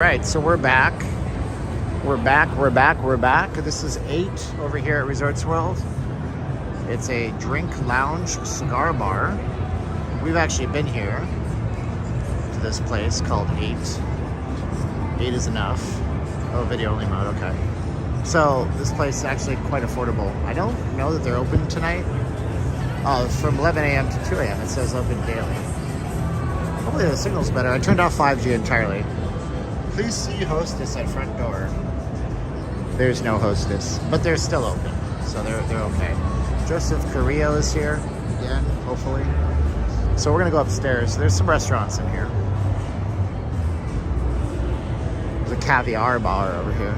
Right, so we're back. We're back. This is 8 over here at Resorts World. It's a drink lounge cigar bar. We've actually been here to this place called 8. 8 is enough. Oh, video only mode, okay. So this place is actually quite affordable. I don't know that they're open tonight. From 11 a.m. to 2 a.m. it says open daily. Hopefully the signal's better. I turned off 5G entirely. Please see hostess at front door. There's no hostess, but they're still open, so they're okay. Joseph Carrillo is here again, hopefully. So we're gonna go upstairs. There's some restaurants in here. There's a caviar bar over here.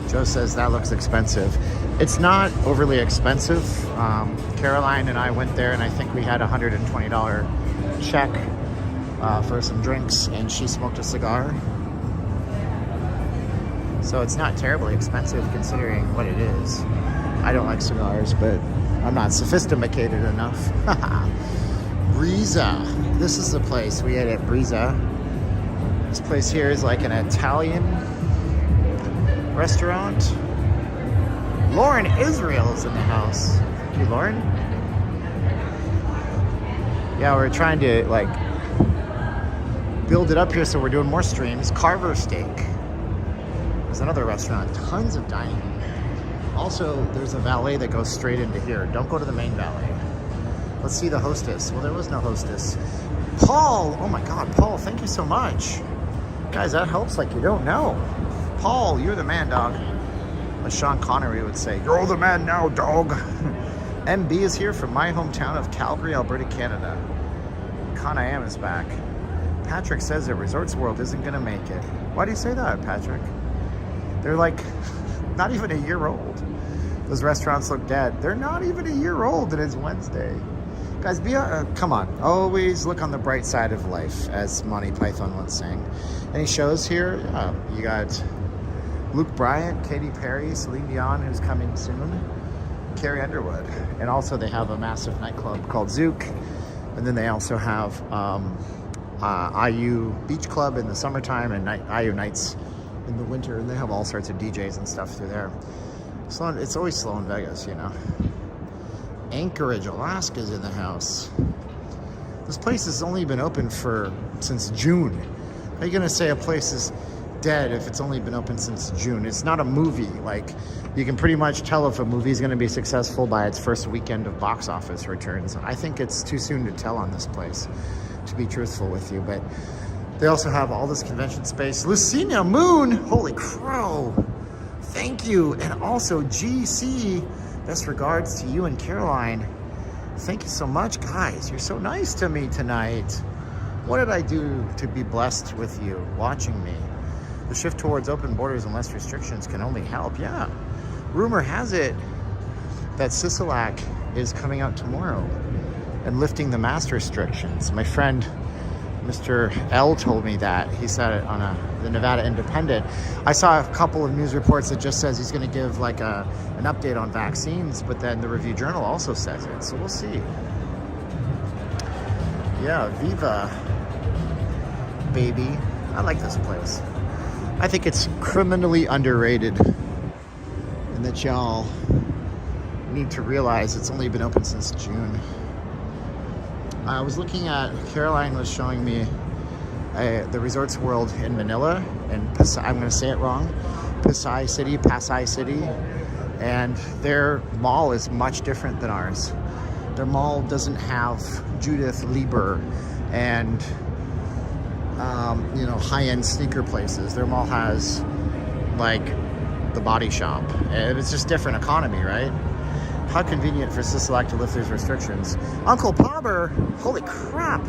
Joe says that looks expensive. It's not overly expensive. Caroline and I went there and I think we had a $120 check for some drinks and she smoked a cigar. So it's not terribly expensive considering what it is. I don't like cigars, but I'm not sophisticated enough. Brisa. This is the place we ate at Brisa. This place here is like an Italian restaurant. Lauren Israel is in the house. Thank you, Lauren. Yeah, we're trying to like build it up here, so we're doing more streams. Carver Steak. There's another restaurant. Tons of dining. Also, there's a valet that goes straight into here. Don't go to the main valet. Let's see the hostess. Well, there was no hostess. Paul! Oh my God, Paul, thank you so much. Guys, that helps like you don't know. Paul, you're the man, dog. As Sean Connery would say, you're the man now, dog. MB is here from my hometown of Calgary, Alberta, Canada. Con I Am is back. Patrick says that Resorts World isn't going to make it. Why do you say that, Patrick? They're like not even a year old. Those restaurants look dead. They're not even a year old and it's Wednesday. Guys, come on. Always look on the bright side of life, as Monty Python once sang. Any shows here? You got Luke Bryant, Katy Perry, Celine Dion, who's coming soon, Carrie Underwood. And also they have a massive nightclub called Zouk. And then they also have IU Beach Club in the summertime and IU Nights in the winter. And they have all sorts of DJs and stuff through there. It's always slow in Vegas, you know. Anchorage, Alaska is in the house. This place has only been open since June. How are you gonna say a place is dead if it's only been open since June? It's not a movie. Like, you can pretty much tell if a movie is going to be successful by its first weekend of box office returns. I think it's too soon to tell on this place, to be truthful with you. But they also have all this convention space. Lucina Moon, holy crow, thank you. And also GC, best regards to you and Caroline. Thank you so much, guys. You're so nice to me tonight. What did I do to be blessed with you watching me? The shift towards open borders and less restrictions can only help. Yeah. Rumor has it that Sisolak is coming out tomorrow and lifting the mask restrictions. My friend, Mr. L, told me that. He said it on the Nevada Independent. I saw a couple of news reports that just says he's going to give like an update on vaccines, but then the Review Journal also says it. So we'll see. Yeah, Viva, baby. I like this place. I think it's criminally underrated and that y'all need to realize it's only been open since June. I was looking at, Caroline was showing me the Resorts World in Manila, and I'm going to say it wrong, Pasay City, and their mall is much different than ours. Their mall doesn't have Judith Lieber and high-end sneaker places. Their mall has like the Body Shop, and it's just different economy, right? How convenient for Sisolak to lift these restrictions. Uncle Palmer, holy crap,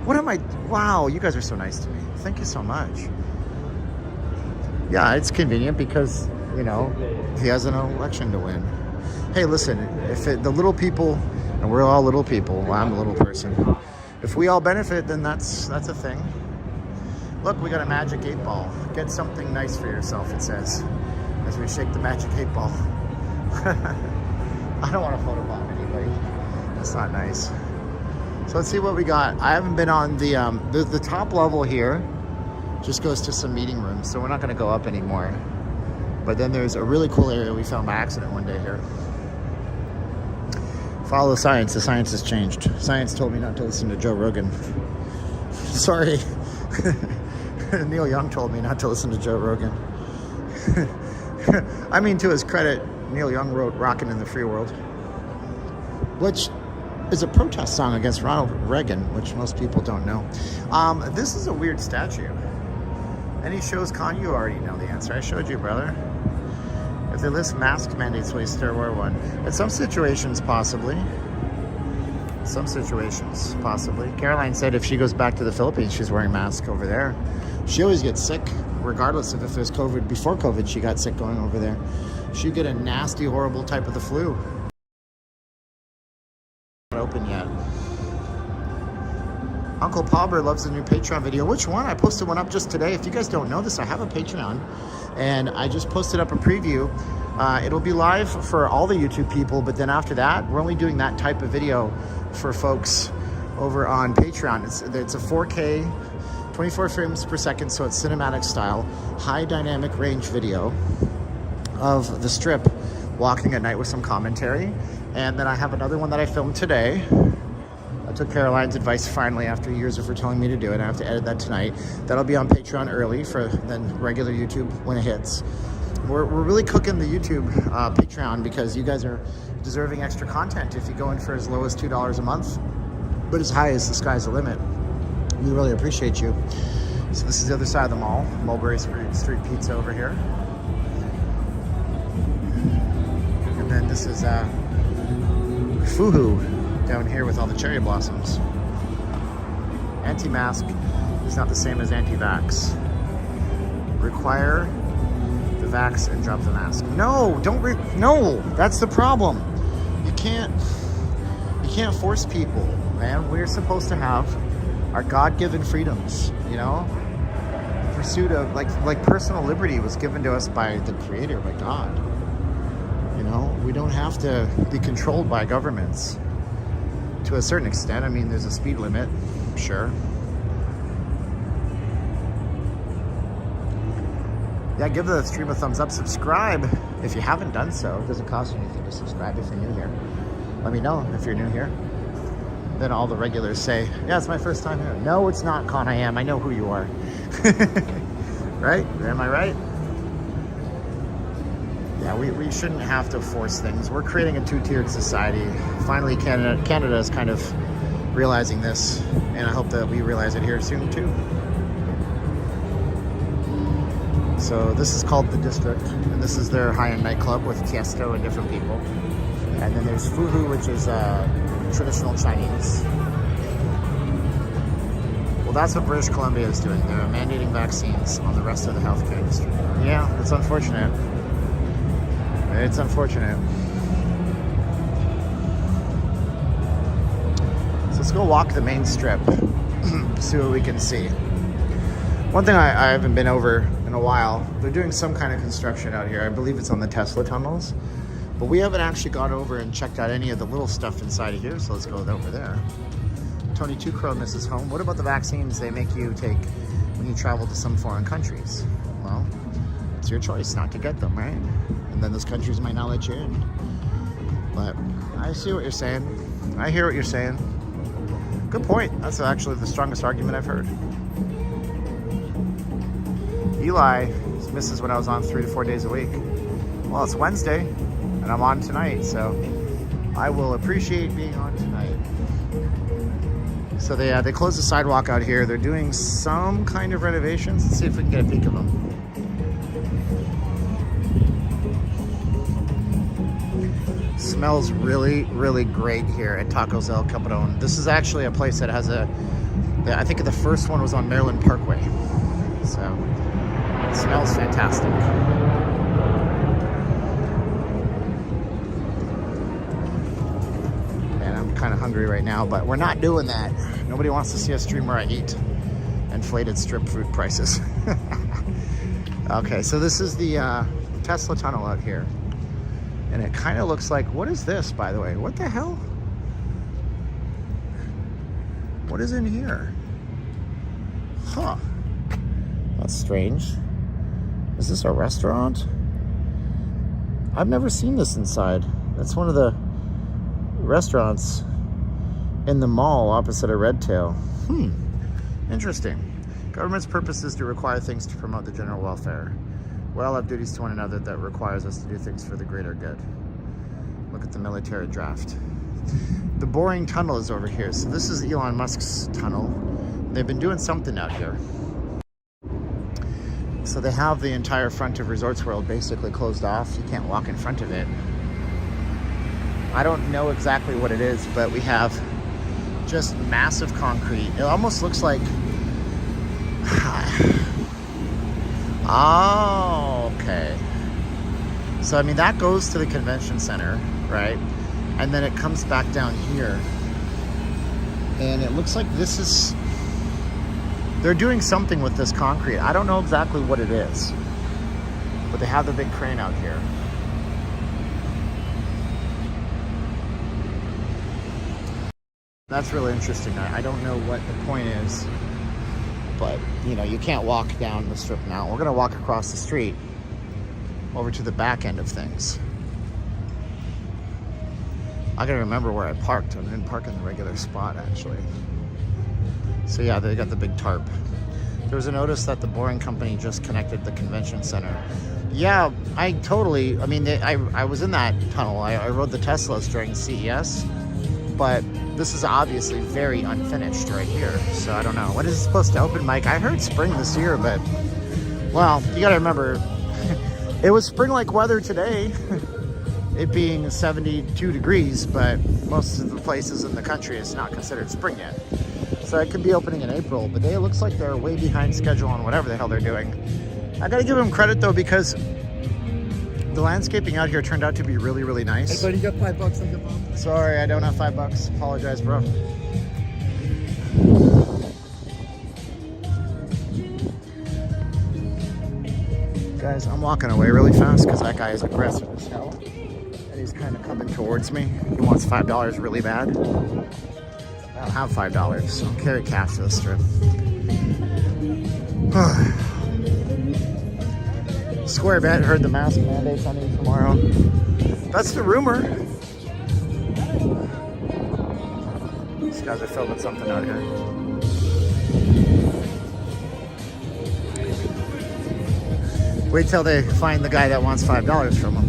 wow, you guys are so nice to me. Thank you so much. Yeah, it's convenient because he has an election to win. Hey, listen, the little people, and we're all little people, well, I'm a little person, if we all benefit, then that's a thing. Look, we got a magic 8 ball. Get something nice for yourself, it says, as we shake the magic 8 ball. I don't want to photobomb anybody. That's not nice. So let's see what we got. I haven't been on the top level here. Just goes to some meeting rooms, so we're not going to go up anymore. But then there's a really cool area we found by accident one day here. Follow science. The science has changed. Science told me not to listen to Joe Rogan. Sorry. Neil Young told me not to listen to Joe Rogan. I mean, to his credit, Neil Young wrote Rockin' in the Free World, which is a protest song against Ronald Reagan, which most people don't know. This is a weird statue. Any shows con, you already know the answer. I showed you, brother. If they list mask mandates, will you still wear one? In some situations, possibly. Some situations, possibly. Caroline said if she goes back to the Philippines, she's wearing a mask over there. She always gets sick, regardless of if there's COVID. Before COVID, she got sick going over there. She'd get a nasty, horrible type of the flu. Not open yet. Uncle Pauber loves the new Patreon video. Which one? I posted one up just today. If you guys don't know this, I have a Patreon, and I just posted up a preview. It'll be live for all the YouTube people, but then after that, we're only doing that type of video for folks over on Patreon. It's a 4K, 24 frames per second, so it's cinematic style, high dynamic range video of the Strip walking at night with some commentary. And then I have another one that I filmed today. I took Caroline's advice finally after years of her telling me to do it. I have to edit that tonight. That'll be on Patreon early for then regular YouTube when it hits. We're really cooking the YouTube Patreon because you guys are deserving extra content if you go in for as low as $2 a month, but as high as the sky's the limit. We really appreciate you. So this is the other side of the mall, Mulberry Street Pizza over here. And then this is Fuhu down here with all the cherry blossoms. Anti-mask is not the same as anti-vax. Require the vax and drop the mask. No, no, that's the problem. You can't force people, man. We're supposed to have our God-given freedoms, you know? The pursuit of, like personal liberty was given to us by the Creator, by God. You know, we don't have to be controlled by governments. To a certain extent, I mean, there's a speed limit, sure. Yeah, give the stream a thumbs up. Subscribe if you haven't done so. It doesn't cost you anything to subscribe if you're new here. Let me know if you're new here. Then all the regulars say, yeah, it's my first time here. No, it's not, Con. I am. I know who you are. Right? Am I right? Yeah, we shouldn't have to force things. We're creating a two-tiered society. Finally, Canada is kind of realizing this, and I hope that we realize it here soon too. So this is called The District, and this is their high-end nightclub with Tiesto and different people. And then there's Fuhu, which is traditional Chinese. Well, that's what British Columbia is doing. They're mandating vaccines on the rest of the healthcare industry. Yeah, it's unfortunate. It's unfortunate. So let's go walk the main strip, see what we can see. One thing I haven't been over in a while, they're doing some kind of construction out here. I believe it's on the Tesla tunnels, but we haven't actually gone over and checked out any of the little stuff inside of here, so let's go over there. Tony Two Crow misses home. What about the vaccines they make you take when you travel to some foreign countries? Well, it's your choice not to get them, right? And then those countries might not let you in. But I see what you're saying. I hear what you're saying. Good point. That's actually the strongest argument I've heard. Eli misses when I was on 3 to 4 days a week. Well, it's Wednesday, and I'm on tonight, so I will appreciate being on tonight. So they closed the sidewalk out here. They're doing some kind of renovations. Let's see if we can get a peek of them. Smells really, really great here at Tacos El Cabrón. This is actually a place that has I think the first one was on Maryland Parkway. So it smells fantastic. And I'm kind of hungry right now, but we're not doing that. Nobody wants to see us stream where I eat. Inflated strip food prices. Okay, so this is the Tesla tunnel out here. And it kind of looks like, what is this, by the way? What the hell? What is in here? Huh. That's strange. Is this a restaurant? I've never seen this inside. That's one of the restaurants in the mall opposite of Redtail. Interesting. Government's purpose is to require things to promote the general welfare. We all have duties to one another that requires us to do things for the greater good. Look at the military draft. The boring tunnel is over here. So this is Elon Musk's tunnel. They've been doing something out here. So they have the entire front of Resorts World basically closed off. You can't walk in front of it. I don't know exactly what it is, but we have just massive concrete. It almost looks like... Oh, okay. So, I mean, that goes to the convention center, right? And then it comes back down here. And it looks like this is... They're doing something with this concrete. I don't know exactly what it is. But they have the big crane out here. That's really interesting. I don't know what the point is. But, you know, you can't walk down the strip now. We're going to walk across the street over to the back end of things. I got to remember where I parked. I didn't park in the regular spot, actually. So, yeah, they got the big tarp. There was a notice that the Boring Company just connected the convention center. Yeah, I mean, I was in that tunnel. I rode the Teslas during CES. But this is obviously very unfinished right here. So I don't know. When is it supposed to open, Mike? I heard spring this year, but... Well, you gotta remember, it was spring-like weather today. It being 72 degrees, but most of the places in the country it's not considered spring yet. So it could be opening in April, but it looks like they're way behind schedule on whatever the hell they're doing. I gotta give them credit though, because the landscaping out here turned out to be really, really nice. Hey buddy, you got $5 on your phone? Sorry, I don't have $5. Apologize, bro. Guys, I'm walking away really fast because that guy is aggressive as hell. And he's kind of coming towards me. He wants $5 really bad. I don't have $5, so I'll carry cash to the strip. Square Bet heard the mask mandate's ending tomorrow. That's the rumor. These guys are filming something out here. Wait till they find the guy that wants $5 from them.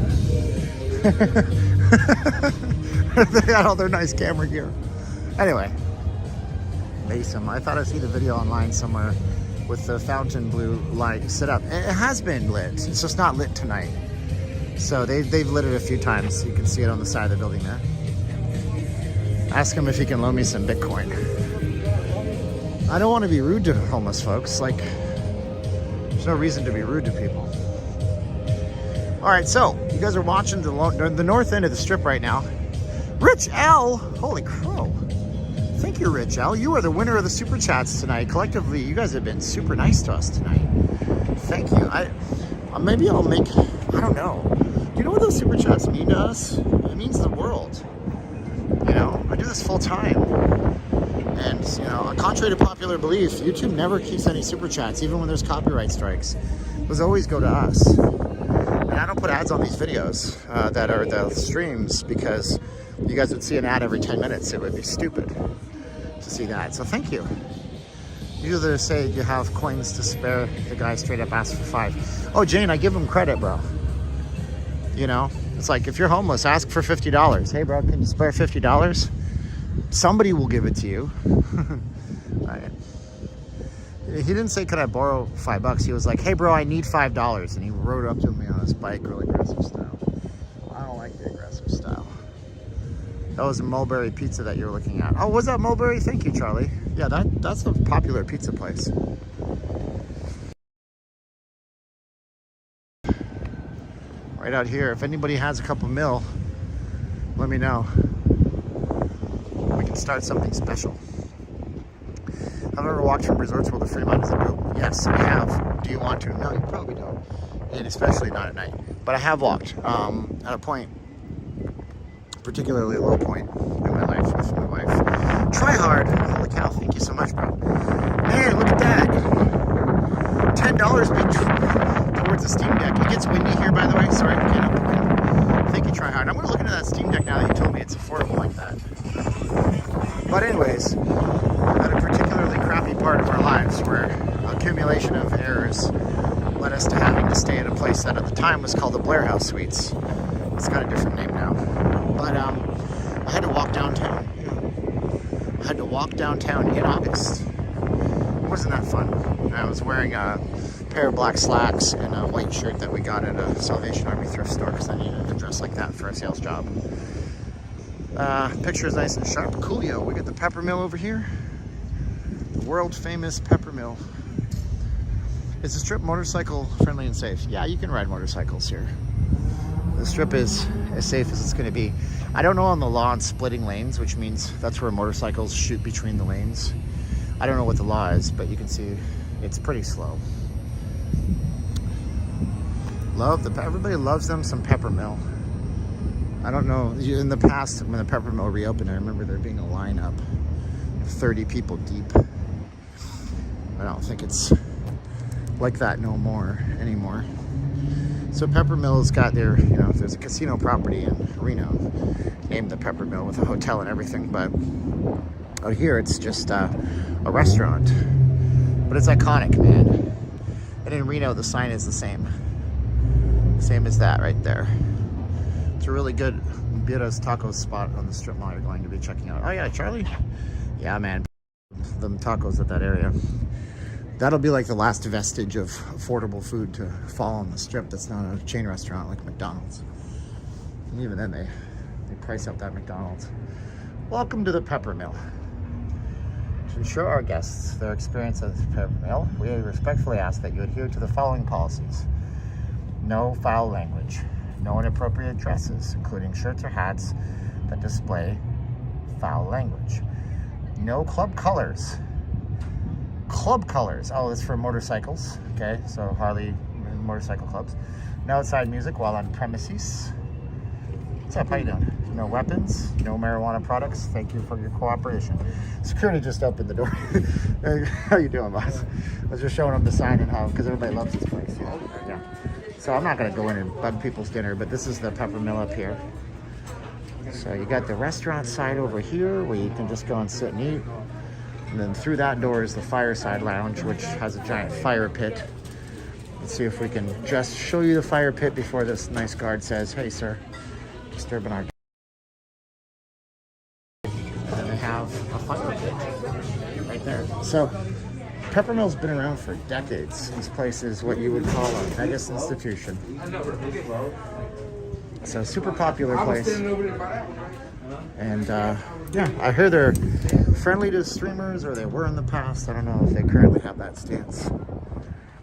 They got all their nice camera gear. Anyway, Mason, I thought I see the video online somewhere with the fountain blue light set up. It has been lit. It's just not lit tonight. So they've lit it a few times. You can see it on the side of the building there. Ask him if he can loan me some Bitcoin. I don't want to be rude to homeless folks. Like, there's no reason to be rude to people. All right, so you guys are watching the north end of the strip right now. Rich L, holy crow. Thank you, Rich L. You are the winner of the Super Chats tonight. Collectively, you guys have been super nice to us tonight. Thank you. Maybe I'll make, I don't know. Do you know what those Super Chats mean to us? It means the world. You know, I do this full time. And, you know, contrary to popular belief, YouTube never keeps any Super Chats, even when there's copyright strikes. Those always go to us. And I don't put ads on these videos that are the streams because you guys would see an ad every 10 minutes. It would be stupid to see that. So thank you. You either say you have coins to spare. The guy straight up asked for 5. Oh, Jane, I give him credit, bro. You know, it's like if you're homeless, ask for $50. Hey, bro, can you spare $50? Somebody will give it to you. Right. He didn't say, could I borrow $5? He was like, hey, bro, I need $5. And he rode up to me on his bike, real aggressive style. I don't like the aggressive style. That was a Mulberry Pizza that you're looking at. Oh, was that Mulberry? Thank you, Charlie. Yeah, that's a popular pizza place. Right out here. If anybody has a couple mil, let me know. We can start something special. Have I ever walked from Resorts World to Fremont as a group? Yes, I have. Do you want to? No, you probably don't. And especially not at night. But I have walked at a point, particularly a low point in my life with my wife. Try hard. Holy Cal, thank you so much, bro. Man, look at that. $10 towards the Steam Deck. It gets windy here, by the way. Sorry, I can't help the wind. Thank you, Try Hard. I'm going to look into that Steam Deck now that you told me it's affordable like that. But anyways, at a particularly crappy part of our lives where accumulation of errors led us to having to stay at a place that at the time was called the Blair House Suites. It's got a different name now. But I had to walk downtown. I had to walk downtown in August. Wasn't that fun? I was wearing a pair of black slacks and a white shirt that we got at a Salvation Army thrift store because I needed to dress like that for a sales job. Picture is nice and sharp. Coolio. We got the pepper mill over here. The world famous pepper mill. Is the strip motorcycle friendly and safe? Yeah, you can ride motorcycles here. The strip is as safe as it's going to be. I don't know on the law on splitting lanes, which means that's where motorcycles shoot between the lanes. I don't know what the law is, but you can see it's pretty slow. Everybody loves them some peppermill. I don't know, in the past when the peppermill reopened, I remember there being a lineup of 30 people deep. I don't think it's like that no more anymore. So Peppermill's got their, there's a casino property in Reno named the Peppermill with a hotel and everything, but out here it's just a restaurant. But it's iconic, man. And in Reno, the sign is the same. Same as that right there. It's a really good Birra's taco spot on the strip mall you're going to be checking out. Oh yeah, Charlie? Yeah, man. Them tacos at that area. That'll be like the last vestige of affordable food to fall on the strip that's not a chain restaurant like McDonald's. And even then, they price up that McDonald's. Welcome to the Pepper Mill. To ensure our guests their experience at the Pepper Mill, we respectfully ask that you adhere to the following policies. No foul language. No inappropriate dresses, including shirts or hats that display foul language. No club colors. Club colors. Oh, it's for motorcycles. Okay, so Harley motorcycle clubs. No outside music while on premises. What's up? How you doing? No weapons. No marijuana products. Thank you for your cooperation. Security just opened the door. How you doing, boss? I was just showing them the sign and how, because everybody loves this place. Yeah. So I'm not going to go in and bug people's dinner, but this is the Pepper Mill up here. So you got the restaurant side over here where you can just go and sit and eat. And then through that door is the fireside lounge, which has a giant fire pit. Let's see if we can just show you the fire pit before this nice guard says, "Hey, sir, disturbing our..." And then they have a fire pit right there. So Peppermill's been around for decades. This place is what you would call a Vegas institution. It's a super popular place. And yeah, I hear they're friendly to streamers, or they were in the past. I don't know if they currently have that stance.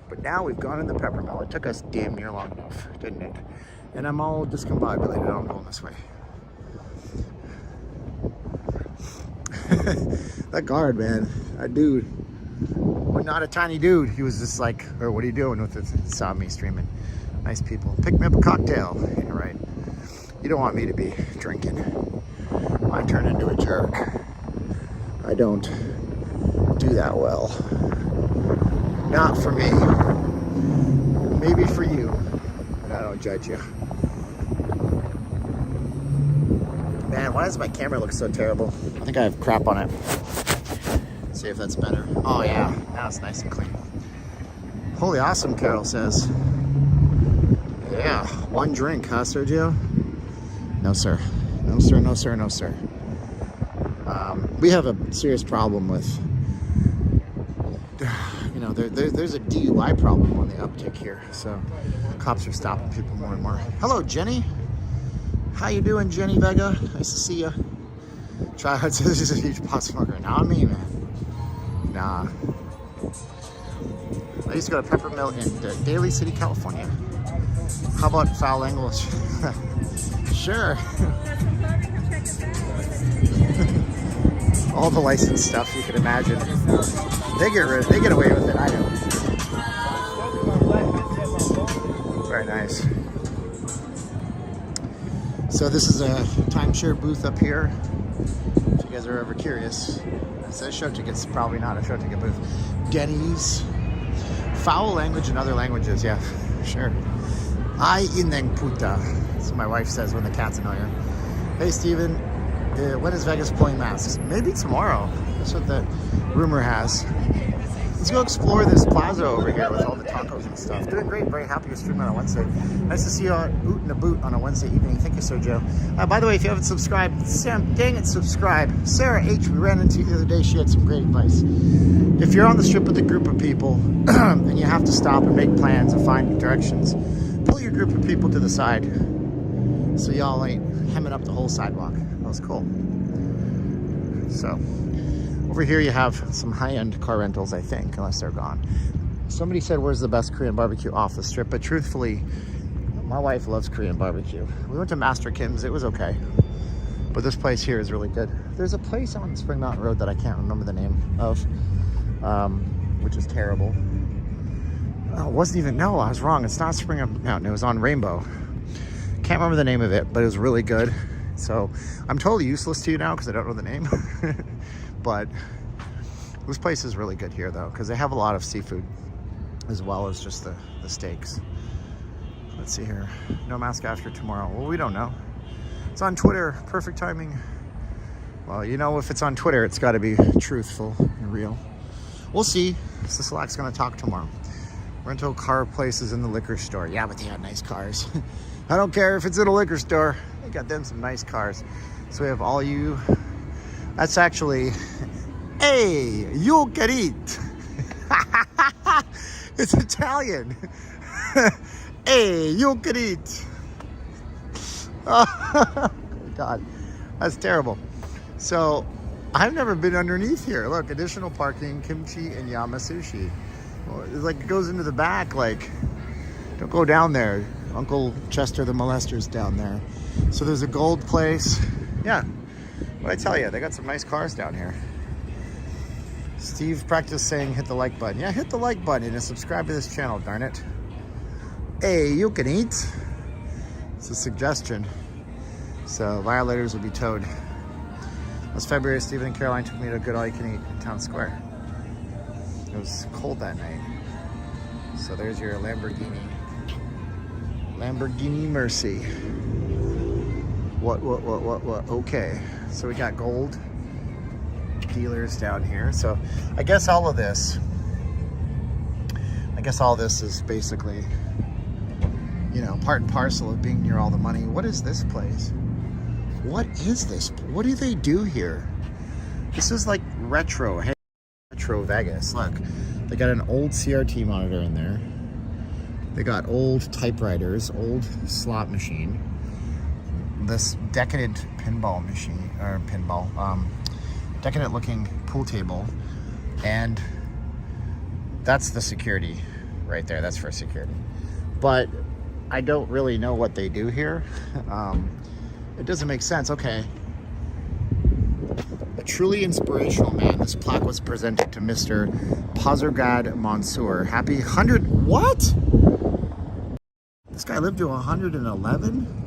But now we've gone in the Peppermill. It took us damn near long enough, didn't it? And I'm all discombobulated. I'm going this way. That guard, man, that dude, well, not a tiny dude. He was just like, "Oh, what are you doing with it?" He saw me streaming. Nice people. Pick me up a cocktail. Yeah, right. You don't want me to be drinking. I turn into a jerk. I don't do that well. Not for me. Maybe for you. But I don't judge you. Man, why does my camera look so terrible? I think I have crap on it. Let's see if that's better. Oh yeah, now it's nice and clean. Holy awesome, Carol says. Yeah, one drink, huh, Sergio? No, sir. No, sir, no, sir, no, sir. We have a serious problem with, there's a DUI problem on the uptick here. So cops are stopping people more and more. Hello, Jenny. How you doing, Jenny Vega? Nice to see you. Try hard. This is a huge pot smoker. Not me, man. Nah. I used to go to Pepper Mill in Daly City, California. How about foul language? Sure. All the licensed stuff you could imagine. They get away with it. I don't. Very nice. So this is a timeshare booth up here. If you guys are ever curious, It says show tickets, probably not a show ticket booth. Denny's. Foul language in other languages, yeah, sure. Ay ineng puta. That's what my wife says when the cats annoy her. Hey Steven, when is Vegas pulling masks? Maybe tomorrow. That's what the rumor has. Let's go explore this plaza over here with all the tacos and stuff. Doing great, very happy to stream on a Wednesday. Nice to see you on Oot and a Boot on a Wednesday evening. Thank you, Sergio. By the way, if you haven't subscribed, Sam, dang it, subscribe. Sarah H, we ran into the other day. She had some great advice. If you're on the strip with a group of people and you have to stop and make plans and find directions, pull your group of people to the side so y'all ain't hemming up the whole sidewalk. That was cool. So, over here you have some high-end car rentals, I think, unless they're gone. Somebody said, where's the best Korean barbecue off the strip? But truthfully, my wife loves Korean barbecue. We went to Master Kim's. It was okay. But this place here is really good. There's a place on Spring Mountain Road that I can't remember the name of, which is terrible. Oh, it wasn't even, no, I was wrong. It's not Spring Mountain. It was on Rainbow. Can't remember the name of it, but it was really good. So I'm totally useless to you now because I don't know the name. But this place is really good here, though, because they have a lot of seafood as well as just the steaks. Let's see here. No mask after tomorrow. Well, we don't know. It's on Twitter. Perfect timing. Well, you know, if it's on Twitter, it's got to be truthful and real. We'll see. Sisalak's going to talk tomorrow. Rental car places in the liquor store. Yeah, but they have nice cars. I don't care if it's in a liquor store. They got them some nice cars. So we have all you. That's actually, hey, you can eat. It's Italian. Hey, you can eat. Oh, God, that's terrible. So, I've never been underneath here. Look, additional parking, kimchi, and yama sushi. Well, it's like it goes into the back. Like, don't go down there. Uncle Chester the molester's down there. So there's a gold place. Yeah. What I tell you, they got some nice cars down here. Steve practiced saying hit the like button. Yeah, hit the like button and subscribe to this channel, darn it. Hey, you can eat. It's a suggestion. So violators will be towed. Last February, Stephen and Caroline took me to a good all-you-can-eat in Town Square. It was cold that night. So there's your Lamborghini Mercy. What? Okay. So we got gold dealers down here. So I guess all this is basically, you know, part and parcel of being near all the money. What is this place? What is this? What do they do here? This is like retro. Hey, retro Vegas. Look, they got an old CRT monitor in there. They got old typewriters, old slot machine. This decadent pinball machine, or decadent looking pool table. And that's the security right there. That's for security. But I don't really know what they do here. It doesn't make sense. Okay. A truly inspirational man. This plaque was presented to Mr. Pazargad Mansour. Happy 100. What? This guy lived to 111?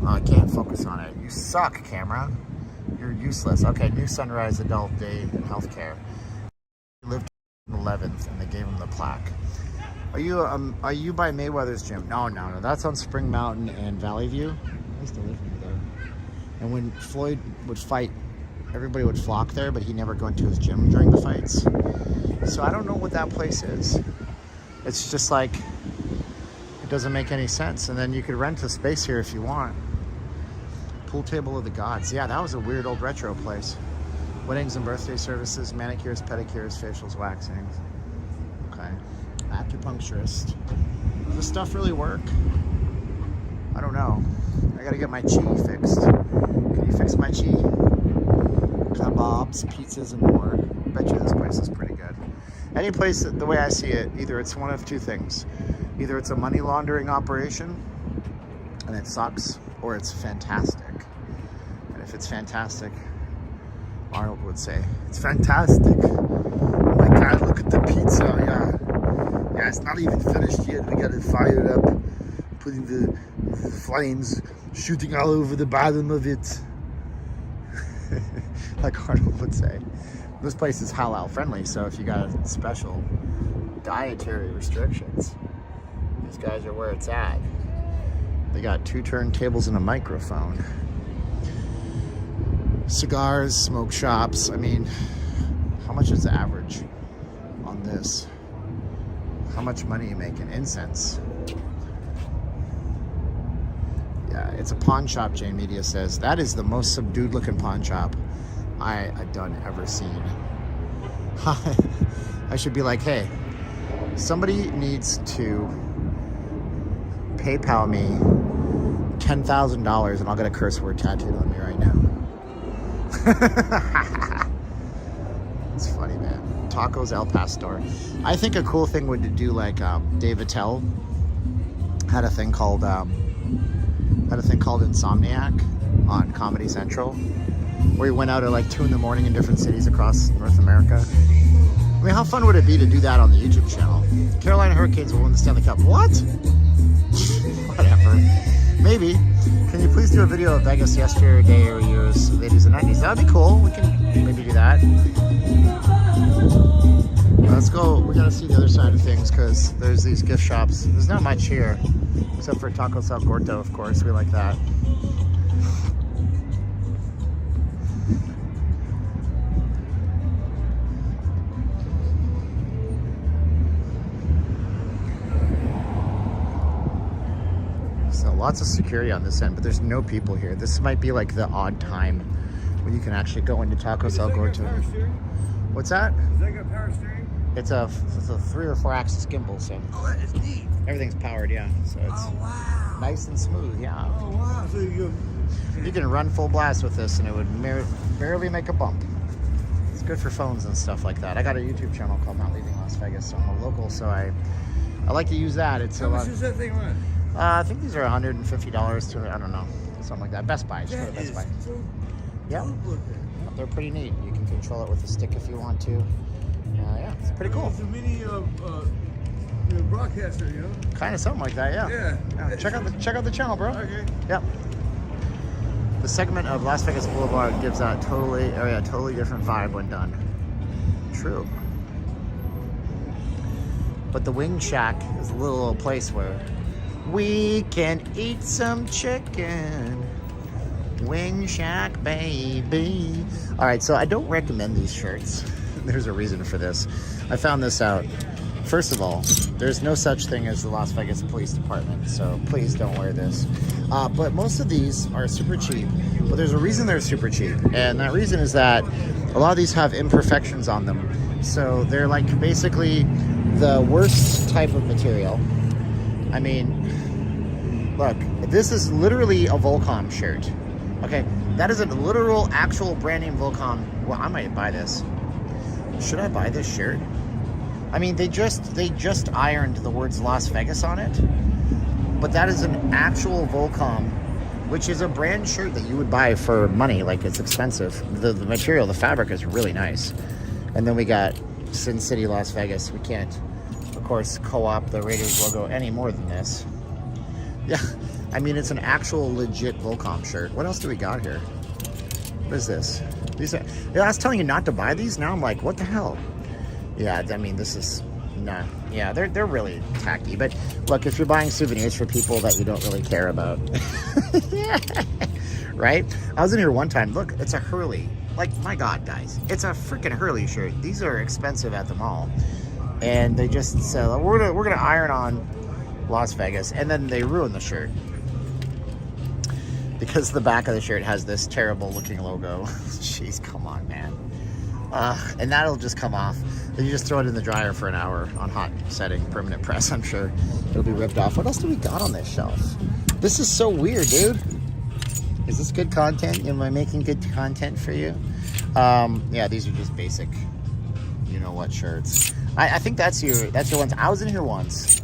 Oh, I can't focus on it. You suck, camera. You're useless. Okay, New Sunrise Adult Day in Healthcare. He lived to 11th, and they gave him the plaque. Are you by Mayweather's gym? No. That's on Spring Mountain and Valley View. I used to live near there. And when Floyd would fight, everybody would flock there, but he never go into his gym during the fights. So I don't know what that place is. It's just like, it doesn't make any sense. And then you could rent a space here if you want. Pool table of the gods. Yeah, that was a weird old retro place. Weddings and birthday services, manicures, pedicures, facials, waxings. Okay. Acupuncturist. Does this stuff really work? I don't know. I gotta get my chi fixed. Can you fix my chi? Kebabs, pizzas, and more. I bet you this place is pretty good. Any place, the way I see it, either it's one of two things. Either it's a money laundering operation, and it sucks, or it's fantastic. And if it's fantastic, Arnold would say, it's fantastic. Oh my God, look at the pizza. Yeah, it's not even finished yet. We got it fired up, putting the flames shooting all over the bottom of it. Like Arnold would say. This place is halal friendly, so if you got special dietary restrictions, these guys are where it's at. They got 2 turntables and a microphone. Cigars, smoke shops. I mean, how much is the average on this? How much money are you making? Incense. Yeah, it's a pawn shop, Jane Media says. That is the most subdued looking pawn shop I've done ever seen. I should be like, hey, somebody needs to PayPal me $10,000 and I'll get a curse word tattooed on me right now. It's funny, man. Tacos El Pastor. I think a cool thing would to do like Dave Attell had a thing called Insomniac on Comedy Central, where he went out at like 2 in the morning in different cities across North America. I mean, how fun would it be to do that on the YouTube channel? Carolina Hurricanes will win the Stanley Cup. What? Whatever. Maybe. Can you please do a video of Vegas yesterday or years, the 80s and 90s? That would be cool. We can maybe do that. Let's go. We gotta see the other side of things because there's these gift shops. There's not much here, except for Tacos El Corto, of course. We like that. So lots of security on this end, but there's no people here. This might be like the odd time when you can actually go into Tacos El Corto. What's that? Does that got power steering? It's a 3 or 4 axis gimbal, so Oh, that is neat. everything's powered, yeah. So it's Oh, wow. nice and smooth, yeah. Oh, wow. So you can run full blast with this and it would barely make a bump. It's good for phones and stuff like that. I got a YouTube channel called Not Leaving Las Vegas, so I'm a local, so I like to use that. It's How a much lot. does that thing run? I think these are $150 to, I don't know, something like that. Best Buy, just go to That Best is Buy. so Yeah. dope looking. Yeah, they're pretty neat. You can control it with a stick if you want to. Yeah, it's pretty cool. It's a mini broadcaster, you know? Kind of something like that, yeah. Yeah. Check out the channel, bro. Okay. Yep. The segment of Las Vegas Boulevard gives out totally different vibe when done. True. But the Wing Shack is a little place where we can eat some chicken. Wing Shack, baby. All right, so I don't recommend these shirts. There's a reason for this. I found this out. First of all, there's no such thing as the Las Vegas Police Department, so please don't wear this. But most of these are super cheap. But there's a reason they're super cheap, and that reason is that a lot of these have imperfections on them. So they're like basically the worst type of material. I mean, look, this is literally a Volcom shirt. Okay, that is a literal, actual brand name Volcom. Well, I might buy this. Should I buy this shirt? I mean, they just ironed the words Las Vegas on it, but that is an actual Volcom, which is a brand shirt that you would buy for money. Like, it's expensive. The material, the fabric is really nice. And then we got Sin City, Las Vegas. We can't, of course, co-op the Raiders logo any more than this. Yeah, I mean, it's an actual legit Volcom shirt. What else do we got here? What is this? These are, yeah, I was telling you not to buy these. Now I'm like, what the hell? Yeah, I mean, this is, nah. Yeah, they're really tacky. But look, if you're buying souvenirs for people that you don't really care about, right? I was in here one time. Look, it's a Hurley. Like, my God, guys, it's a freaking Hurley shirt. These are expensive at the mall, and they just said we're gonna iron on Las Vegas, and then they ruin the shirt because the back of the shirt has this terrible looking logo. Jeez, come on, man. And that'll just come off. Then you just throw it in the dryer for an hour on hot setting, permanent press. I'm sure it'll be ripped off. What else do we got on this shelf? This is so weird, dude. Is this good content? Am I making good content for you? Yeah, these are just basic, you know what, shirts. I think that's your ones. I was in here once.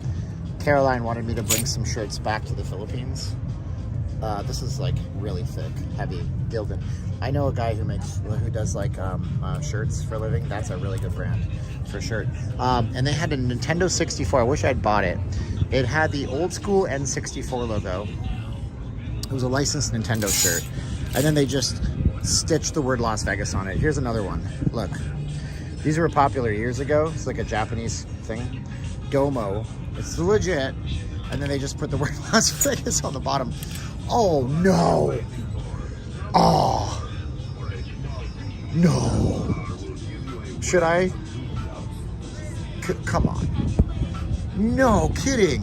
Caroline wanted me to bring some shirts back to the Philippines. This is like really thick, heavy, Gildan. I know a guy who does like shirts for a living. That's a really good brand for shirt. And they had a Nintendo 64. I wish I'd bought it. It had the old school N64 logo. It was a licensed Nintendo shirt. And then they just stitched the word Las Vegas on it. Here's another one. Look, These were popular years ago. It's like a Japanese thing. Domo. It's legit. And then they just put the word Las Vegas on the bottom. Oh, no. Oh. No. Should I? Come on. No kidding.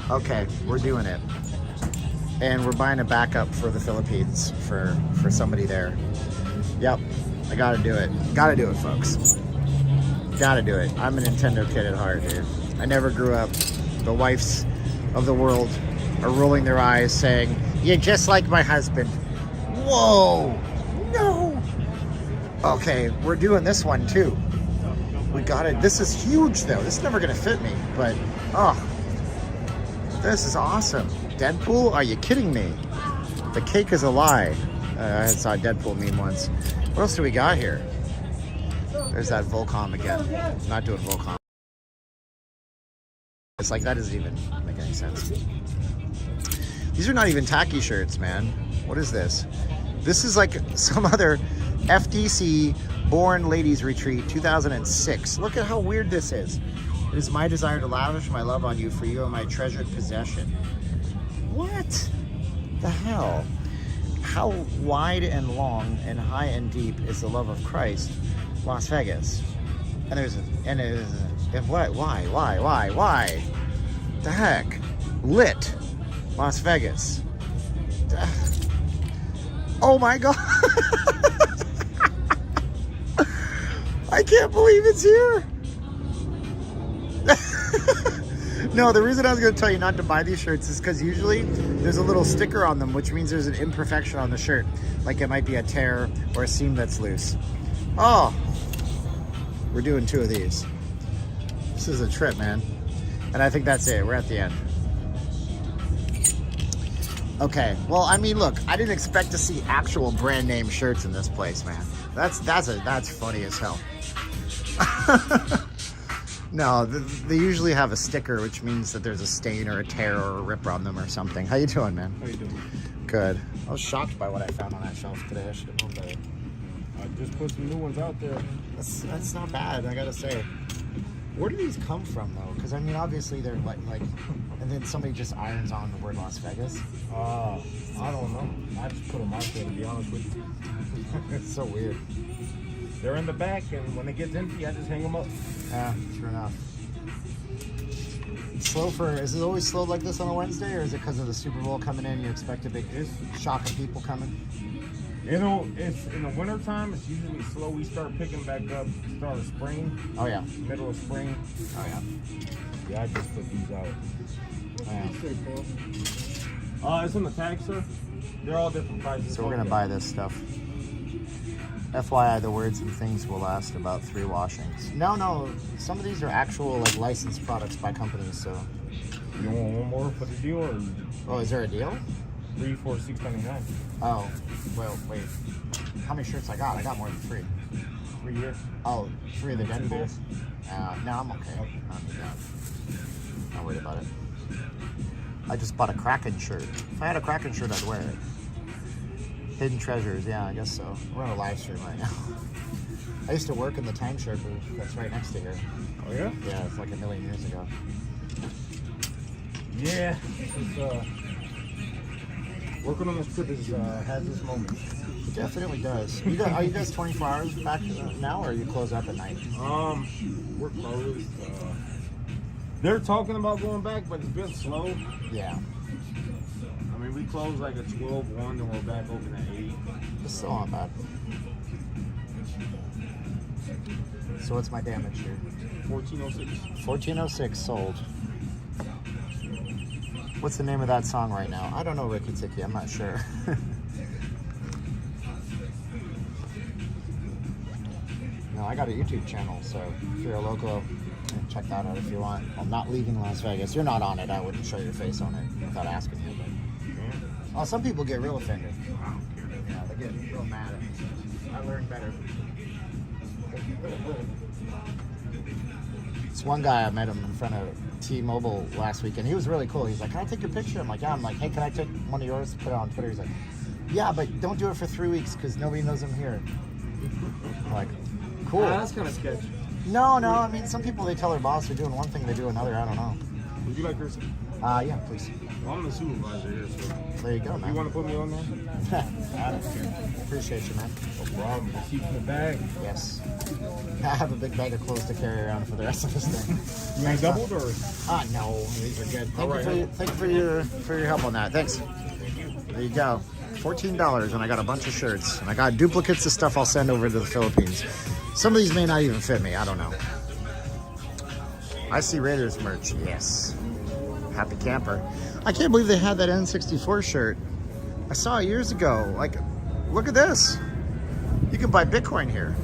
Okay, we're doing it. And we're buying a backup for the Philippines for somebody there. Yep, I gotta do it. Gotta do it, folks. Gotta do it. I'm a Nintendo kid at heart, dude. I never grew up. The wives of the world are rolling their eyes saying, "You're just like my husband." Whoa! No! Okay, we're doing this one too. We got it. This is huge though. This is never gonna fit me, but oh, this is awesome. Deadpool? Are you kidding me? The cake is a lie. I saw a Deadpool meme once. What else do we got here? There's that Volcom again. Not doing Volcom. It's like that doesn't even make any sense. These are not even tacky shirts, man. What is this? This is like some other FDC Born Ladies Retreat 2006. Look at how weird this is. It is my desire to lavish my love on you, for you are my treasured possession. What the hell? How wide and long and high and deep is the love of Christ? Las Vegas. And there's what? Why? The heck? Lit. Las Vegas. Oh my God. I can't believe it's here. No, the reason I was going to tell you not to buy these shirts is because usually there's a little sticker on them, which means there's an imperfection on the shirt. Like it might be a tear or a seam that's loose. Oh, we're doing 2 of these. This is a trip, man. And I think that's it. We're at the end. Okay, well, I mean, look, I didn't expect to see actual brand name shirts in this place, man. That's funny as hell. No, they usually have a sticker, which means that there's a stain or a tear or a rip on them or something. How you doing, man? How you doing? Good. I was shocked by what I found on that shelf today. I should have moved that. I just put some new ones out there. That's not bad, I gotta say. Where do these come from, though? Because, I mean, obviously they're like, and then somebody just irons on the word Las Vegas. I don't know. I just put them out there, to be honest with you. It's so weird. They're in the back, and when it gets empty, I just hang them up. Yeah, true enough. Is it always slow like this on a Wednesday, or is it because of the Super Bowl coming in, you expect a big shock of people coming? You know, it's in the wintertime, it's usually slow. We start picking back up start of spring. Oh, yeah. Middle of spring. Oh, yeah. Yeah, I just put these out. Yeah. It's on the tag, sir. They're all different prices. So we're going to buy this stuff. FYI, the words and things will last about 3 washings. No, some of these are actual like licensed products by companies, so. You want one more for the deal, or? Oh, is there a deal? 3 for $6.99. Oh, well, wait. How many shirts I got? I got more than 3. 3 here. Oh, 3 of the Deadpools? No, I'm okay. Not worried about it. I just bought a Kraken shirt. If I had a Kraken shirt, I'd wear it. Hidden treasures, yeah, I guess so. We're on a live stream right now. I used to work in the timeshare booth that's right next to here. Oh, yeah? Yeah, it's like a million years ago. Yeah, it's, working on this trip has its moments. It definitely does. Are you guys 24 hours back now, or you close up at night? We're closed. They're talking about going back, but it's been slow. Yeah. I mean, we closed like at 12:01, and we're back open at 8. It's still not bad. So what's my damage here? 1406. 1406 sold. What's the name of that song right now? I don't know, Ricky Tiki. I'm not sure. No, I got a YouTube channel, so if you're a local, check that out if you want. I'm not leaving Las Vegas. You're not on it. I wouldn't show your face on it without asking you. But oh, some people get real offended. Yeah, they get real mad at me. I learned better. This one guy, I met him in front of T-Mobile last week, and he was really cool. He's like, "Can I take your picture?" I'm like, "Yeah." I'm like, "Hey, can I take one of yours? Put it on Twitter." He's like, "Yeah, but don't do it for 3 weeks because nobody knows I'm here." Like, cool. That's kind of sketchy. No, I mean, some people, they tell their boss they're doing one thing, they do another. I don't know. Would you like her? Yeah, please. Well, I'm the supervisor here, so. There you go, You man. want to put me on there? I don't care. Appreciate you, man. No problem. Just keep in the bag. Yes. I have a big bag of clothes to carry around for the rest of this thing. You want doubled or? No, these are good. All right. Thank you for your help on that. Thanks. There you go. $14, and I got a bunch of shirts, and I got duplicates of stuff I'll send over to the Philippines. Some of these may not even fit me. I don't know. I see Raiders merch. Yes. Happy camper. I can't believe they had that N64 shirt. I saw it years ago. Like, look at this. You can buy Bitcoin here.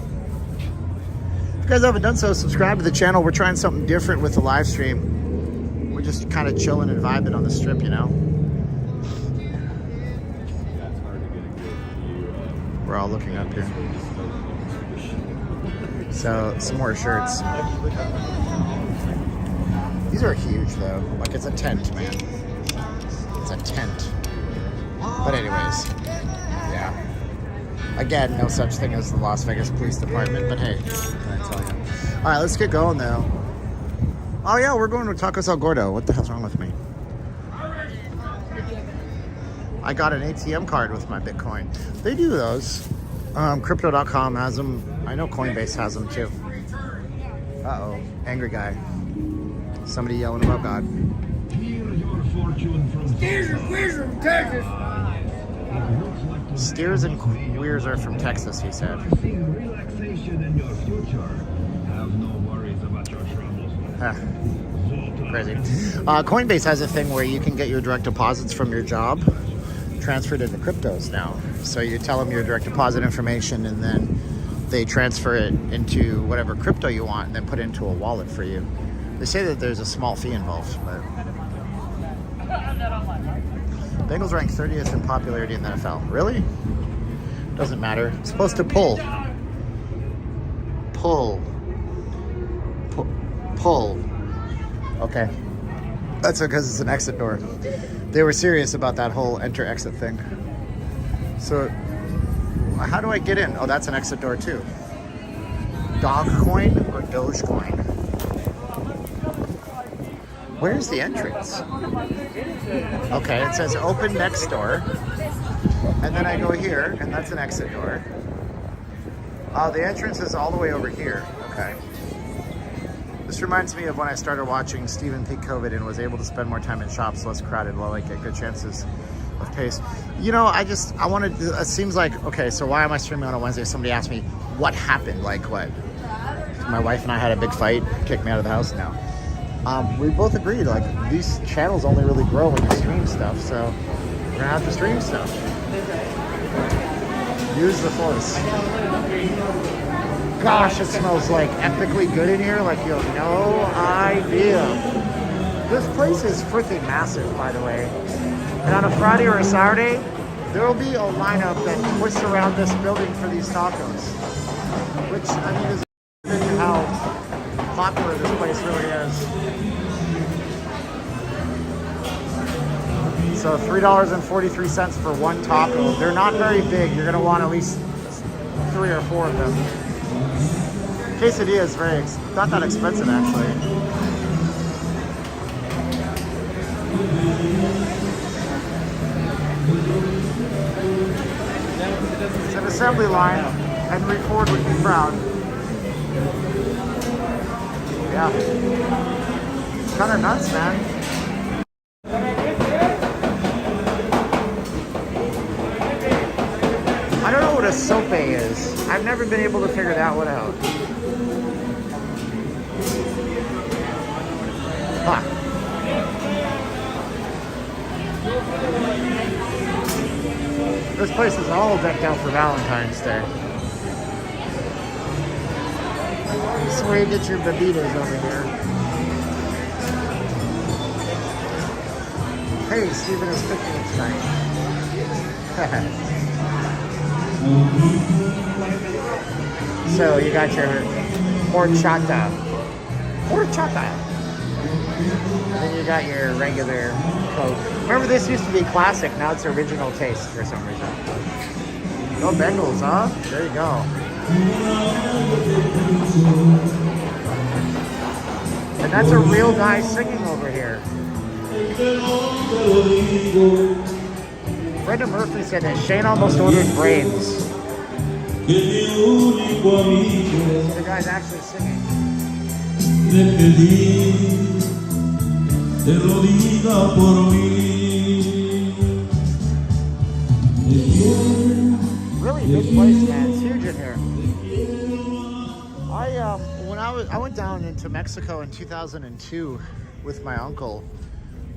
If you guys haven't done so, subscribe to the channel. We're trying something different with the live stream. We're just kind of chilling and vibing on the strip, you know? We're all looking up here. So, some more shirts. These are huge, though. Like, it's a tent, man. It's a tent. But anyways, yeah. Again, no such thing as the Las Vegas Police Department, but hey, what can I tell you? All right, let's get going, though. Oh, yeah, we're going to Tacos El Gordo. What the hell's wrong with me? I got an ATM card with my Bitcoin. They do those. Crypto.com has them. I know Coinbase has them, too. Uh-oh, angry guy. Somebody yelling about God. Steers and queers are from Texas, he said. Crazy. Coinbase has a thing where you can get your direct deposits from your job transferred into cryptos now. So you tell them your direct deposit information, and then they transfer it into whatever crypto you want and then put it into a wallet for you. They say that there's a small fee involved, but Bengals rank 30th in popularity in the NFL. Really? Doesn't matter. It's supposed to pull. Okay. That's because it's an exit door. They were serious about that whole enter-exit thing. So, how do I get in? Oh, that's an exit door too. Dogecoin or Dogecoin? Where's the entrance? Okay, it says open next door. And then I go here, and that's an exit door. Oh, the entrance is all the way over here. Okay. This reminds me of when I started watching Stephen Peak COVID and was able to spend more time in shops, less crowded, while I get good chances of pace. You know, I wanted, it seems like, okay, so why am I streaming on a Wednesday? Somebody asked me, what happened? Like what? My wife and I had a big fight, kicked me out of the house now. We both agreed, like, these channels only really grow when you stream stuff, so we're gonna have to stream stuff. Use the force. Gosh, it smells like epically good in here, like you have no idea. This place is freaking massive, by the way. And on a Friday or a Saturday, there will be a lineup that twists around this building for these tacos. Which, I mean, is how popular this place really is. So $3.43 for one taco. They're not very big. You're gonna want at least 3 or 4 of them. Quesadilla is not that expensive actually. It's an assembly line. Henry Ford would be proud. Yeah. Kind of nuts, man. I don't know what a sope is. I've never been able to figure that one out. Huh. This place is all decked out for Valentine's Day. This is where you get your bebitas over here. Hey, Steven is cooking it tonight. So you got your horchata. And then you got your regular Coke. Remember, this used to be classic. Now it's original taste for some reason. Go Bengals, huh? There you go. And that's a real guy singing over here. Brenda Murphy said that Shane almost ordered brains. So the guy's actually singing. Really big place, man. It's huge in here. I went down into Mexico in 2002 with my uncle,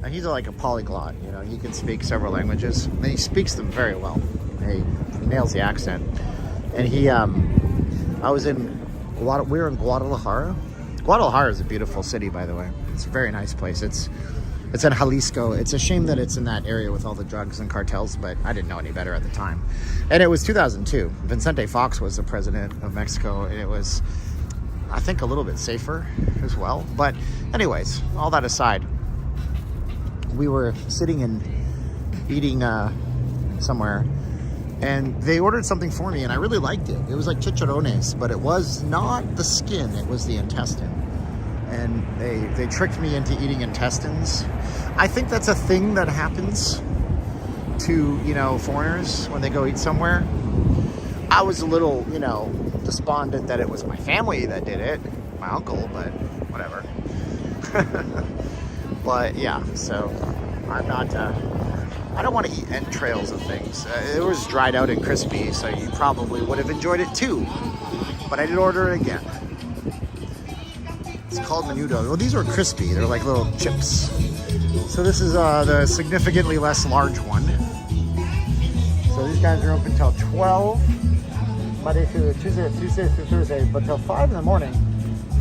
and he's like a polyglot. You know, he can speak several languages, and he speaks them very well. He nails the accent. And we were in Guadalajara. Guadalajara is a beautiful city, by the way. It's a very nice place. It's in Jalisco. It's a shame that it's in that area with all the drugs and cartels, but I didn't know any better at the time. And it was 2002. Vicente Fox was the president of Mexico, and it was, I think, a little bit safer as well. But anyways, all that aside, we were sitting and eating somewhere, and they ordered something for me, and I really liked it. It was like chicharrones, but it was not the skin, it was the intestine. And they tricked me into eating intestines. I think that's a thing that happens to, you know, foreigners when they go eat somewhere. I was a little, you know, despondent that it was my family that did it, my uncle, but whatever. But yeah, so I'm not, I don't want to eat entrails of things. It was dried out and crispy, so you probably would have enjoyed it too. But I did order it again. It's called menudo. Well, these were crispy. They're like little chips. So this is the significantly less large one. So these guys are open till 12. Monday through Tuesday through Thursday, but till 5 in the morning.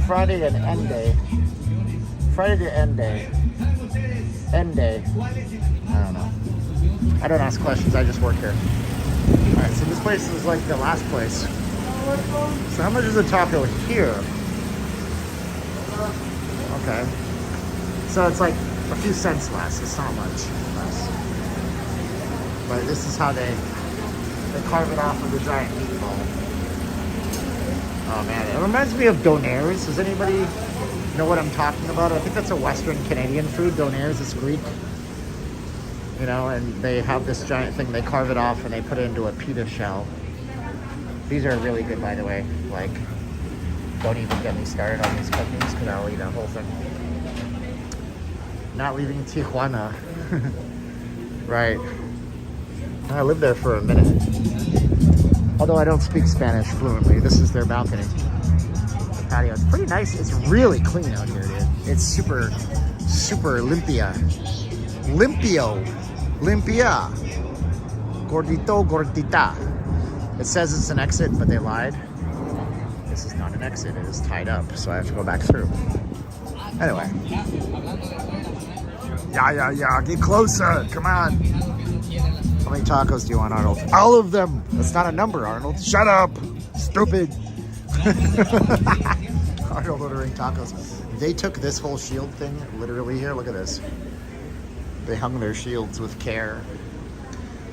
Friday and end day. Friday to end day. End day. I don't know. I don't ask questions. I just work here. All right. So this place is like the last place. So how much is a taco here? Okay. So it's like a few cents less. It's not much less. But this is how they carve it off of the giant meatball. Oh man, it reminds me of donaires. Does anybody know what I'm talking about? I think that's a Western Canadian food. Donaires is Greek. You know, and they have this giant thing. They carve it off and they put it into a pita shell. These are really good, by the way. Like, don't even get me started on these cookies because I'll eat a whole thing. Not leaving Tijuana. Right. I lived there for a minute. Although I don't speak Spanish fluently. This is their balcony. The patio. It's pretty nice. It's really clean out here, dude. It's super, super limpia. Limpio. Limpia. Gordito, gordita. It says it's an exit, but they lied. This is not an exit. It is tied up, so I have to go back through. Anyway. Yeah. Get closer. Come on. How many tacos do you want, Arnold? All of them. That's not a number, Arnold. Shut up. Stupid. Arnold ordering tacos. They took this whole shield thing literally here. Look at this. They hung their shields with care.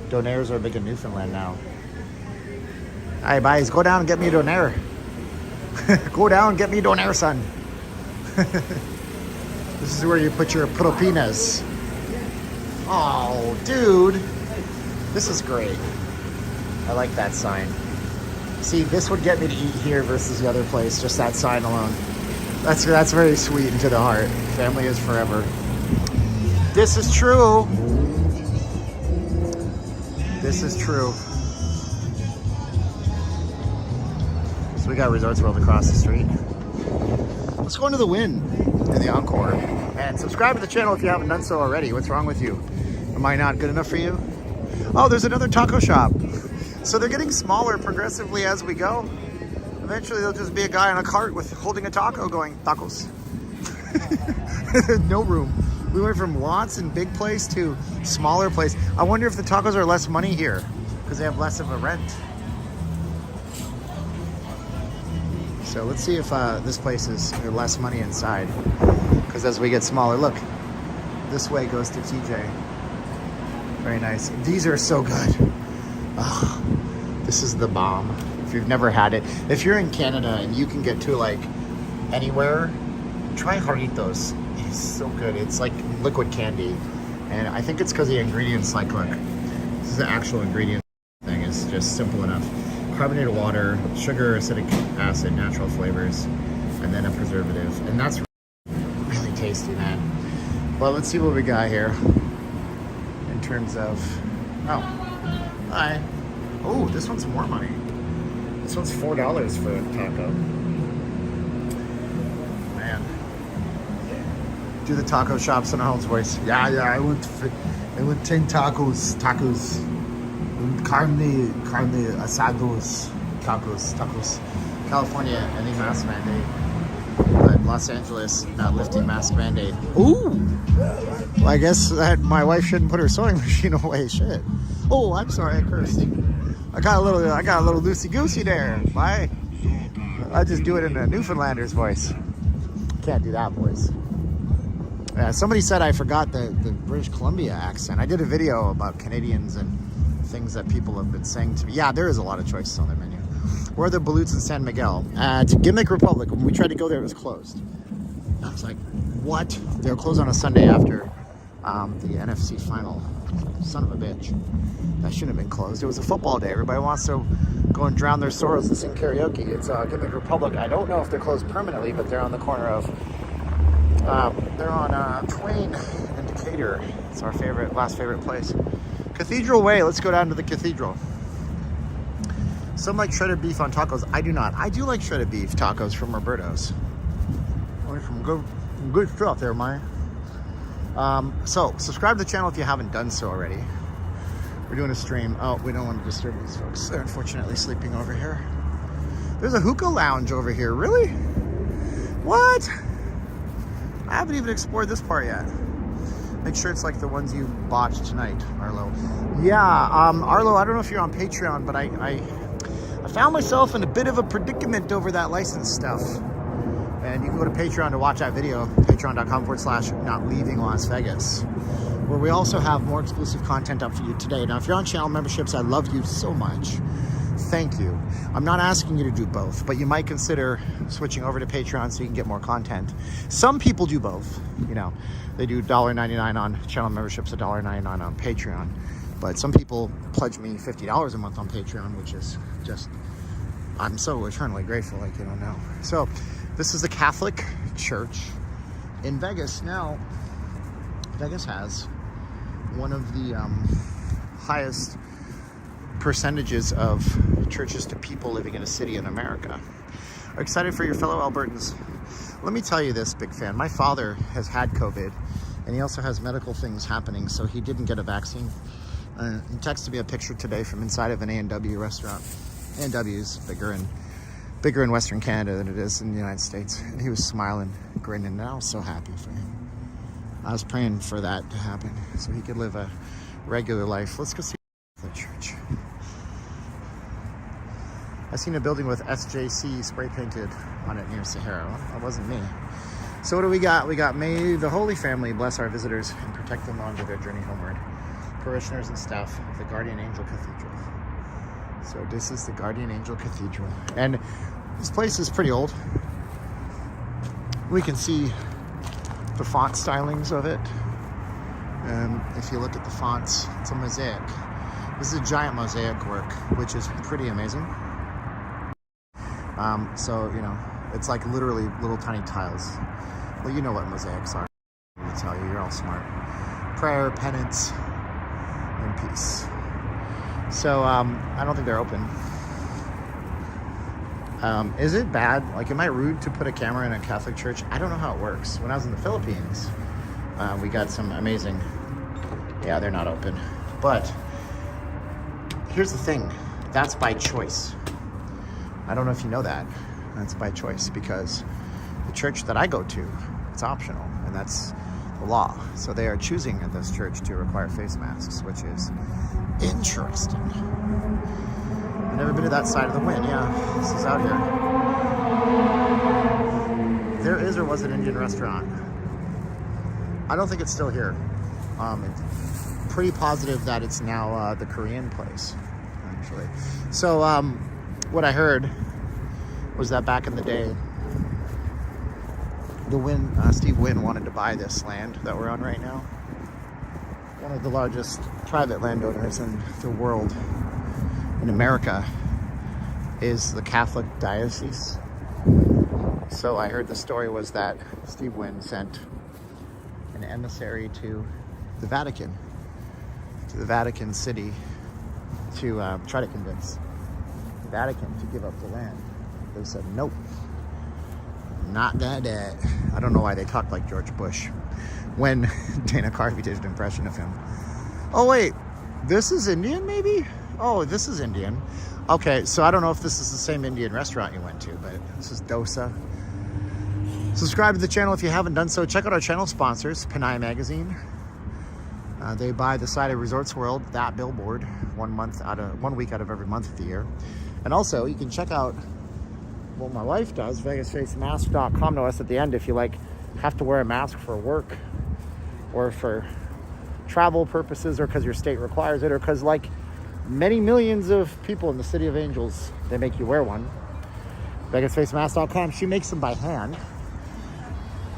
Donaires are big in Newfoundland now. Hey, guys, go down and get me a donaire. Go down and get me a donaire, son. This is where you put your propinas. Oh, dude. This is great. I like that sign. See, this would get me to eat here versus the other place, just that sign alone. That's very sweet and to the heart. Family is forever. This is true. This is true. So we got Resorts World across the street. Let's go into the Wynn in the Encore. And subscribe to the channel if you haven't done so already. What's wrong with you? Am I not good enough for you? Oh, there's another taco shop. So they're getting smaller progressively as we go. Eventually there'll just be a guy on a cart with holding a taco going, tacos. No room. We went from lots and big place to smaller place. I wonder if the tacos are less money here because they have less of a rent. So let's see if this place is less money inside. Because as we get smaller, look, this way goes to TJ. Very nice. These are so good. Oh, this is the bomb. If you've never had it. If you're in Canada and you can get to like anywhere, try Jarritos. It's so good. It's like liquid candy. And I think it's because the ingredients, like, look, this is the actual ingredient thing. It's just simple enough. Carbonated water, sugar, acidic acid, natural flavors, and then a preservative. And that's really tasty, man. Well, let's see what we got here in terms of, oh, hi. Oh, this one's more money. This one's $4 for a taco. Man. Do the taco shops in Holmes voice. Yeah, I want 10 tacos. Carne asados. Tacos. California, ending mask mandate. But Los Angeles, not lifting mask mandate. Ooh! Well, I guess that my wife shouldn't put her sewing machine away. Shit. Oh, I'm sorry, I cursed. I got a little loosey-goosey there. Bye. I just do it in a Newfoundlander's voice. Can't do that voice. Yeah, somebody said I forgot the British Columbia accent. I did a video about Canadians and things that people have been saying to me. Yeah, there is a lot of choices on their menu. Where are the Balutes in San Miguel? At Gimmick Republic. When we tried to go there, it was closed. I was like, what? They were closed on a Sunday after the NFC final. Son of a bitch. That shouldn't have been closed. It was a football day. Everybody wants to go and drown their sorrows and sing karaoke. It's Gimmick Republic. I don't know if they're closed permanently, but they're on the corner of they're on Twain and Decatur. It's our last favorite place. Cathedral Way. Let's go down to the cathedral. Some like shredded beef on tacos. I do not. I do like shredded beef tacos from Roberto's. Some good stuff there, Mike. So subscribe to the channel if you haven't done so already. We're doing a stream. Oh, we don't want to disturb these folks. They're unfortunately sleeping over here. There's a hookah lounge over here. Really? What? I haven't even explored this part yet. Make sure it's like the ones you botched tonight, Arlo. Yeah, Arlo, I don't know if you're on Patreon, but I found myself in a bit of a predicament over that license stuff. And you can go to Patreon to watch that video, patreon.com/not leaving Las Vegas, where we also have more exclusive content up for you today. Now, if you're on channel memberships, I love you so much. Thank you. I'm not asking you to do both, but you might consider switching over to Patreon so you can get more content. Some people do both. You know, they do $1.99 on channel memberships, $1.99 on Patreon. But some people pledge me $50 a month on Patreon, which is just, I'm so eternally grateful, like you don't know. So this is the Catholic Church in Vegas. Now, Vegas has one of the highest percentages of churches to people living in a city in America. Are excited for your fellow Albertans. Let me tell you this, big fan. My father has had COVID, and he also has medical things happening, so he didn't get a vaccine. He texted me a picture today from inside of an A&W restaurant. A&W is bigger in Western Canada than it is in the United States. And he was smiling, grinning, and I was so happy for him. I was praying for that to happen so he could live a regular life. Let's go see the church. I seen a building with SJC spray painted on it near Sahara. Well, that wasn't me. So what do we got? We got, may the Holy Family bless our visitors and protect them on their journey homeward. Parishioners and staff of the Guardian Angel Cathedral. So this is the Guardian Angel Cathedral. And this place is pretty old. We can see the font stylings of it. If you look at the fonts, it's a mosaic. This is a giant mosaic work, which is pretty amazing. So, you know, it's like literally little tiny tiles. Well, you know what mosaics are. I'm gonna tell you, you're all smart. Prayer, penance, and peace. So, I don't think they're open. Is it bad? Like, am I rude to put a camera in a Catholic church? I don't know how it works. When I was in the Philippines, we got some amazing... Yeah, they're not open. But here's the thing. That's by choice. I don't know if you know that. That's by choice because the church that I go to, it's optional, and that's the law. So they are choosing at this church to require face masks, which is interesting. I've never been to that side of the wind. Yeah, this is out here. There is or was an Indian restaurant. I don't think it's still here. It's pretty positive that it's now the Korean place, actually. So what I heard was that back in the day, Steve Wynn wanted to buy this land that we're on right now. One of the largest private landowners in the world, in America, is the Catholic Diocese. So I heard the story was that Steve Wynn sent an emissary to the Vatican City, to try to convince the Vatican to give up the land. They said, nope, not gonna do it. I don't know why they talked like George Bush when Dana Carvey did an impression of him. Oh wait, this is Indian maybe? Oh, this is Indian. Okay, so I don't know if this is the same Indian restaurant you went to, but this is dosa. Subscribe to the channel if you haven't done so. Check out our channel sponsors, Panay Magazine. They buy the side of Resorts World, that billboard, 1 week out of every month of the year. And also, you can check out what my wife does, VegasFaceMask.com. Notice at the end if you have to wear a mask for work or for travel purposes or because your state requires it or because many millions of people in the City of Angels, they make you wear one. VegasFaceMask.com. She makes them by hand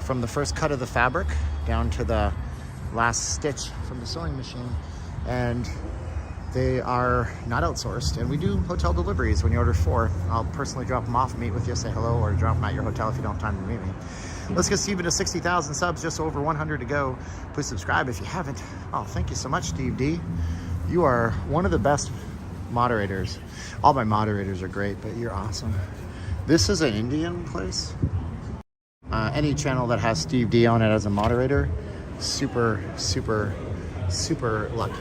from the first cut of the fabric down to the last stitch from the sewing machine, and they are not outsourced. And we do hotel deliveries. When you order 4, I'll personally drop them off, meet with you, say hello, or drop them at your hotel if you don't have time to meet me. Let's get Steven to 60,000 subs, just over 100 to go. Please subscribe if you haven't. Oh, thank you so much, Steve D. You are one of the best moderators. All my moderators are great, but you're awesome. This is an Indian place. Any channel that has Steve D on it as a moderator, super, super, super lucky.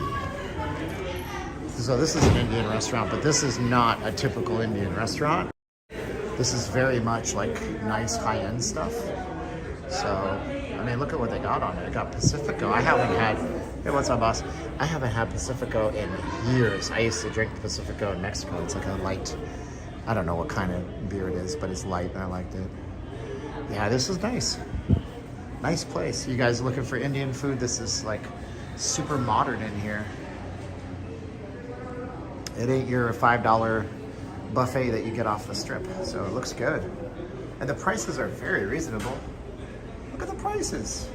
So this is an Indian restaurant, but this is not a typical Indian restaurant. This is very much nice high-end stuff. So, I mean, look at what they got on it. It got Pacifico. I haven't had, hey, what's up, boss? I haven't had Pacifico in years. I used to drink Pacifico in Mexico. It's like a light, I don't know what kind of beer it is, but it's light and I liked it. Yeah, this is nice. Nice place. You guys looking for Indian food? This is super modern in here. It ain't your $5 buffet that you get off the strip. So it looks good. And the prices are very reasonable. Look at the prices.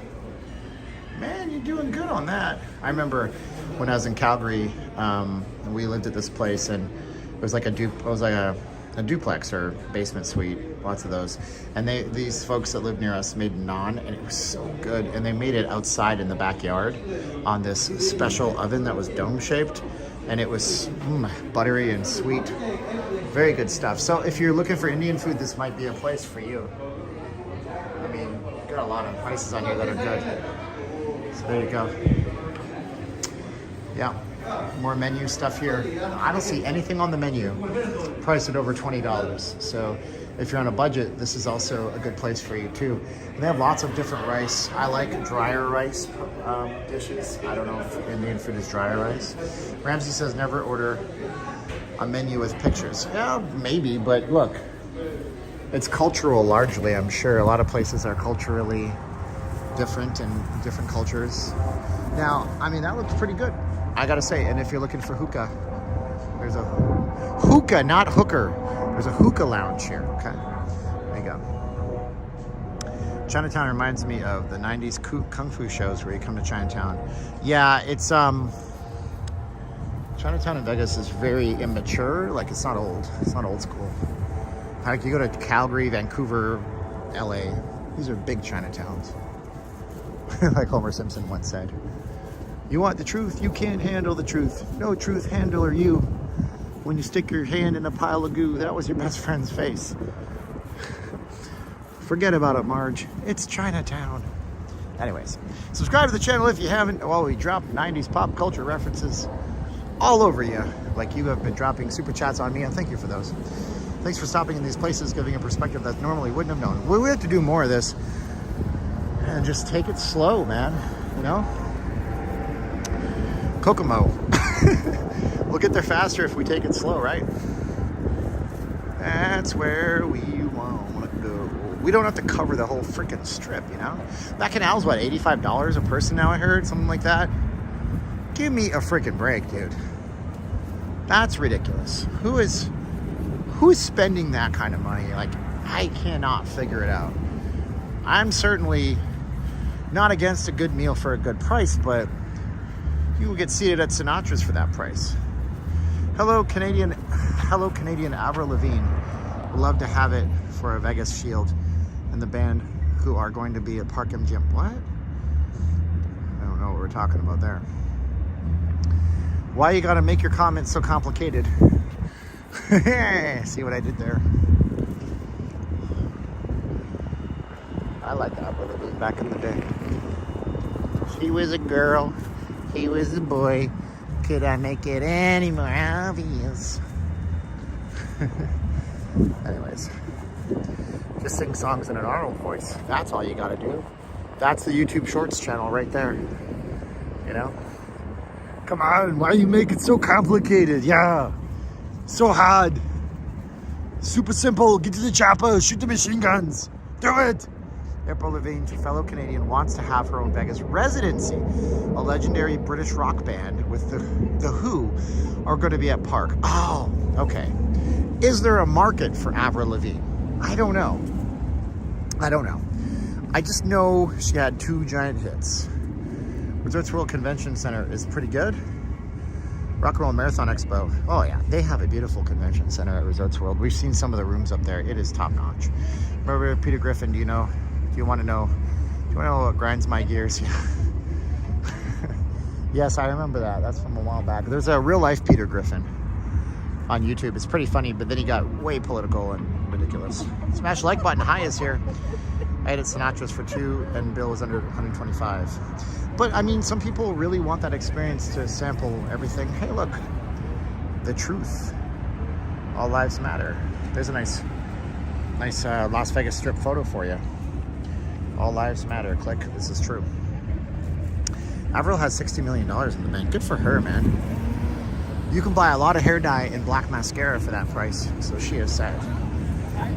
Man, you're doing good on that. I remember when I was in Calgary, we lived at this place and it was like a duplex or basement suite, lots of those. And these folks that lived near us made naan, and it was so good. And they made it outside in the backyard on this special oven that was dome shaped. And it was buttery and sweet. Very good stuff. So if you're looking for Indian food, this might be a place for you. I mean, got a lot of prices on here that are good. So there you go. Yeah. More menu stuff here. I don't see anything on the menu priced at over $20. So if you're on a budget, this is also a good place for you too. And they have lots of different rice. I like drier rice dishes. I don't know if Indian food is drier rice. Ramsey says never order a menu with pictures. Yeah, maybe, but look, it's cultural largely, I'm sure. A lot of places are culturally different and different cultures. Now, I mean, that looks pretty good, I gotta say. And if you're looking for hookah, there's a hookah, not hooker. There's a hookah lounge here, okay? There you go. Chinatown reminds me of the 90s kung fu shows where you come to Chinatown. Yeah, it's, Chinatown in Vegas is very immature. It's not old. It's not old school. You go to Calgary, Vancouver, LA. These are big Chinatowns. Like Homer Simpson once said. You want the truth? You can't handle the truth. No truth handler you. When you stick your hand in a pile of goo, that was your best friend's face. Forget about it, Marge. It's Chinatown. Anyways, subscribe to the channel if you haven't. While we drop 90s pop culture references all over you, like you have been dropping super chats on me, and thank you for those. Thanks for stopping in these places, giving a perspective that normally wouldn't have known. We have to do more of this and just take it slow, man. You know? Kokomo. We'll get there faster if we take it slow, right? That's where we want to go. We don't have to cover the whole freaking strip, you know? That canal's what, $85 a person now, I heard? Something like that? Give me a freaking break, dude. That's ridiculous. Who who's spending that kind of money? Like, I cannot figure it out. I'm certainly not against a good meal for a good price, but you will get seated at Sinatra's for that price. Hello, Canadian Avril Lavigne. Would love to have it for a Vegas Shield and the band who are going to be at Park MGM. What? I don't know what we're talking about there. Why you gotta make your comments so complicated? See what I did there? I like Avril Lavigne back in the day. She was a girl, he was a boy. Could I make it any more obvious? Anyways, just sing songs in an Arnold voice. That's all you gotta do. That's the YouTube Shorts channel right there. You know? Come on, why you make it so complicated? Yeah, so hard. Super simple, get to the chopper, shoot the machine guns. Do it! Avril Lavigne, fellow Canadian, wants to have her own Vegas residency. A legendary British rock band with the Who are going to be at Park. Oh, okay. Is there a market for Avril Lavigne? I don't know. I just know she had 2 giant hits. Resorts World Convention Center is pretty good. Rock and Roll Marathon Expo. Oh yeah, they have a beautiful convention center at Resorts World. We've seen some of the rooms up there. It is top notch. Remember Peter Griffin? Do you want to know what grinds my gears? Yes, I remember that. That's from a while back. There's a real life Peter Griffin on YouTube. It's pretty funny, but then he got way political and ridiculous. Smash like button. Hi is here. I had at Sinatra's for 2 and bill was under 125. But I mean, some people really want that experience to sample everything. Hey, look, the truth. All lives matter. There's a nice Las Vegas Strip photo for you. All lives matter. Click. This is true. Avril has $60 million in the bank. Good for her, man. You can buy a lot of hair dye and black mascara for that price. So she is set.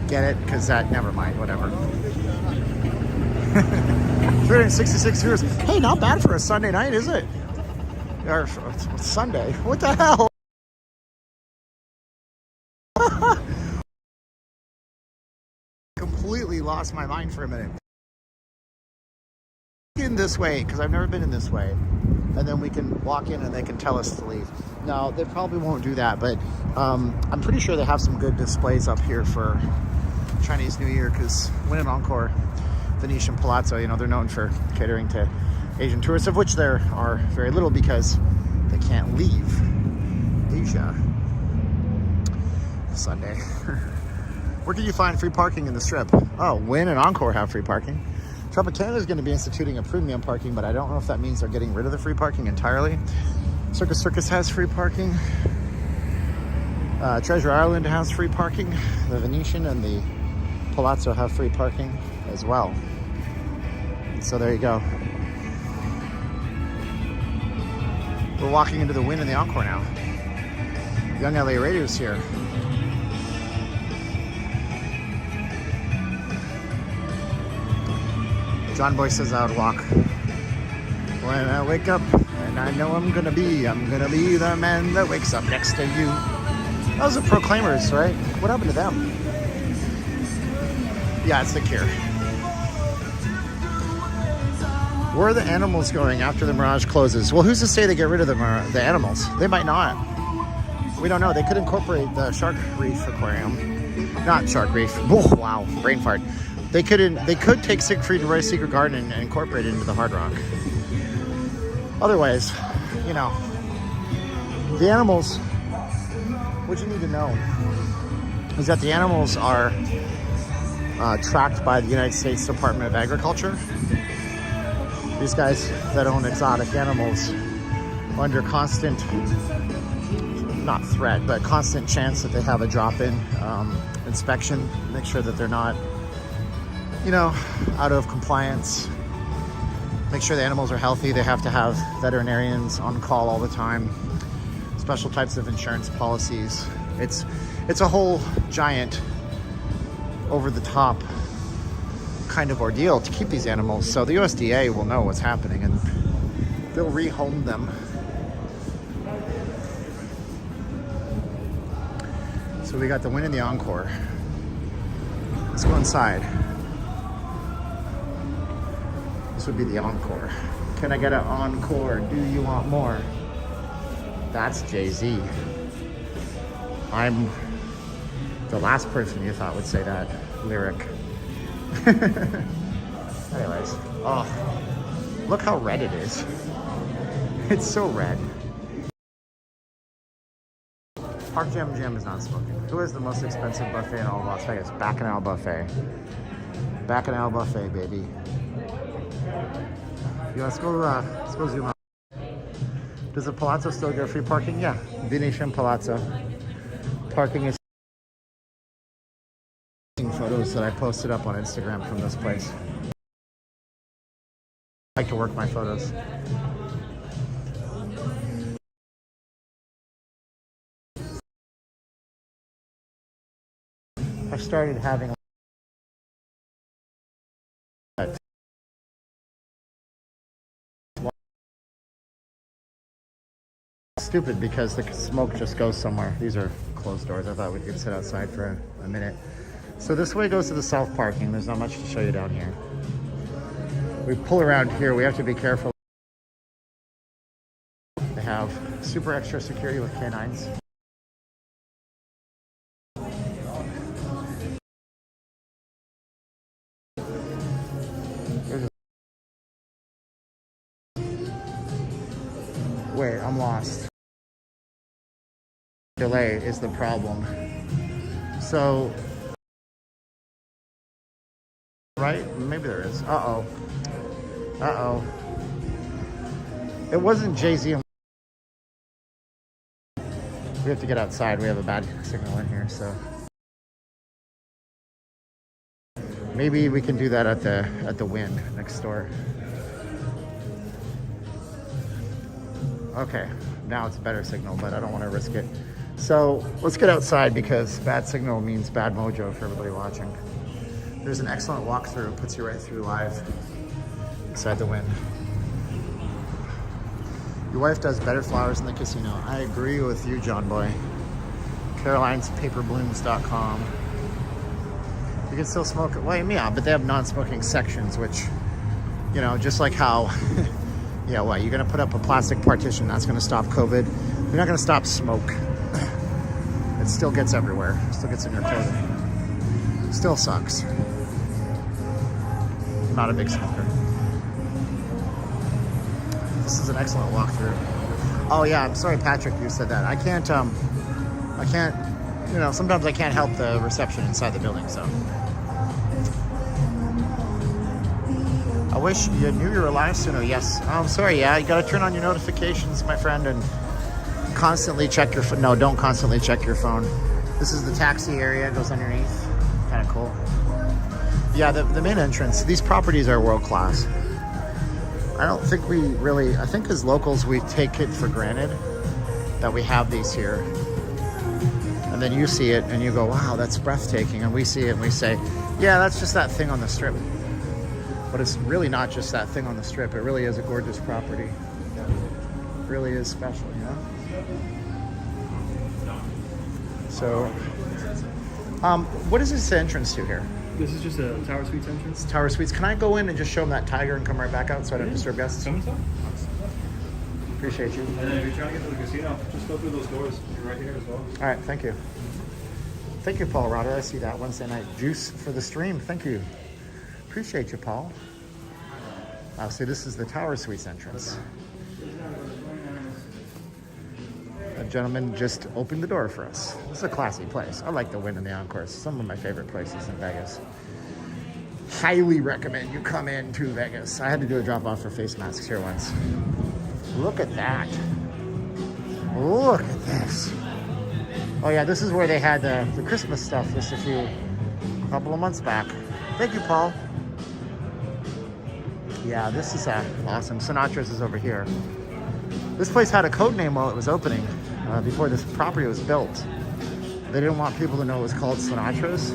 Get it? Because that, never mind, whatever. 366 viewers. Hey, not bad for a Sunday night, is it? Or Sunday. What the hell? Completely lost my mind for a minute. In this way, because I've never been in this way, and then we can walk in and they can tell us to leave. No, they probably won't do that, but I'm pretty sure they have some good displays up here for Chinese New Year, because Wynn and Encore, Venetian Palazzo, they're known for catering to Asian tourists, of which there are very little because they can't leave Asia Sunday. Where can you find free parking in the Strip? Oh, Wynn and Encore have free parking. Tropicana is going to be instituting a premium parking, but I don't know if that means they're getting rid of the free parking entirely. Circus has free parking. Treasure Island has free parking. The Venetian and the Palazzo have free parking as well. So there you go. We're walking into the Wynn and the Encore now. Young LA Raiders here. John Boy says I would walk. When I wake up, and I know I'm gonna be the man that wakes up next to you. Those are Proclaimers, right? What happened to them? Yeah, it's The Cure. Where are the animals going after the Mirage closes? Well, who's to say they get rid of the animals? They might not. We don't know. They could incorporate the Shark Reef Aquarium. Not Shark Reef. Oh, wow, brain fart. They could take Siegfried and Roy's Secret Garden and incorporate it into the Hard Rock. Otherwise, the animals, what you need to know is that the animals are tracked by the United States Department of Agriculture. These guys that own exotic animals are under constant, not threat, but constant chance that they have a drop-in inspection. Make sure that they're not out of compliance. Make sure the animals are healthy. They have to have veterinarians on call all the time. Special types of insurance policies. It's a whole giant, over-the-top kind of ordeal to keep these animals. So the USDA will know what's happening and they'll rehome them. So So we got the Win and the Encore. Let's go inside. This would be the Encore. Can I get an encore? Do you want more? That's Jay-Z. I'm the last person you thought would say that lyric. Anyways, oh, look how red it is. It's so red. Park Jam is not smoking. Who has the most expensive buffet in all of Las Vegas? Bacchanal Buffet. Bacchanal Buffet, baby. Yeah, let's go zoom out. Does the Palazzo still get free parking? Yeah, Venetian Palazzo. Parking is photos that I posted up on Instagram from this place. I like to work my photos. I started having stupid because the smoke just goes somewhere. These are closed doors. I thought we could sit outside for a minute. So this way goes to the south parking. There's not much to show you down here. We pull around here. We have to be careful. They have super extra security with canines. Wait, I'm lost. Delay is the problem. So, right? Maybe there is. Uh-oh. Uh-oh. It wasn't Jay-Z. We have to get outside. We have a bad signal in here, so. Maybe we can do that at the Wynn next door. Okay, now it's a better signal, but I don't want to risk it. So let's get outside because bad signal means bad mojo for everybody watching. There's an excellent walkthrough, puts you right through live inside the Wynn. Your wife does better flowers in the casino. I agree with you, John Boy. Caroline'sPaperblooms.com. You can still smoke it. Well, yeah, but they have non-smoking sections, which, you know, just like how, yeah, what, you're going to put up a plastic partition. That's going to stop COVID. You're not going to stop smoke. It still gets everywhere. It still gets in your clothing. Still sucks. I'm not a big smoker. This is an excellent walkthrough. Oh yeah, I'm sorry, Patrick, you said that. I can't, you know, sometimes I can't help the reception inside the building, so. I wish you knew you were live sooner. Yes. Oh, I'm sorry. Yeah, you got to turn on your notifications, my friend, and constantly check your phone. No, don't constantly check your phone. This is the taxi area. It goes underneath. Kind of cool. Yeah, the main entrance. These properties are world class. I don't think we really, I think as locals, we take it for granted that we have these here. And then you see it and you go, wow, that's breathtaking. And we see it and we say, yeah, that's just that thing on the strip. But it's really not just that thing on the strip. It really is a gorgeous property. It really is special, you know? So, what is this entrance to here? This is just a Tower Suites entrance. It's Tower Suites. Can I go in and just show them that tiger and come right back out so I don't disturb guests? Come inside. Appreciate you. And then if you're trying to get to the casino, just go through those doors. You're right here as well. All right, thank you. Thank you, Paul Rotter. I see that Wednesday night juice for the stream. Thank you. Appreciate you, Paul. See, this is the Tower Suites entrance. A gentleman just opened the door for us. This is a classy place. I like the Wynn and the Encore. Some of my favorite places in Vegas. Highly recommend you come in to Vegas. I had to do a drop-off for face masks here once. Look at that. Look at this. Oh yeah, this is where they had the Christmas stuff just a couple of months back. Thank you, Paul. Yeah, this is awesome. Sinatra's is over here. This place had a code name while it was opening, before this property was built. They didn't want people to know it was called Sinatra's.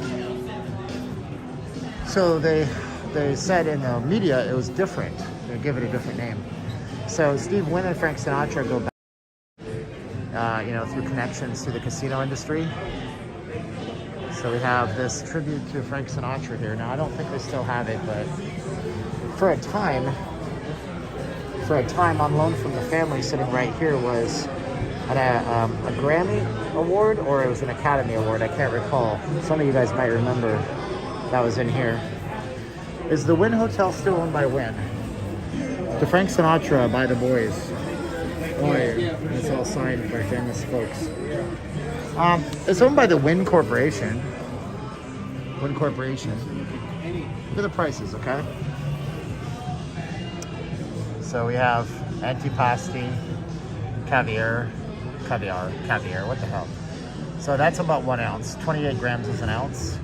So they said in the media it was different. They give it a different name. So Steve Wynn and Frank Sinatra go back, you know, through connections to the casino industry. So we have this tribute to Frank Sinatra here. Now I don't think they still have it, but for a time on loan from the family sitting right here was a Grammy award, or it was an Academy Award. I can't recall. Some of you guys might remember that was in here. Is the Wynn Hotel still owned by Wynn? The Frank Sinatra by the Boys. Oh, yeah. It's all signed by famous folks. It's owned by the Wynn Corporation. Wynn Corporation. Look at the prices, okay? So we have antipasti, caviar, what the hell? So that's about 1 ounce. 28 grams is an ounce.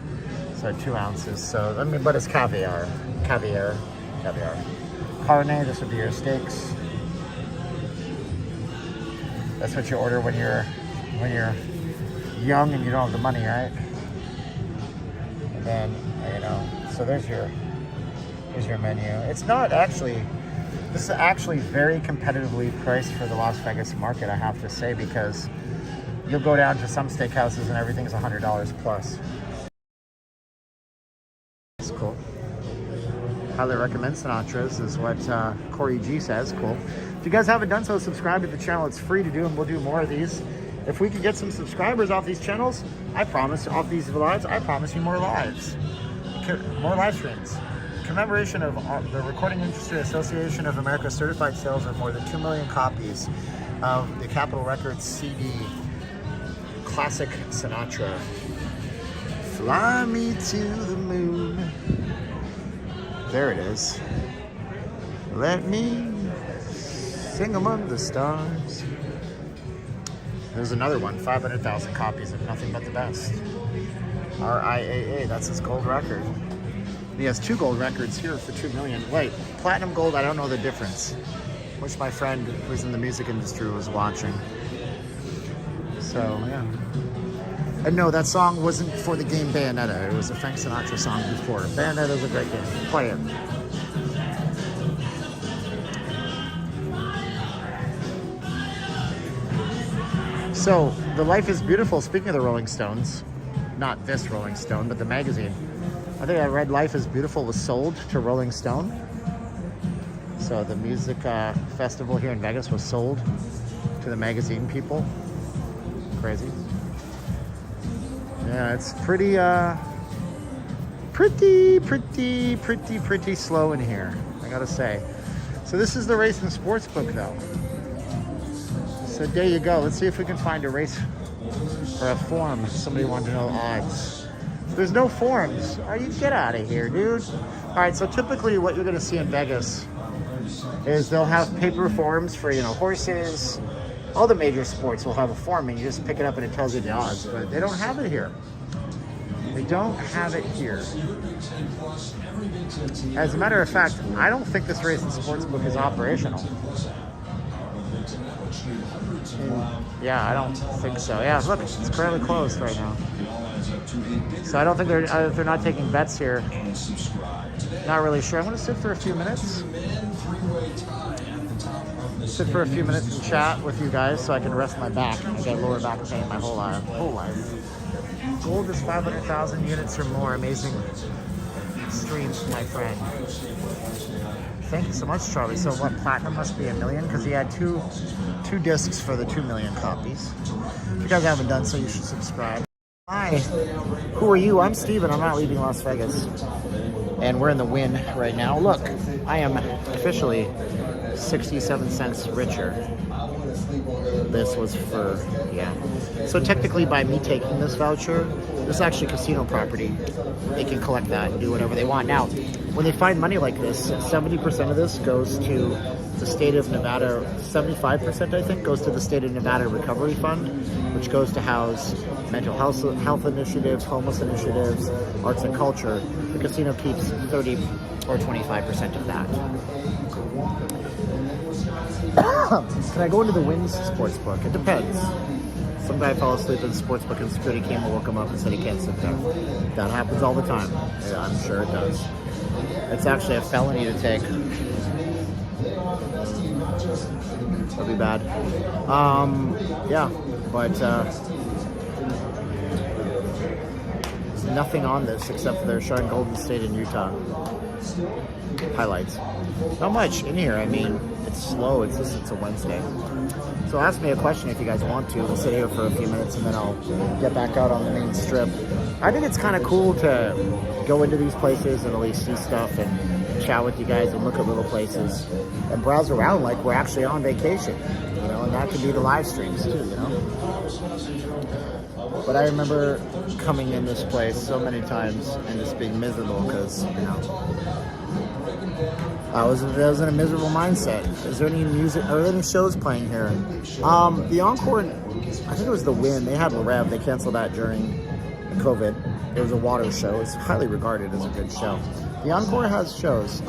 So 2 ounces. So, I mean, but it's caviar. Carne, this would be your steaks. That's what you order when you're young and you don't have the money, right? And then, you know, so here's your menu. It's not actually, this is actually very competitively priced for the Las Vegas market, I have to say, because you'll go down to some steakhouses and everything's $100 plus. It's cool. Highly recommend Sinatra's is what Corey G says. Cool. If you guys haven't done so, subscribe to the channel. It's free to do, and we'll do more of these. If we could get some subscribers off these channels, off these lives, I promise you more lives. More live streams. Commemoration of the Recording Industry Association of America certified sales of more than 2 million copies of the Capitol Records CD, Classic Sinatra. Fly me to the moon. There it is. Let me sing among the stars. There's another one, 500,000 copies of Nothing But the Best. RIAA, that's his gold record. He has 2 gold records here for 2 million. Wait, platinum gold, I don't know the difference. Which my friend who's in the music industry was watching. So, yeah. And no, that song wasn't for the game Bayonetta. It was a Frank Sinatra song before. Bayonetta's a great game. Play it. So, The Life is Beautiful, speaking of the Rolling Stones, not this Rolling Stone, but the magazine. I think I read Life is Beautiful was sold to Rolling Stone. So the music festival here in Vegas was sold to the magazine people. Crazy. Yeah, it's pretty slow in here, I gotta say. So this is the race and sports book though. So there you go. Let's see if we can find a race or a form if somebody wanted to know odds. There's no forms. You get out of here, dude. All right, so typically what you're gonna see in Vegas is they'll have paper forms for, you know, horses. All the major sports will have a form and you just pick it up and it tells you the odds, but they don't have it here. They don't have it here. As a matter of fact, I don't think this race and sports book is operational. Yeah, I don't think so. Yeah, look, it's currently closed right now. So I don't think they're not taking bets here. Not really sure. I'm gonna sit for a few minutes. Sit for a few minutes and chat with you guys so I can rest my back. I got lower back pain my whole life. Gold is 500,000 units or more. Amazing streams, my friend. Thank you so much, Charlie. So what, platinum must be $1 million? Because he had two discs for the 2 million copies. If you guys haven't done so, you should subscribe. Hi, who are you? I'm Steven. I'm not leaving Las Vegas. And we're in the Wynn right now. Look, I am officially 67 cents richer. This was for, yeah. So technically by me taking this voucher, this is actually casino property. They can collect that and do whatever they want. Now, when they find money like this, 70% of this goes to the state of Nevada, 75% I think goes to the state of Nevada Recovery Fund, which goes to house mental health initiatives, homeless initiatives, arts and culture. The casino keeps 30 or 25% of that. Can I go into the Wynn's sports book? It depends. Some guy fell asleep in the sports book and security came and woke him up and said he can't sit there. That happens all the time. Yeah, I'm sure it does. It's actually a felony to take. That'd be bad. Yeah, but nothing on this except for they're showing Golden State and Utah highlights. Not much in here. I mean, it's slow. It's a Wednesday. So ask me a question if you guys want to. We'll sit here for a few minutes and then I'll get back out on the main strip. I think it's kind of cool to go into these places and at least see stuff and chat with you guys and look at little places and browse around like we're actually on vacation, you know, and that could be the live streams too, you know. But I remember coming in this place so many times and just being miserable because, you know, I was in a miserable mindset. Is there any music or any shows playing here? The Encore, I think it was the Win. They had Rev. They canceled that during COVID. It was a water show. It's highly regarded as a good show. The Encore has shows.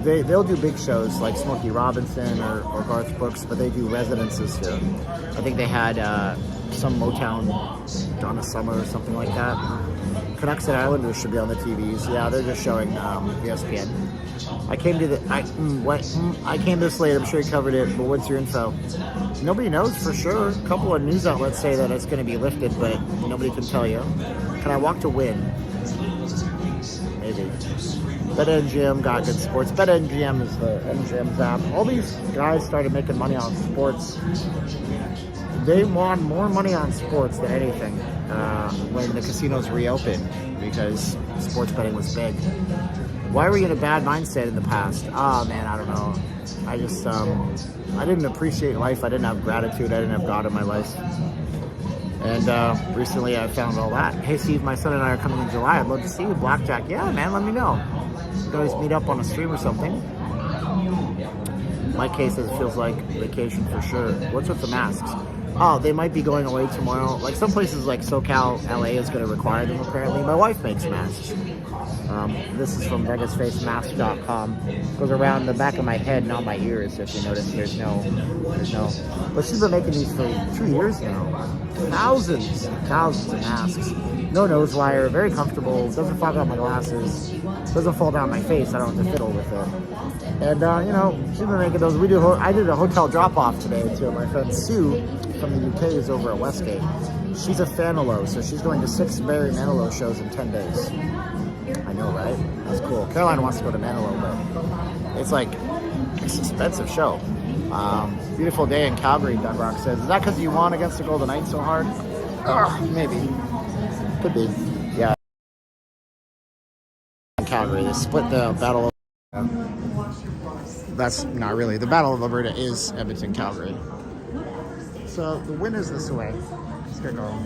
They'll do big shows like Smokey Robinson or Garth Brooks, but they do residences here. I think they had some Motown Donna Summer or something like that. Canucks and Islanders should be on the TVs. Yeah, they're just showing ESPN. I came this late. I'm sure you covered it, but what's your info? Nobody knows for sure. A couple of news outlets say that it's going to be lifted, but nobody can tell you. Can I walk to Win? Maybe. BetMGM got good sports. BetMGM is the MGM's app. All these guys started making money on sports. They want more money on sports than anything when the casinos reopened because sports betting was big. Why were you in a bad mindset in the past? Oh man, I don't know. I just, I didn't appreciate life. I didn't have gratitude. I didn't have God in my life. And recently I found all that. Hey Steve, my son and I are coming in July. I'd love to see you. Blackjack. Yeah, man, let me know. We can always meet up on a stream or something. My case is, it feels like vacation for sure. What's with the masks? Oh, they might be going away tomorrow. Like some places like SoCal, LA is going to require them apparently. My wife makes masks. This is from VegasFaceMask.com. Goes around the back of my head, not my ears. If you notice, there's no. But she's been making these for 2 years now. Thousands of masks. No nose wire, very comfortable. Doesn't fog up my glasses. Doesn't fall down my face. I don't have to fiddle with it. And you know, she's been making those. I did a hotel drop off today to my friend Sue from the UK who's over at Westgate. She's a Fanilo, so she's going to 6 Barry Manilow shows in 10 days. I know, right? That's cool. Caroline wants to go to Manilow, but it's like, it's an expensive show. Beautiful day in Calgary, Dunrock says. Is that because you won against the Golden Knights so hard? Maybe. Could be. Yeah. In Calgary, they split the Battle of... That's not really. The Battle of Alberta is Edmonton, Calgary. So the win is this way. Let's get going.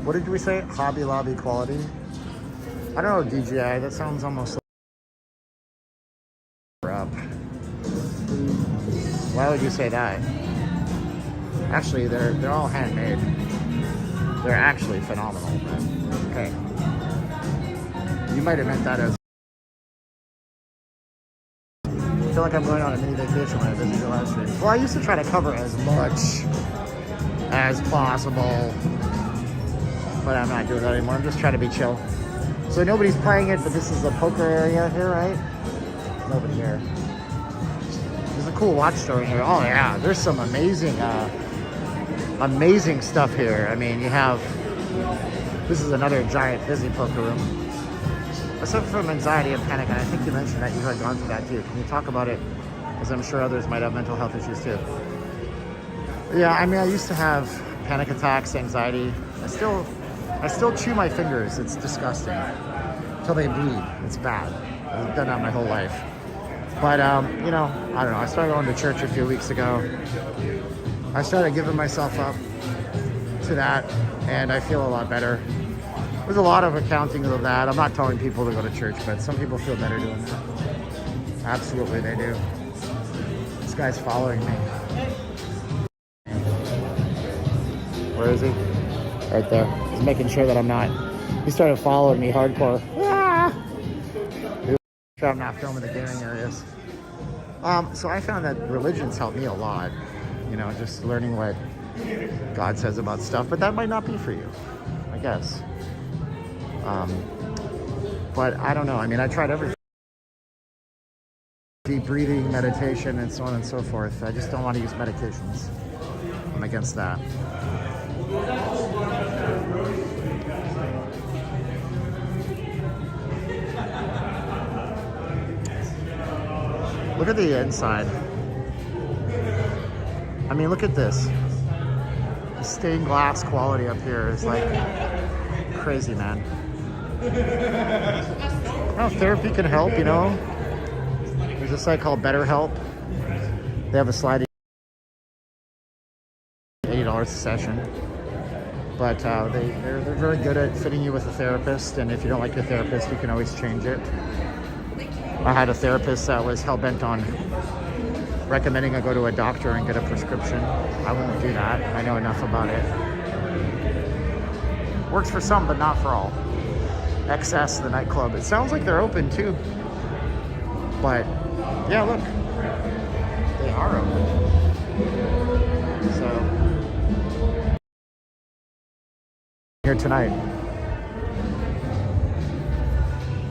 What did we say? Hobby Lobby quality? I don't know, DJI. That sounds almost like up. Why would you say that? Actually, they're all handmade. They're actually phenomenal. But, okay. You might have meant that as... I feel like I'm going on a mini vacation when I visit your live stream. Well, I used to try to cover as much as possible, but I'm not doing that anymore. I'm just trying to be chill. So nobody's playing it, but this is the poker area here, right? Nobody here. There's a cool watch store in here. Oh yeah, there's some amazing stuff here. I mean, you have, this is another giant busy poker room. Except from anxiety and panic, and I think you mentioned that you had gone through that too. Can you talk about it? Because I'm sure others might have mental health issues too. Yeah, I mean, I used to have panic attacks, anxiety. I still chew my fingers. It's disgusting. Until they bleed. It's bad. I've done that my whole life. But, you know, I don't know. I started going to church a few weeks ago. I started giving myself up to that, and I feel a lot better. There's a lot of accounting of that. I'm not telling people to go to church, but some people feel better doing that. Absolutely, they do. This guy's following me. Where is he? Right there. He's making sure that I'm not. He started following me hardcore. Ah! I'm not filming the gaming areas. So I found that religions helped me a lot. You know, just learning what God says about stuff. But that might not be for you, I guess. But I don't know. I mean, I tried everything. Deep breathing, meditation, and so on and so forth. I just don't want to use medications. I'm against that. Look at the inside. I mean, look at this. The stained glass quality up here is like crazy, man. Oh, therapy can help, you know. There's a site called BetterHelp. They have a sliding $80 a session. But they're very good at fitting you with a therapist, and if you don't like your therapist, you can always change it. I had a therapist that was hell-bent on recommending I go to a doctor and get a prescription. I won't do that. I know enough about it. Works for some, but not for all. XS, the nightclub. It sounds like they're open too. But yeah, look. They are open. So here tonight.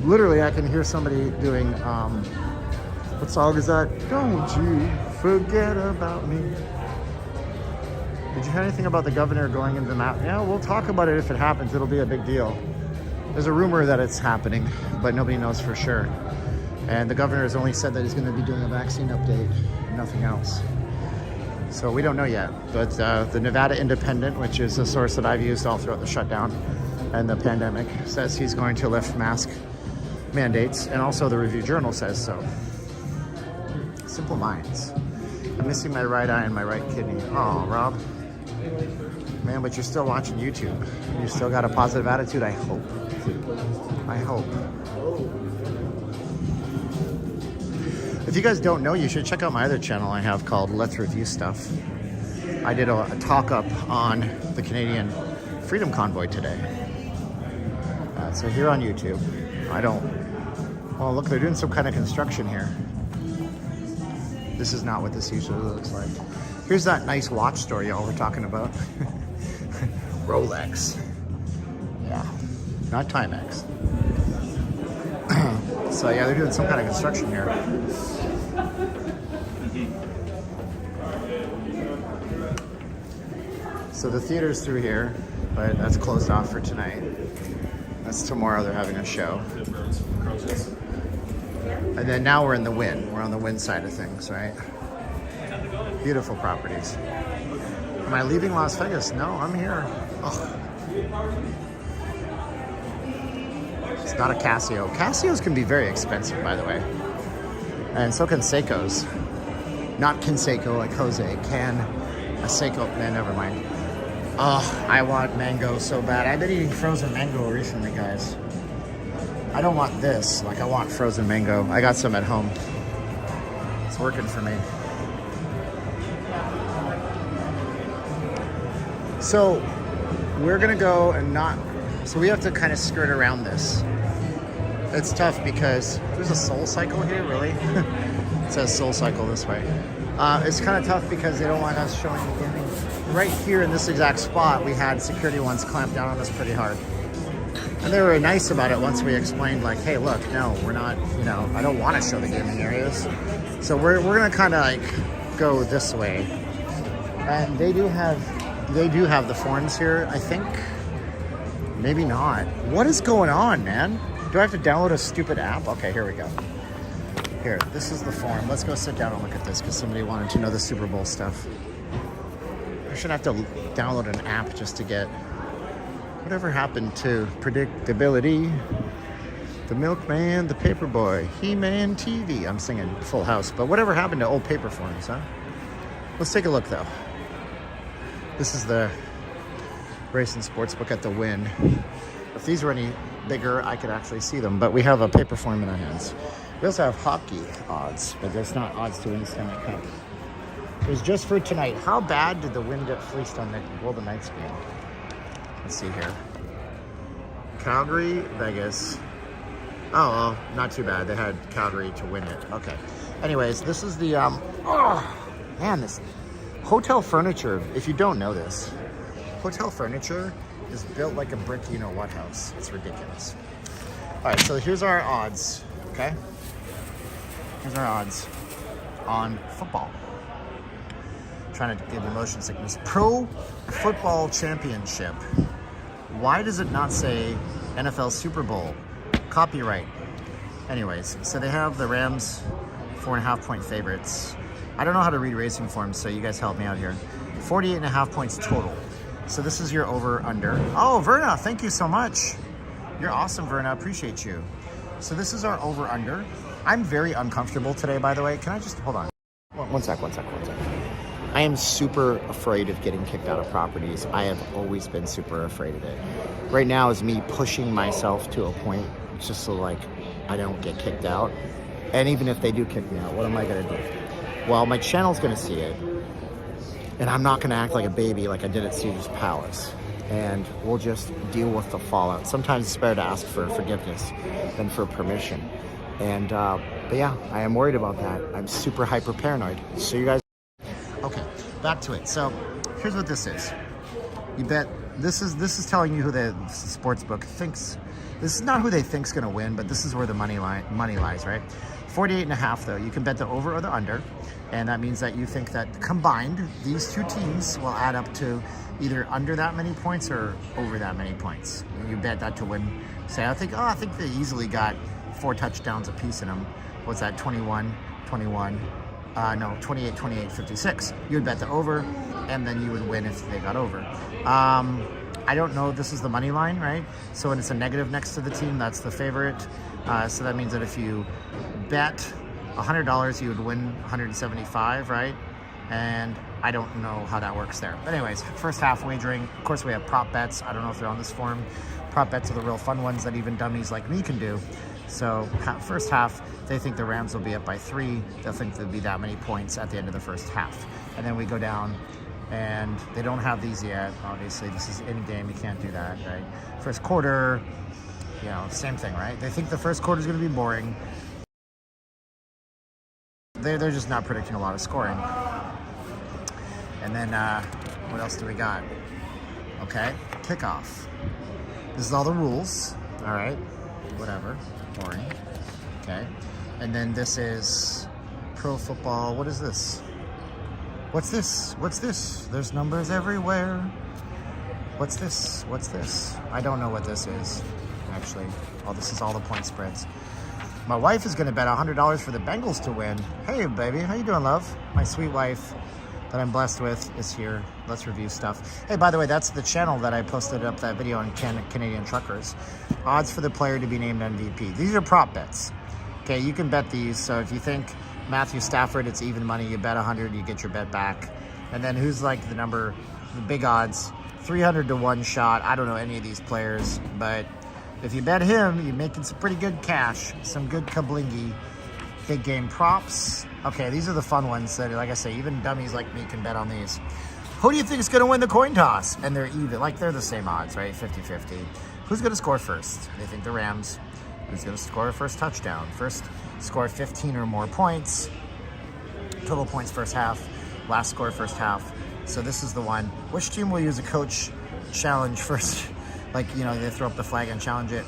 Literally, I can hear somebody doing, what song is that? Don't you forget about me. Did you hear anything about the governor going into the map? Yeah, we'll talk about it if it happens. It'll be a big deal. There's a rumor that it's happening, but nobody knows for sure. And the governor has only said that he's going to be doing a vaccine update, nothing else. So we don't know yet. But the Nevada Independent, which is a source that I've used all throughout the shutdown and the pandemic, says he's going to lift mask mandates, and also the Review Journal says so. Simple minds. I'm missing my right eye and my right kidney. Oh, Rob. Man, but you're still watching YouTube. You still got a positive attitude, I hope. I hope. If you guys don't know, you should check out my other channel I have called Let's Review Stuff. I did a talk up on the Canadian Freedom Convoy today. So here on YouTube, oh look, they're doing some kind of construction here. This is not what this usually looks like. Here's that nice watch store y'all were talking about. Rolex. Yeah, not Timex. So yeah, they're doing some kind of construction here. So the theater's through here, but that's closed off for tonight. That's tomorrow, they're having a show. And then now we're in the Wynn. We're on the Wynn side of things, right? Beautiful properties. Am I leaving Las Vegas? No, I'm here. Ugh. It's not a Casio. Casios can be very expensive, by the way. And so can Seikos. Not Canseco like Jose. A Seiko. Man, never mind. Oh, I want mango so bad. I've been eating frozen mango recently, guys. I don't want this. Like, I want frozen mango. I got some at home. It's working for me. So, we're gonna go and not... So we have to kind of skirt around this. It's tough because there's a Soul Cycle here, really? It says Soul Cycle this way. It's kind of tough because they don't want us showing the gaming. Right here in this exact spot, we had security ones clamp down on us pretty hard. And they were nice about it once we explained, like, hey, look, no, we're not, you know, I don't want to show the gaming areas. So we're going to kind of like go this way. And they do have the forms here, I think. Maybe not. What is going on, man? Do I have to download a stupid app? Okay, here we go. Here, this is the form. Let's go sit down and look at this because somebody wanted to know the Super Bowl stuff. I shouldn't have to download an app just to get... Whatever happened to predictability? The Milkman, the Paperboy, He-Man TV. I'm singing Full House, but whatever happened to old paper forms, huh? Let's take a look, though. This is the race and sportsbook at the Wynn. If these were any bigger, I could actually see them, but we have a paper form in our hands. We also have hockey odds, but there's not odds to win the Stanley Cup. It was just for tonight. How bad did the Wynn get fleeced on the Golden Knights game? Let's see here. Calgary, Vegas. Oh, well, not too bad. They had Calgary to win it. Okay. Anyways, this is the, oh, man, this hotel furniture. If you don't know this, hotel furniture is built like a brick, you know what house. It's ridiculous. All right, so here's our odds, okay? Here's our odds on football. Trying to get motion sickness. Pro Football Championship. Why does it not say NFL Super Bowl? Copyright. Anyways, so they have the Rams 4.5 point favorites. I don't know how to read racing forms, so you guys help me out here. 48.5 points total. So this is your over/under. Oh, Verna, thank you so much. You're awesome, Verna. Appreciate you. So this is our over/under. I'm very uncomfortable today, by the way. Can I just hold on? One sec. I am super afraid of getting kicked out of properties. I have always been super afraid of it. Right now is me pushing myself to a point just so like I don't get kicked out. And even if they do kick me out, what am I gonna do? Well, my channel's gonna see it, and I'm not gonna act like a baby like I did at Caesar's Palace. And we'll just deal with the fallout. Sometimes it's better to ask for forgiveness than for permission. And but yeah, I am worried about that. I'm super hyper paranoid. So you guys. Okay, back to it. So here's what this is. You bet. This is telling you who the sports book thinks. This is not who they think's going to win, but this is where the money lies, right? 48.5 though. You can bet the over or the under, and that means that you think that combined these two teams will add up to either under that many points or over that many points. You bet that to win. Say, I think they easily got 4 touchdowns apiece in them. What's that? 28, 28, 56. You would bet the over, and then you would win if they got over. I don't know. This is the money line, right? So when it's a negative next to the team, that's the favorite. So that means that if you bet $100, you would win 175, right? And I don't know how that works there. But anyways, first half wagering. Of course, we have prop bets. I don't know if they're on this form. Prop bets are the real fun ones that even dummies like me can do. So first half, they think the Rams will be up by 3. They'll think there'll be that many points at the end of the first half. And then we go down, and they don't have these yet. Obviously, this is in-game. You can't do that, right? First quarter, you know, same thing, right? They think the first quarter is going to be boring. They're just not predicting a lot of scoring. And then what else do we got? Okay, kickoff. This is all the rules. All right, whatever. Boring. Okay. And then this is pro football. What is this? What's this? What's this? There's numbers everywhere. What's this? What's this? I don't know what this is, actually. Oh, this is all the point spreads. My wife is going to bet $100 for the Bengals to win. Hey, baby. How you doing, love? My sweet wife that I'm blessed with is here. Let's review stuff. Hey, by the way, that's the channel that I posted up that video on Canadian Truckers. Odds for the player to be named MVP. These are prop bets. Okay, you can bet these. So if you think Matthew Stafford, it's even money. You bet 100, you get your bet back. And then who's like the big odds? 300 to 1 shot. I don't know any of these players, but if you bet him, you're making some pretty good cash, some good kablingy. Big game props. Okay, these are the fun ones that, like I say, even dummies like me can bet on these. Who do you think is going to win the coin toss? And they're even, like they're the same odds, right? 50-50. Who's going to score first? They think the Rams. Who's going to score a first touchdown? First score 15 or more points. Total points first half. Last score first half. So this is the one. Which team will use a coach challenge first? Like, you know, they throw up the flag and challenge it.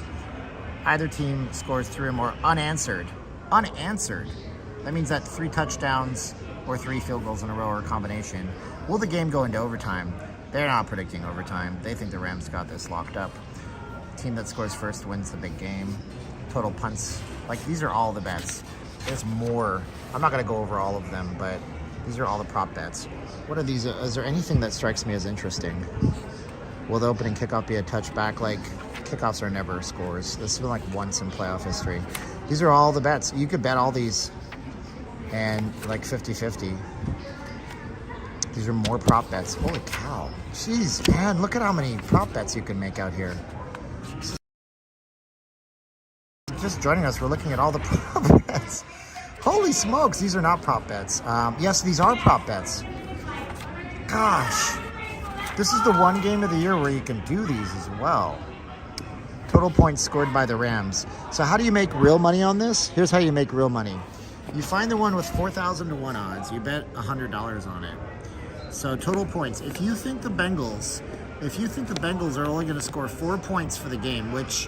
Either team scores 3 or more unanswered. Unanswered. That means that 3 touchdowns or 3 field goals in a row or a combination. Will the game go into overtime? They're not predicting overtime. They think the Rams got this locked up. Team that scores first wins the big game. Total punts. Like, these are all the bets. There's more. I'm not going to go over all of them, but these are all the prop bets. What are these? Is there anything that strikes me as interesting? Will the opening kickoff be a touchback? Like, kickoffs are never scores. This has been like once in playoff history. These are all the bets. You could bet all these and like 50-50. These are more prop bets. Holy cow. Jeez, man, look at how many prop bets you can make out here. Just joining us, we're looking at all the prop bets. Holy smokes, these are not prop bets. Yes, these are prop bets. Gosh, this is the one game of the year where you can do these as well. Total points scored by the Rams. So how do you make real money on this? Here's how you make real money. You find the one with 4,000 to 1 odds. You bet $100 on it. So total points. If you think the Bengals are only going to score 4 points for the game, which,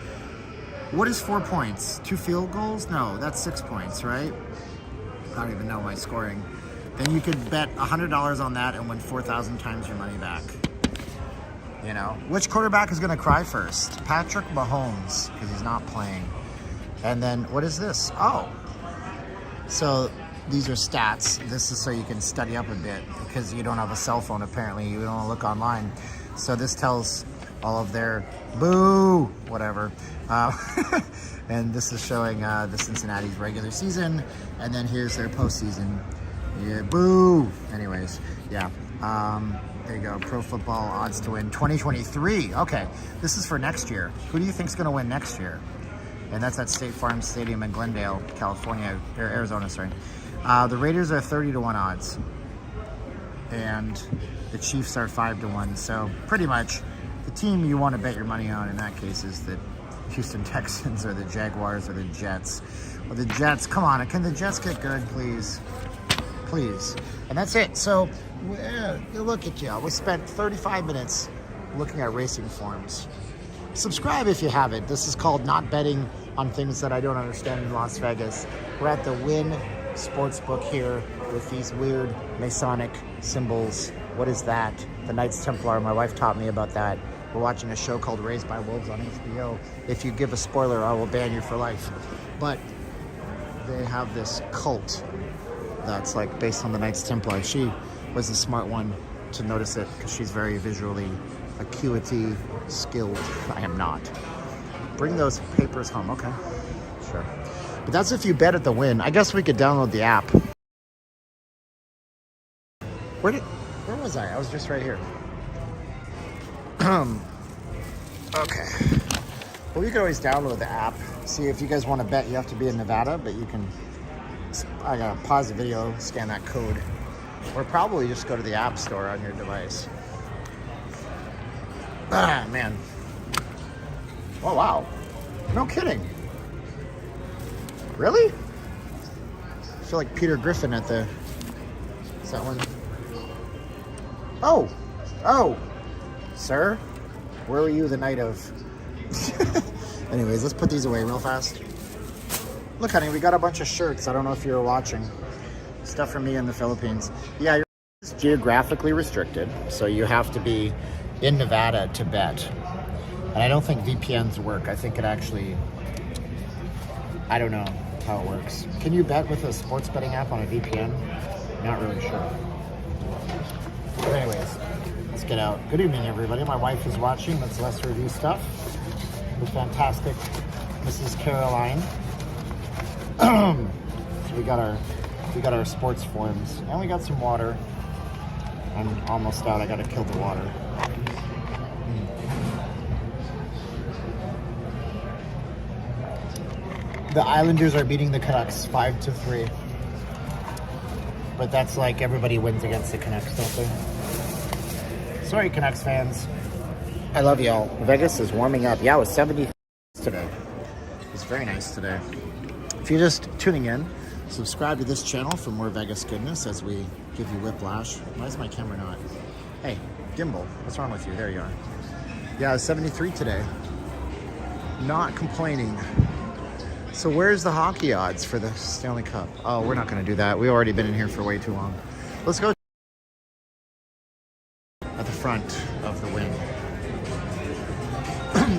what is 4 points? 2 field goals? No, that's 6 points, right? I don't even know my scoring. Then you could bet $100 on that and win 4,000 times your money back. You know, which quarterback is going to cry first? Patrick Mahomes, because he's not playing. And then what is this? Oh, so These are stats. This is so you can study up a bit because you don't have a cell phone apparently. You don't look online. So this tells all of their boo, whatever. And this is showing the Cincinnati's regular season. And then here's their postseason. Yeah, boo. Anyways, yeah. There you go. Pro football odds to win 2023. Okay, this is for next year. Who do you think's going to win next year? And that's at State Farm Stadium in Glendale, California, or Arizona, sorry. The Raiders are 30-1 odds, and the Chiefs are 5-1. So pretty much, the team you want to bet your money on in that case is the Houston Texans or the Jaguars or the Jets. Or the Jets. Come on, can the Jets get good, please? Please. And that's it. So look at you. We spent 35 minutes looking at racing forms. Subscribe if you haven't. This is called Not Betting on Things That I Don't Understand in Las Vegas. We're at the Wynn Sportsbook here with these weird Masonic symbols. What is that? The Knights Templar. My wife taught me about that. We're watching a show called Raised by Wolves on HBO. If you give a spoiler, I will ban you for life. But they have this cult that's like based on the Knights Templar. She was the smart one to notice it because she's very visually acuity skilled. I am not. Bring those papers home. Okay, sure. But that's if you bet at the Win. I guess we could download the app. Where was I? I was just right here. Okay. Well, you can always download the app. See, if you guys want to bet, you have to be in Nevada, but you can. I gotta pause the video, scan that code, or probably just go to the app store on your device. Ah, man. Oh, wow. No kidding. Really? I feel like Peter Griffin at the... Is that one? Oh. Oh. Sir? Where were you the night of... Anyways, let's put these away real fast. Look, honey, we got a bunch of shirts. I don't know if you were watching. Stuff from me in the Philippines. Yeah, you're geographically restricted, so you have to be in Nevada to bet. And I don't think VPNs work. I think it actually... I don't know how it works. Can you bet with a sports betting app on a VPN? Not really sure. But anyways, let's get out. Good evening, everybody. My wife is watching. Let's Let's Review Stuff. The fantastic Mrs. Caroline. So we got our sports forms, and we got some water. I'm almost out. I gotta kill the water. The Islanders are beating the Canucks 5-3. But that's like everybody wins against the Canucks, don't they? Sorry, Canucks fans. I love y'all. Vegas is warming up. Yeah, it was 70 today. It was very nice today. If you're just tuning in, subscribe to this channel for more Vegas goodness as we give you whiplash. Why is my camera not? Hey, gimbal, what's wrong with you? There you are. Yeah, it's 73 today. Not complaining. So where's the hockey odds for the Stanley Cup? Oh, we're not going to do that. We've already been in here for way too long. Let's go at the front of the Wynn.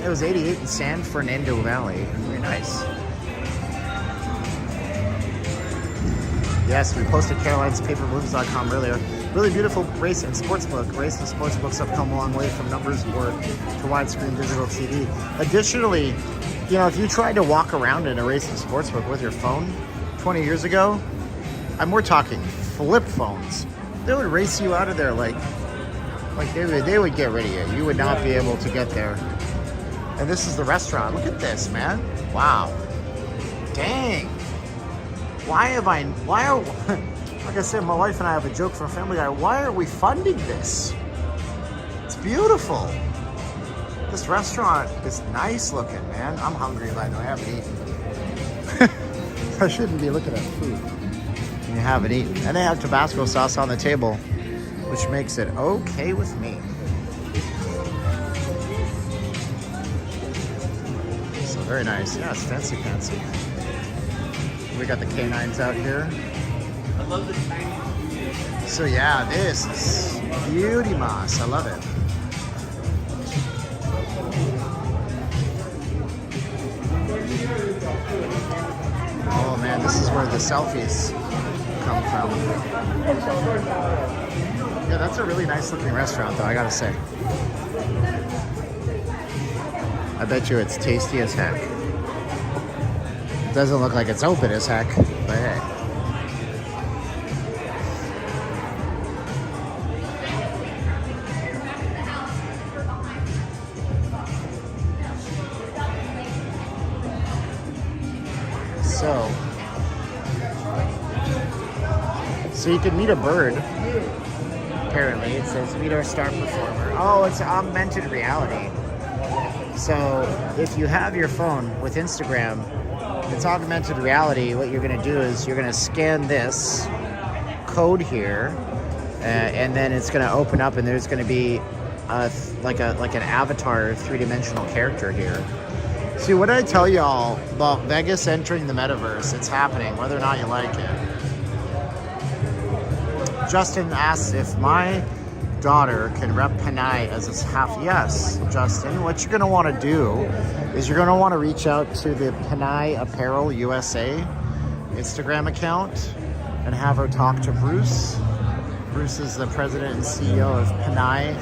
It was 88 in San Fernando Valley. Very nice. Yes, we posted Caroline'sPaperBlooms.com earlier. Really beautiful race and sportsbook. Race and sportsbooks have come a long way from numbers board to widescreen digital TV. Additionally, you know, if you tried to walk around in a race and sportsbook with your phone 20 years ago, and we're talking flip phones, they would race you out of there like they would get rid of you. You would not be able to get there. And this is the restaurant. Look at this, man. Wow. Dang. Why are, like I said, my wife and I have a joke from Family Guy. Why are we funding this? It's beautiful. This restaurant is nice looking, man. I'm hungry, by the way. I haven't eaten. I shouldn't be looking at food. You haven't eaten. And they have Tabasco sauce on the table, which makes it okay with me. So very nice. Yeah, it's fancy. We got the canines out here. I love the tiny. So yeah, this is beauty moss. I love it. Oh man, this is where the selfies come from. Yeah, that's a really nice looking restaurant though, I gotta say. I bet you it's tasty as heck. It doesn't look like it's open as heck, but hey. So you can meet a bird. Apparently, it says meet our star performer. Oh, it's augmented reality. So if you have your phone with Instagram, it's augmented reality. What you're going to do is you're going to scan this code here, and then it's going to open up, and there's going to be like an avatar, three-dimensional character here. See, what did I tell y'all about Vegas entering the metaverse? It's happening, whether or not you like it. Justin asks if my daughter can rep Panay as a half. Yes, Justin. What you're going to want to do is you're going to want to reach out to the Panay Apparel USA Instagram account and have her talk to Bruce. Bruce is the president and CEO of Panay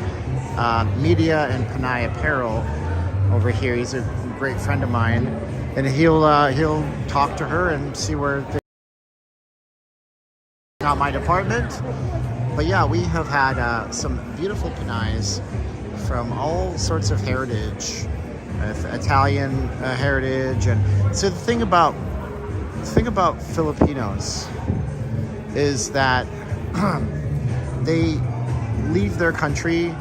Media and Panay Apparel over here. He's a great friend of mine, and he'll talk to her and see where they not my department. But yeah, we have had some beautiful Panays from all sorts of heritage, Italian heritage, and so the thing about Filipinos is that they leave their country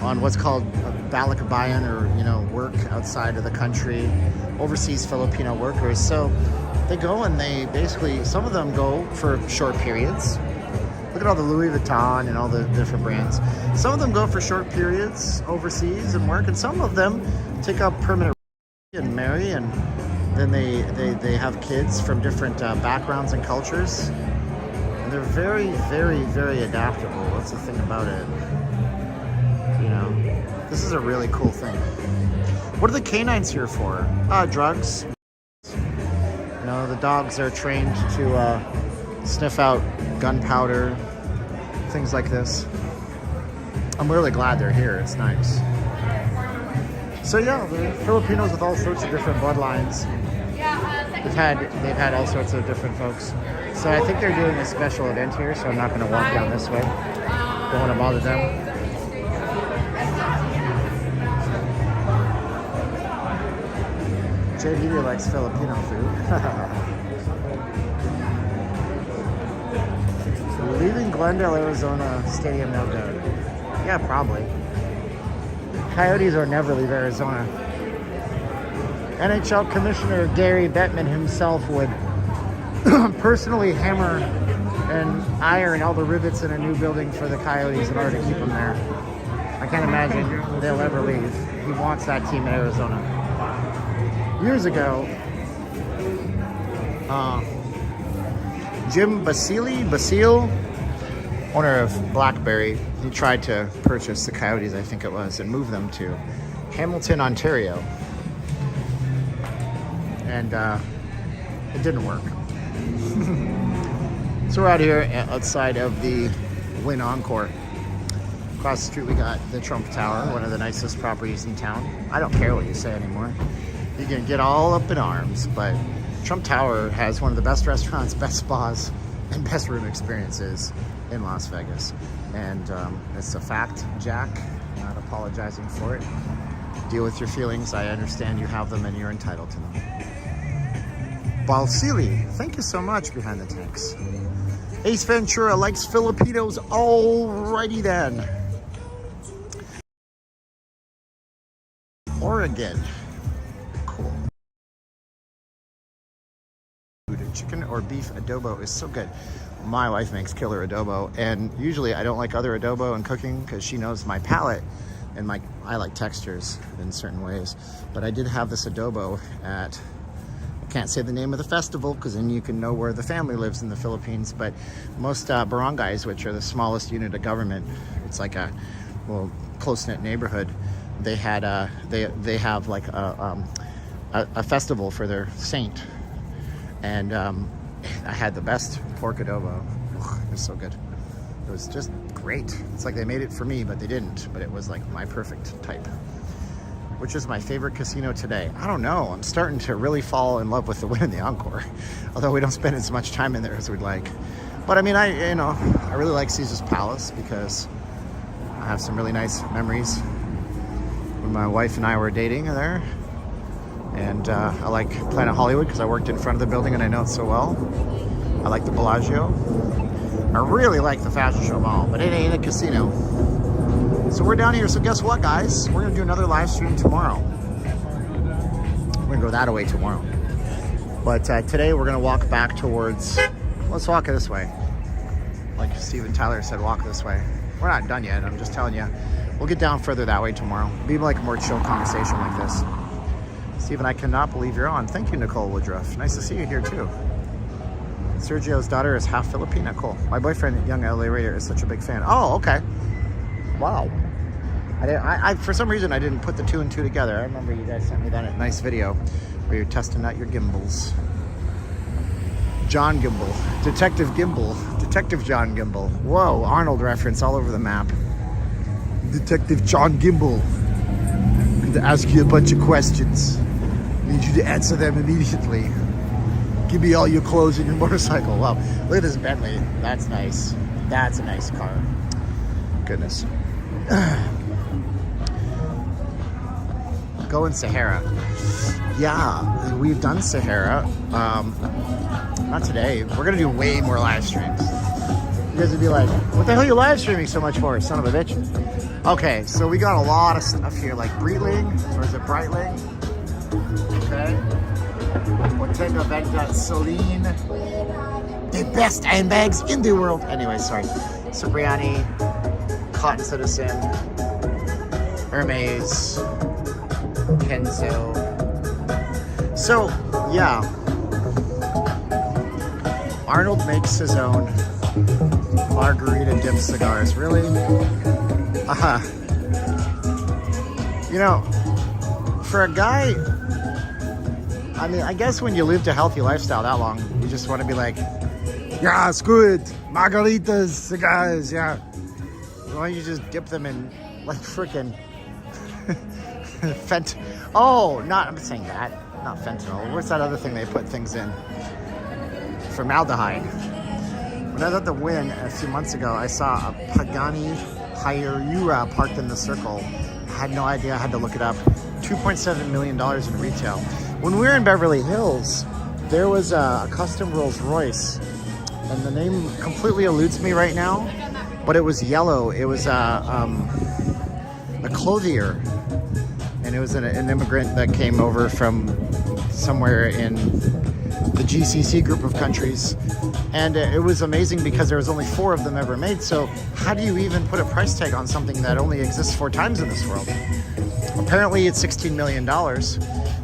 on what's called balakabayan, or work outside of the country, overseas Filipino workers. So they go and they basically, some of them go for short periods. Look at all the Louis Vuitton and all the different brands. Some of them go for short periods overseas and work, and some of them take up permanent and marry, and then they have kids from different backgrounds and cultures. And they're very, very, very adaptable. That's the thing about it. This is a really cool thing. What are the canines here for? Drugs. The dogs are trained to sniff out gunpowder, things like this. I'm really glad they're here. It's nice. So yeah, they're Filipinos with all sorts of different bloodlines. They've had all sorts of different folks. So I think they're doing a special event here, so I'm not going to walk down this way. Don't want to bother them. JV likes Filipino food. Leaving Glendale, Arizona Stadium no good. Yeah, probably. Coyotes will never leave Arizona. NHL Commissioner Gary Bettman himself would personally hammer and iron all the rivets in a new building for the Coyotes in order to keep them there. I can't imagine they'll ever leave. He wants that team in Arizona. Years ago, Jim Basile, owner of Blackberry, he tried to purchase the Coyotes, I think it was, and move them to Hamilton, Ontario. And it didn't work. So we're out here outside of the Wynn Encore. Across the street we got the Trump Tower, one of the nicest properties in town. I don't care what you say anymore. You can get all up in arms, but Trump Tower has one of the best restaurants, best spas, and best room experiences in Las Vegas. And it's a fact, Jack. I'm not apologizing for it. Deal with your feelings. I understand you have them and you're entitled to them. Balsili, thank you so much, Behind the Tanks. Ace Ventura likes Filipinos. Alrighty then. Oregon. Cool. Chicken or beef adobo is so good. My wife makes killer adobo, and usually I don't like other adobo in cooking because she knows my palate and I like textures in certain ways. But I did have this adobo at, I can't say the name of the festival because then you can know where the family lives in the Philippines, but most barangays, which are the smallest unit of government, it's like a close-knit neighborhood. They had they have like a festival for their saint. And I had the best pork adobo. Ugh, it was so good. It was just great. It's like they made it for me, but they didn't. But it was like my perfect type. Which is my favorite casino today? I don't know. I'm starting to really fall in love with the Wynn and the Encore. Although we don't spend as much time in there as we'd like. But I mean, I really like Caesar's Palace because I have some really nice memories when my wife and I were dating there. And I like Planet Hollywood because I worked in front of the building and I know it so well. I like the Bellagio. I really like the Fashion Show Mall, but it ain't a casino. So we're down here. So guess what, guys? We're gonna do another live stream tomorrow. We're gonna go that way tomorrow. But today we're gonna walk back towards, let's walk this way. Like Steven Tyler said, walk this way. We're not done yet, I'm just telling you. We'll get down further that way tomorrow. It'll be like a more chill conversation like this. Steven, I cannot believe you're on. Thank you, Nicole Woodruff. Nice to see you here too. Sergio's daughter is half Filipina. Cool. My boyfriend, young LA Raider, is such a big fan. Oh, okay. Wow. I for some reason, I didn't put the 2 and 2 together. I remember you guys sent me that nice video where you're testing out your gimbals. John Gimbal. Detective Gimbal. Detective John Gimbal. Whoa, Arnold reference all over the map. Detective John Gimbal. I'm going to ask you a bunch of questions. I need you to answer them immediately. Give me all your clothes and your motorcycle. Wow, look at this Bentley. That's nice. That's a nice car. Goodness. Going Sahara. Yeah, we've done Sahara. Not today. We're gonna do way more live streams. You guys would be like, what the hell are you live streaming so much for, son of a bitch? Okay, so we got a lot of stuff here, like Breitling, or is it Breitling? Okay. Bottega Veneta Celine. The best handbags in the world. Anyway, sorry. Cipriani, Cotton Citizen, Hermes, Kenzo. So, yeah. Arnold makes his own margarita dip cigars. Really? You know, for a guy, I mean, I guess when you lived a healthy lifestyle that long, you just want to be like, yeah, it's good. Margaritas, cigars, yeah. Why don't you just dip them in like freaking Oh, not, I'm saying that. Not fentanyl. What's that other thing they put things in? Formaldehyde. When I was at the Wynn a few months ago, I saw a Pagani Hyura parked in the circle. I had no idea. I had to look it up. $2.7 million in retail. When we were in Beverly Hills, there was a custom Rolls Royce, and the name completely eludes me right now, but it was yellow. It was a clothier, and it was an immigrant that came over from somewhere in the GCC group of countries, and it was amazing because there was only 4 of them ever made. So how do you even put a price tag on something that only exists 4 times in this world? Apparently it's $16 million.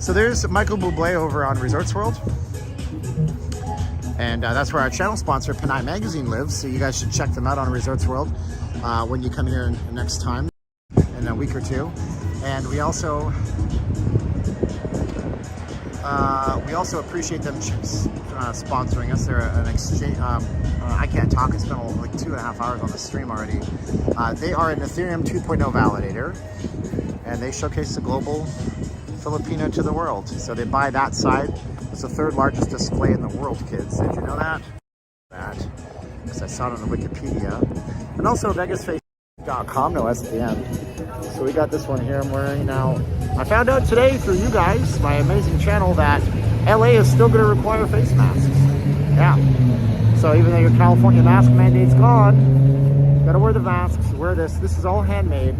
So there's Michael Bublé over on Resorts World, and that's where our channel sponsor Panay Magazine lives, so you guys should check them out on Resorts World when you come here next time in a week or 2. And we also appreciate them sponsoring us. They're an exchange. I can't talk. I spent like 2.5 hours on the stream already. They are an Ethereum 2.0 validator, and they showcase the global Filipino to the world. So they buy that side. It's the 3rd largest display in the world, kids. Did you know that? Because I saw it on the Wikipedia. And also VegasFace.com, no S at the end. So we got this one here I'm wearing now. I found out today through you guys, my amazing channel, that LA is still going to require face masks. Yeah. So even though your California mask mandate's gone, you got to wear the masks, wear this. This is all handmade,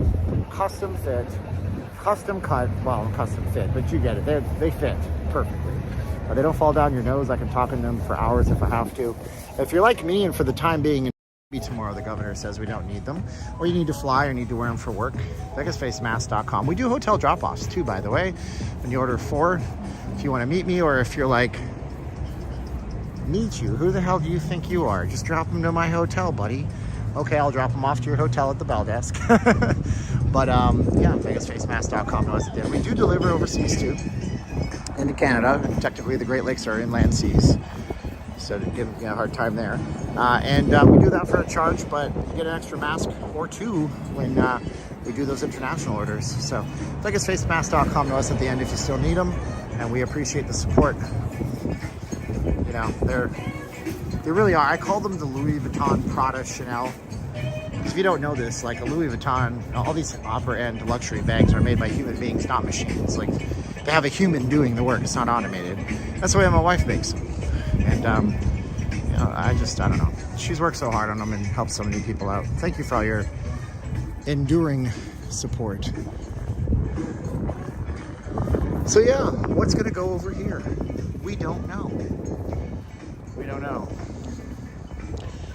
custom fit, custom cut. Well, custom fit, but you get it. They fit perfectly. They don't fall down your nose. I can talk in them for hours if I have to. If you're like me and for the time being, tomorrow the governor says we don't need them, or you need to fly or need to wear them for work, VegasFaceMask.com. We do hotel drop-offs too, by the way. When you order 4, if you want to meet me, or if you're like, meet you, who the hell do you think you are? Just drop them to my hotel, buddy. Okay, I'll drop them off to your hotel at the bell desk. But yeah, VegasFaceMask.com. We do deliver overseas too, into Canada. Technically the Great Lakes are inland seas, so give me a hard time there. And we do that for a charge, but you get an extra mask or two when we do those international orders. So VegasFaceMask.com to us at the end if you still need them, and we appreciate the support. You know, they really are. I call them the Louis Vuitton, Prada, Chanel. If you don't know this, like a Louis Vuitton, all these upper-end luxury bags are made by human beings, not machines. Like, they have a human doing the work. It's not automated. That's the way my wife makes them. And, you know, I don't know. She's worked so hard on them and helped so many people out. Thank you for all your enduring support. So, yeah, what's going to go over here? We don't know. We don't know.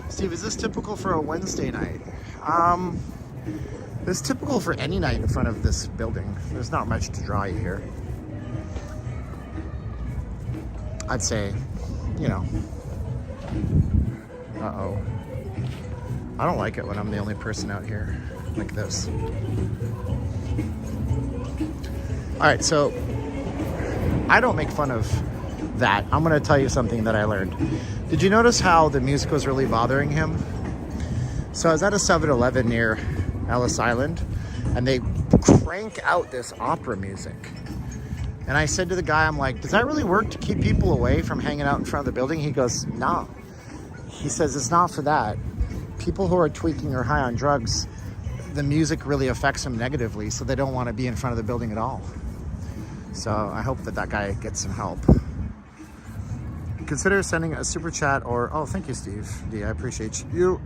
Steve, is this typical for a Wednesday night? It's typical for any night in front of this building. There's not much to draw you here. I'd say, you know. Uh-oh. I don't like it when I'm the only person out here like this. All right, so I don't make fun of that. I'm going to tell you something that I learned. Did you notice how the music was really bothering him? So I was at a 7-Eleven near Ellis Island, and they crank out this opera music. And I said to the guy, I'm like, does that really work to keep people away from hanging out in front of the building? He goes, no. He says, it's not for that. People who are tweaking or high on drugs, the music really affects them negatively, so they don't want to be in front of the building at all. So I hope that guy gets some help. Consider sending a super chat or, oh, thank you, Steve D. I appreciate you.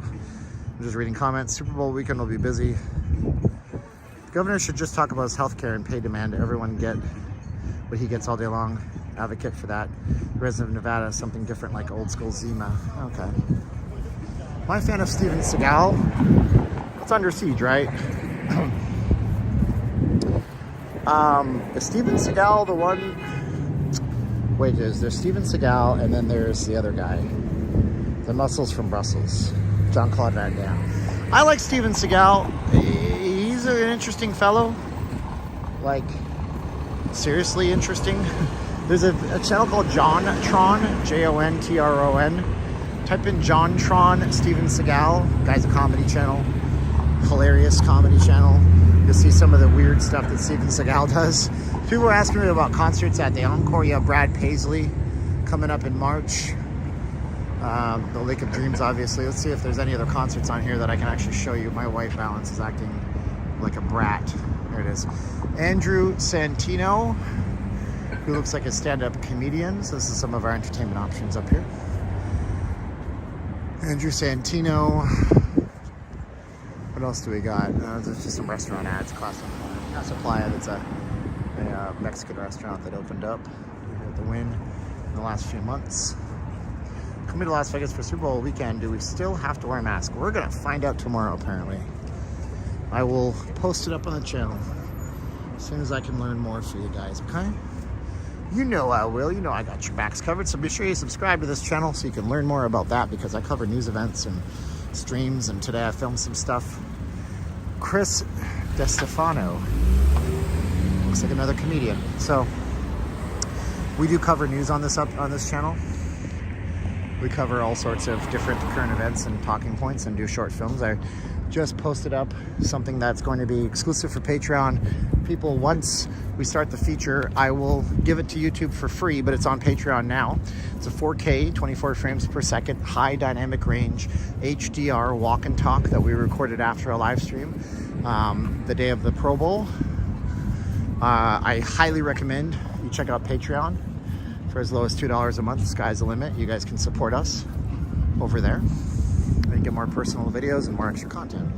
I'm just reading comments. Super Bowl weekend will be busy. The governor should just talk about his health care and pay demand. Everyone get what he gets all day long. Advocate for that. The resident of Nevada, something different like old school Zima. Okay. My fan of Steven Seagal. It's Under Siege, right? Is Steven Seagal the one? Wait, there's Steven Seagal, and then there's the other guy. The Muscles from Brussels. Jean-Claude Van Damme. I like Steven Seagal. He's an interesting fellow. Like, seriously interesting. There's a channel called JonTron, Jontron. Type in JonTron, Steven Seagal. Guy's a comedy channel. Hilarious comedy channel. You'll see some of the weird stuff that Steven Seagal does. People were asking me about concerts at the Encore. You have Brad Paisley coming up in March. The Lake of Dreams, obviously. Let's see if there's any other concerts on here that I can actually show you. My white balance is acting like a brat. There it is. Andrew Santino, who looks like a stand-up comedian. So this is some of our entertainment options up here. Andrew Santino. What else do we got? There's just some restaurant ads. Casa Playa, that's a Mexican restaurant that opened up at the Wynn in the last few months. Coming to Las Vegas for Super Bowl weekend, do we still have to wear a mask? We're gonna find out tomorrow, apparently. I will post it up on the channel as soon as I can learn more for you guys, okay? You know I will. You know I got your backs covered, so be sure you subscribe to this channel so you can learn more about that, because I cover news events and streams, and today I filmed some stuff. Chris DeStefano. Looks like another comedian. So we do cover news on this channel. We cover all sorts of different current events and talking points and do short films. I just posted up something that's going to be exclusive for Patreon people. Once we start the feature, I will give it to YouTube for free, but it's on Patreon now. It's a 4K, 24 frames per second, high dynamic range, HDR walk and talk that we recorded after a live stream the day of the Pro Bowl. I highly recommend you check out Patreon. For as low as $2 a month, the sky's the limit. You guys can support us over there and get more personal videos and more extra content.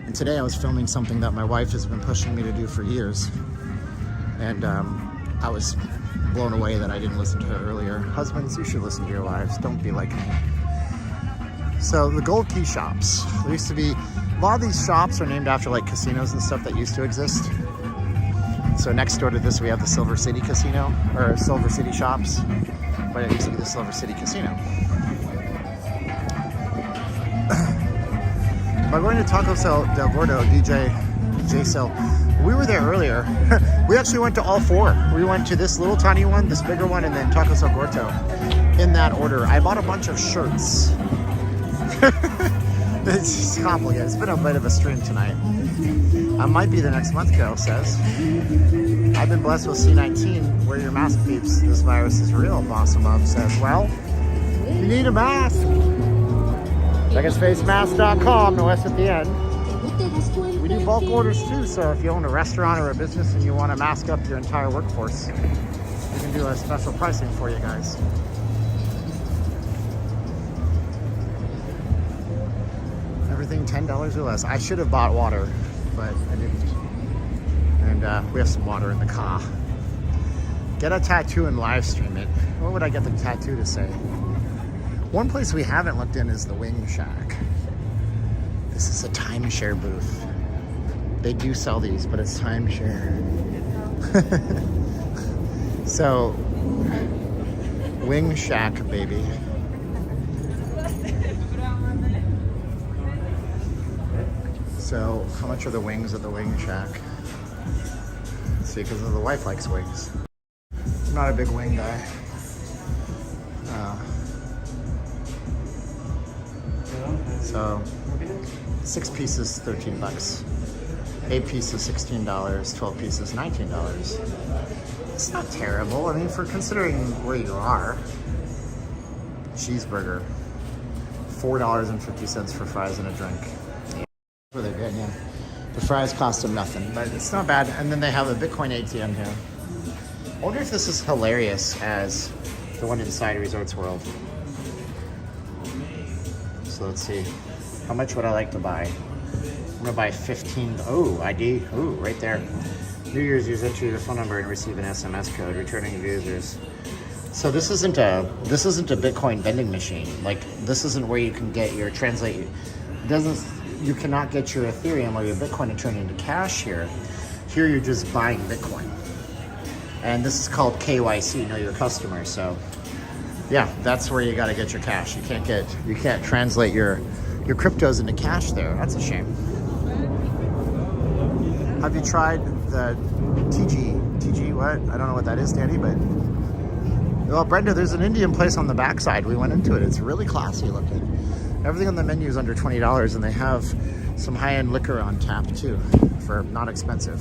And today I was filming something that my wife has been pushing me to do for years. And I was blown away that I didn't listen to her earlier. Husbands, you should listen to your wives. Don't be like me. So the Gold Key shops. There used to be, a lot of these shops are named after like casinos and stuff that used to exist. So next door to this, we have the Silver City Casino, or Silver City Shops, but it used to be the Silver City Casino. By going to Taco Cell Del Gordo, DJ Cell, we were there earlier. We actually went to all four. We went to this little tiny one, this bigger one, and then Tacos El Gordo in that order. I bought a bunch of shirts. It's just complicated. It's been a bit of a stream tonight. I might be the next month, Carol says. I've been blessed with C19. Wear your mask, peeps. This virus is real, Bossa Mom says. Well, you need a mask. VegasFaceMask.com, no S at the end. We do bulk orders too, so if you own a restaurant or a business and you want to mask up your entire workforce, we can do a special pricing for you guys. Everything $10 or less. I should have bought water, but I didn't. And we have some water in the car. Get a tattoo and live stream it. What would I get the tattoo to say? One place we haven't looked in is the Wing Shack. This is a timeshare booth. They do sell these, but it's timeshare. So, Wing Shack, baby. So, how much are the wings at the Wing Shack? Let's see, because the wife likes wings. I'm not a big wing guy. So, 6 pieces, 13 bucks. 8 pieces, $16. 12 pieces, $19. It's not terrible. I mean, for considering where you are. Cheeseburger, $4.50 for fries and a drink. Yeah, where they're good, yeah. The fries cost them nothing, but it's not bad. And then they have a Bitcoin ATM here. I wonder if this is hilarious as the one inside Resorts World. So let's see. How much would I like to buy? I'm gonna buy 15. Oh, ID. Oh, right there. New Year's, use enter your phone number and receive an SMS code. Returning users. So this isn't a Bitcoin vending machine. Like, this isn't where you can get your translate. You cannot get your Ethereum or your Bitcoin and turn it into cash here. Here you're just buying Bitcoin. And this is called KYC, know your customer. So yeah, that's where you got to get your cash. You can't translate your cryptos into cash there. That's a shame. Have you tried the TG what? I don't know what that is, Danny, but well, Brenda, there's an Indian place on the backside. We went into it. It's really classy looking. Everything on the menu is under $20, and they have some high-end liquor on tap too, for not expensive.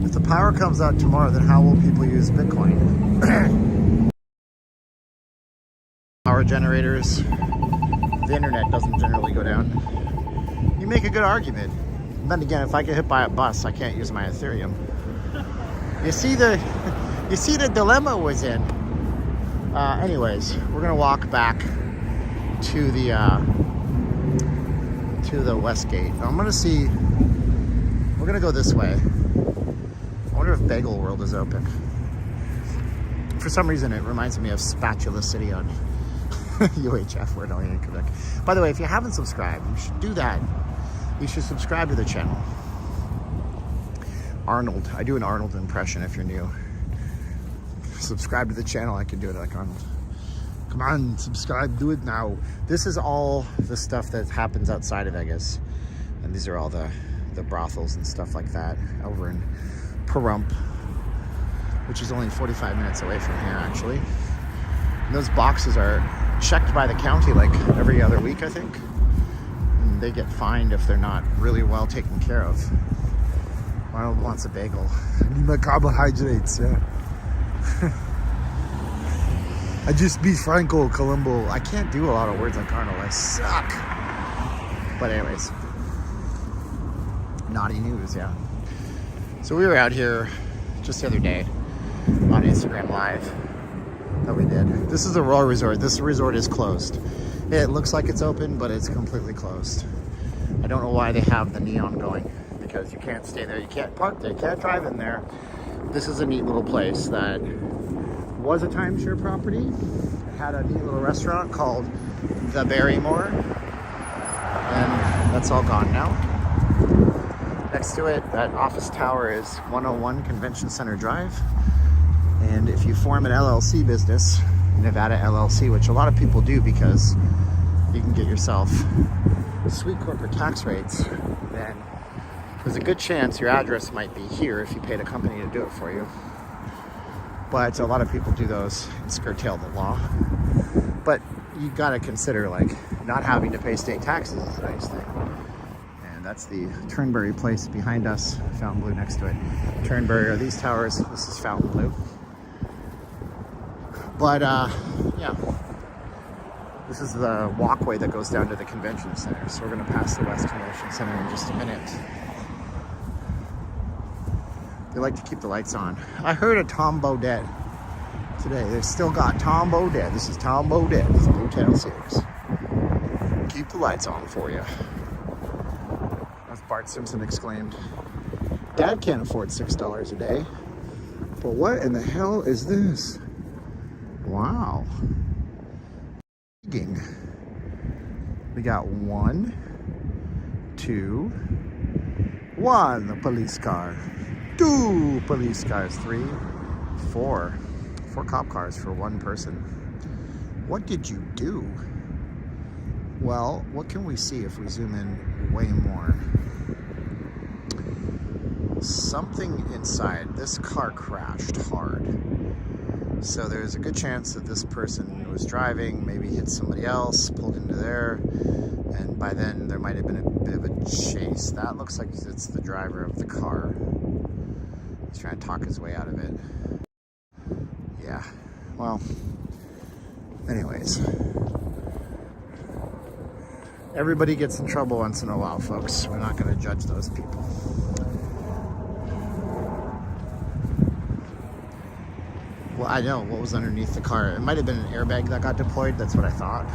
If the power comes out tomorrow, then how will people use Bitcoin? Power generators. The internet doesn't generally go down. You make a good argument. And then again, if I get hit by a bus, I can't use my Ethereum. You see the dilemma was in. Anyways, we're gonna walk back to the west gate. I'm gonna see. We're gonna go this way. I wonder if Bagel World is open. For some reason, it reminds me of Spatula City on UHF. We're only in Quebec. By the way, if you haven't subscribed, you should do that. You should subscribe to the channel. Arnold. I do an Arnold impression if you're new. Subscribe to the channel. I can do it like Arnold. Come on, subscribe. Do it now. This is all the stuff that happens outside of Vegas. And these are all the brothels and stuff like that over in Pahrump, which is only 45 minutes away from here, actually. And those boxes are checked by the county like every other week, I think. And they get fined if they're not really well taken care of. Arnold wants a bagel. I need my carbohydrates, yeah. I just beat Franco Colombo. I can't do a lot of words like Arnold. I suck. But anyways. Naughty news, yeah. So we were out here just the other day on Instagram Live that we did. This is the Royal Resort. This resort is closed. It looks like it's open, but it's completely closed. I don't know why they have the neon going, because you can't stay there. You can't park there. You can't drive in there. This is a neat little place that was a timeshare property. It had a neat little restaurant called The Barrymore, and that's all gone now. Next to it, that office tower is 101 Convention Center Drive. And if you form an LLC business, Nevada LLC, which a lot of people do because you can get yourself sweet corporate tax rates, then There's a good chance your address might be here if you paid a company to do it for you. But a lot of people do those and curtail the law. But you gotta consider, like, not having to pay state taxes is a nice thing. And that's the Turnberry place behind us, Fontainebleau next to it. Turnberry are these towers, this is Fontainebleau. But yeah, this is the walkway that goes down to the convention center. So we're gonna pass the West Convention Center in just a minute. They like to keep the lights on. I heard of Tom Baudet today. They've still got Tom Baudet. This is Tom Baudet from Motel 6. Keep the lights on for you. As Bart Simpson exclaimed. Dad can't afford $6 a day. But what in the hell is this? Wow. We got 1, 2, 1 police car. 2 police cars, 3, 4 cop cars for 1 person. What did you do? Well, what can we see if we zoom in way more? Something inside. This car crashed hard. So there's a good chance that this person was driving, maybe hit somebody else, pulled into there, and by then there might have been a bit of a chase. That looks like it's the driver of the car. He's trying to talk his way out of it. Yeah, well, anyways. Everybody gets in trouble once in a while, folks. We're not going to judge those people. Well, I know what was underneath the car. It might have been an airbag that got deployed. That's what I thought.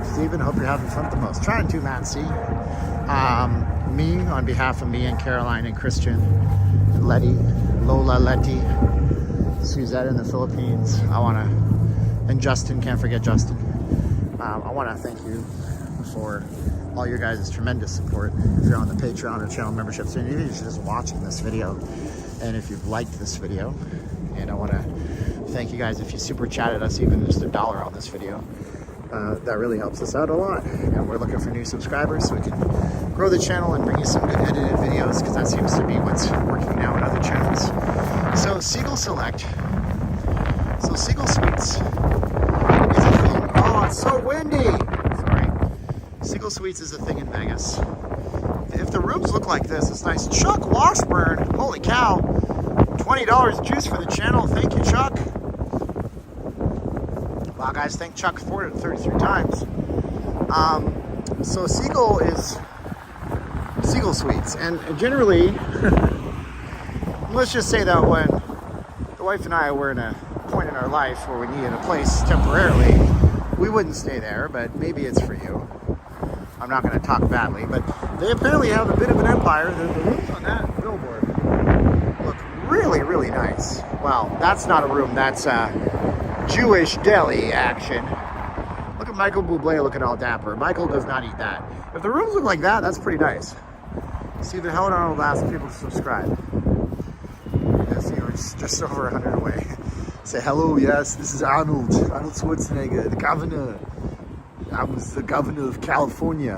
Steven, hope you're having fun the most. Trying to, Matt C. Me, on behalf of me and Caroline and Christian, and Letty, Lola Letty, Suzette in the Philippines, and Justin, can't forget Justin. I want to thank you for all your guys' tremendous support. If you're on the Patreon or channel memberships, and even if you're just watching this video, and if you've liked this video, and I want to thank you guys if you super chatted us even just $1 on this video. That really helps us out a lot. And we're looking for new subscribers so we can grow the channel and bring you some good edited videos, because that seems to be what's working now in other channels. So Seagull Select. So Seagull Suites is a thing. Oh, it's so windy. Sorry. Seagull Suites is a thing in Vegas. If the rooms look like this, it's nice. Chuck Washburn, holy cow. $20 juice for the channel. Thank you, Chuck. Wow, guys, thank Chuck for it 33 times. So Seagull is Seagull Suites, and generally, let's just say that when the wife and I were in a point in our life where we needed a place temporarily, we wouldn't stay there, but maybe it's for you. I'm not going to talk badly, but they apparently have a bit of an empire. The rooms on that billboard look really, really nice. Well, that's not a room, that's Jewish deli action. Look at Michael Bublé looking all dapper. Michael does not eat that. If the rooms look like that, that's pretty nice. Stephen Helen Arnold asked people to subscribe. Yes, you know, it's just over 100 away. Say hello, yes, this is Arnold Schwarzenegger, the governor. I was the governor of California.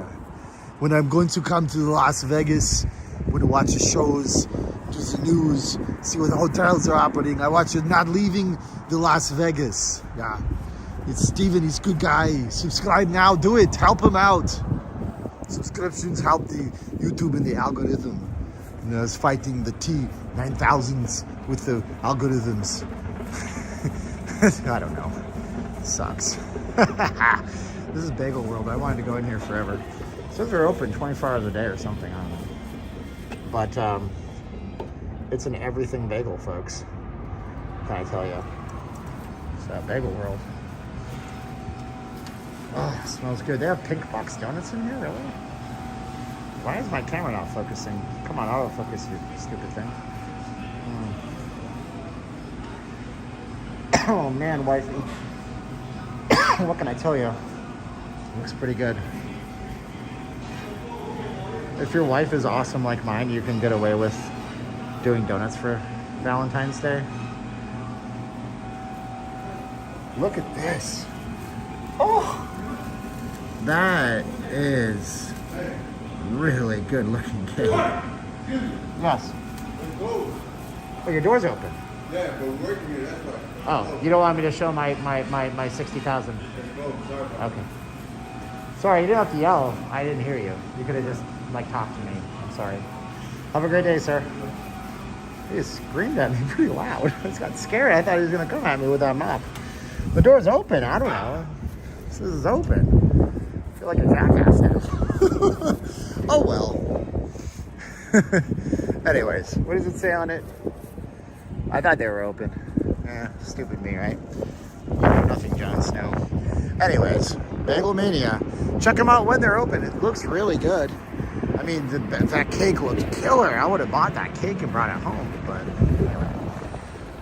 When I'm going to come to Las Vegas, I'm going to watch the shows, do the news, see what the hotels are operating. I watch it not leaving the Las Vegas. Yeah, it's Steven, he's a good guy. Subscribe now, do it, help him out. Subscriptions help the YouTube and the algorithm. You know, it's fighting the T9000s with the algorithms. I don't know, it sucks. This is Bagel World. I wanted to go in here forever. It says they're open 24 hours a day or something, I don't know. But it's an everything bagel, folks. Can I tell you? It's that Bagel World. Oh, it smells good. They have pink box donuts in here, really? Why is my camera not focusing? Come on, autofocus, you stupid thing. Oh man, wifey. What can I tell you? Looks pretty good. If your wife is awesome like mine, you can get away with doing donuts for Valentine's Day. Look at this. Oh! That is really good looking cake. Yes. Oh, your door's open. Yeah, but we're working here, that's why. Oh, you don't want me to show my 60,000? Okay. Sorry, you didn't have to yell. I didn't hear you. You could have just like talked to me. I'm sorry. Have a great day, sir. He screamed at me pretty loud. I just got scared. I thought he was gonna come at me with that mop. The door's open. I don't know. This is open. I feel like a jackass now. Oh well. Anyways, what does it say on it? I thought they were open. Stupid me, right? You know nothing, Jon Snow. Anyways, Bagel Mania. Check them out when they're open. It looks really good. I mean, that cake looks killer. I would have bought that cake and brought it home, but anyway.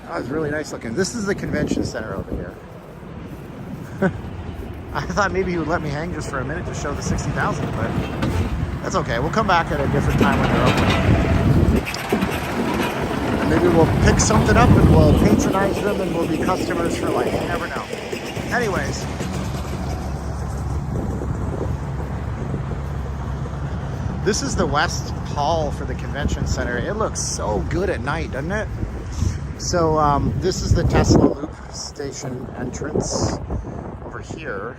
That was really nice looking. This is the convention center over here. I thought maybe he would let me hang just for a minute to show the 60,000, but that's okay. We'll come back at a different time when they're open. And maybe we'll pick something up and we'll patronize them and we'll be customers for life. You never know. Anyways. This is the West Hall for the convention center. It looks so good at night, doesn't it? So this is the Tesla Loop station entrance over here.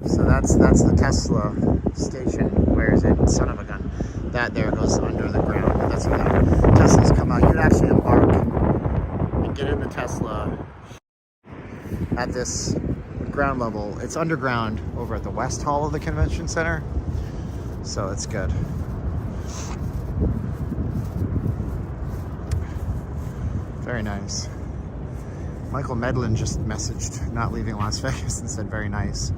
So that's the Tesla station. Where is it? Son of a gun. That there goes under the ground. That's where the Teslas come out. You'd actually embark and get in the Tesla at this ground level. It's underground over at the West Hall of the convention center. So it's good. Very nice. Michael Medlin just messaged not leaving Las Vegas and said very nice.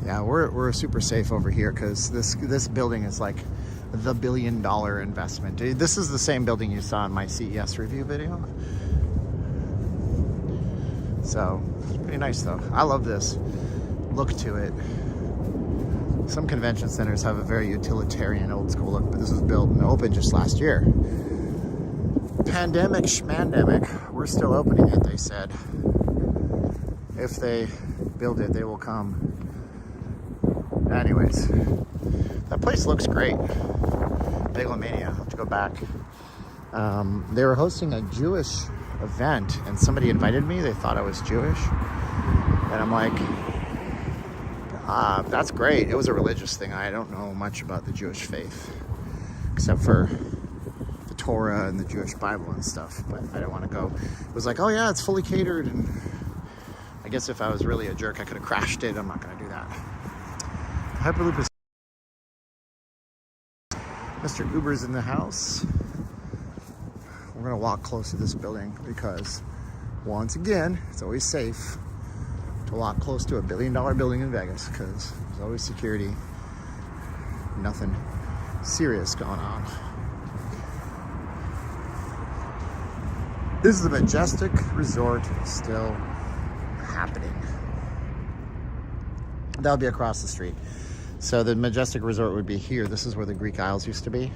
Yeah, we're super safe over here because this building is like the $1 billion investment. This is the same building you saw in my CES review video. So it's pretty nice though. I love this look to it. Some convention centers have a very utilitarian old school look, but this was built and opened just last year. Pandemic schmandemic, we're still opening it, they said. If they build it, they will come. Anyways, that place looks great. Bagel Mania, I'll have to go back. They were hosting a Jewish event and somebody invited me. They thought I was Jewish. And I'm like, that's great. It was a religious thing. I don't know much about the Jewish faith, except for the Torah and the Jewish Bible and stuff, but I didn't want to go. It was like, oh yeah, it's fully catered. And I guess if I was really a jerk, I could have crashed it. I'm not going to do that. Hyperloop is... Mr. Uber's in the house. We're going to walk close to this building because, once again, it's always safe to walk close to $1 billion building in Vegas because there's always security. Nothing serious going on. This is the Majestic Resort still happening. That'll be across the street. So the Majestic Resort would be here. This is where the Greek Isles used to be.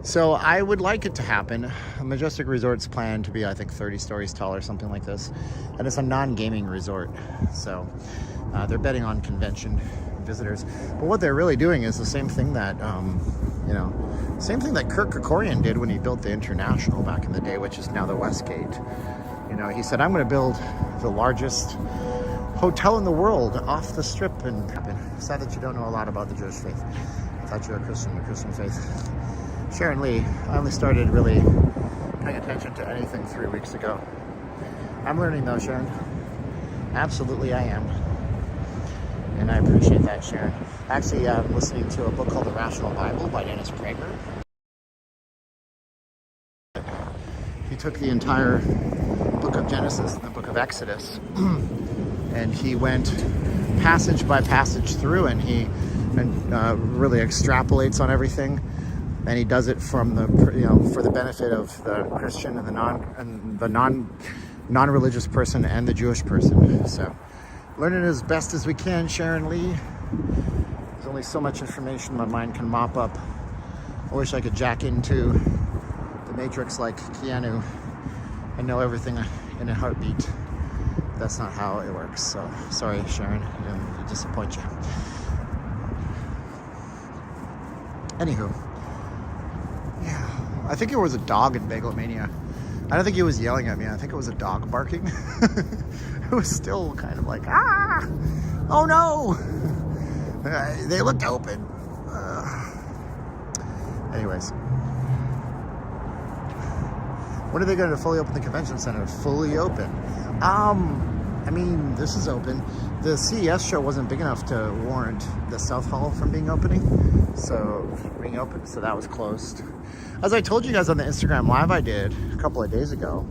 So I would like it to happen. Majestic Resort's planned to be, I think, 30 stories tall or something like this. And it's a non-gaming resort. So they're betting on convention visitors. But what they're really doing is the same thing that, same thing that Kirk Kerkorian did when he built the International back in the day, which is now the Westgate. You know, he said, I'm going to build the largest hotel in the world off the strip. And sad that you don't know a lot about the Jewish faith. I thought you were a Christian, the Christian faith. Sharon Lee, I only started really paying attention to anything 3 weeks ago. I'm learning though, Sharon. Absolutely I am. And I appreciate that, Sharon. Actually, I'm listening to a book called The Rational Bible by Dennis Prager. He took the entire book of Genesis and the book of Exodus and he went passage by passage through and he really extrapolates on everything. And he does it from the, for the benefit of the Christian and the non-religious person and the Jewish person. So, learning as best as we can, Sharon Lee. There's only so much information my mind can mop up. I wish I could jack into the Matrix like Keanu and know everything in a heartbeat. That's not how it works. So sorry, Sharon, I disappoint you. Anywho, yeah, I think it was a dog in Bagel Mania. I don't think he was yelling at me. I think it was a dog barking. It was still kind of like, ah, oh no. They looked open. Anyways, when are they going to fully open the convention center? Fully open? I mean, this is open. The CES show wasn't big enough to warrant the South Hall from being open, so that was closed. As I told you guys on the Instagram live I did a couple of days ago,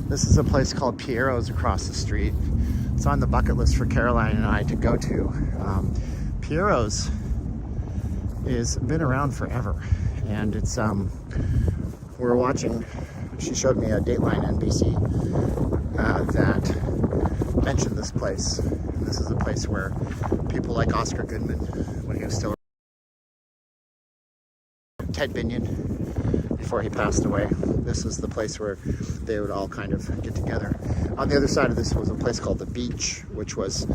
this is a place called Piero's across the street. It's on the bucket list for Caroline and I to go to. Piero's is been around forever, and it's we're watching. She showed me a Dateline NBC that mentioned this place. And this is a place where people like Oscar Goodman, when he was still, Ted Binion, before he passed away. This is the place where they would all kind of get together. On the other side of this was a place called The Beach, which was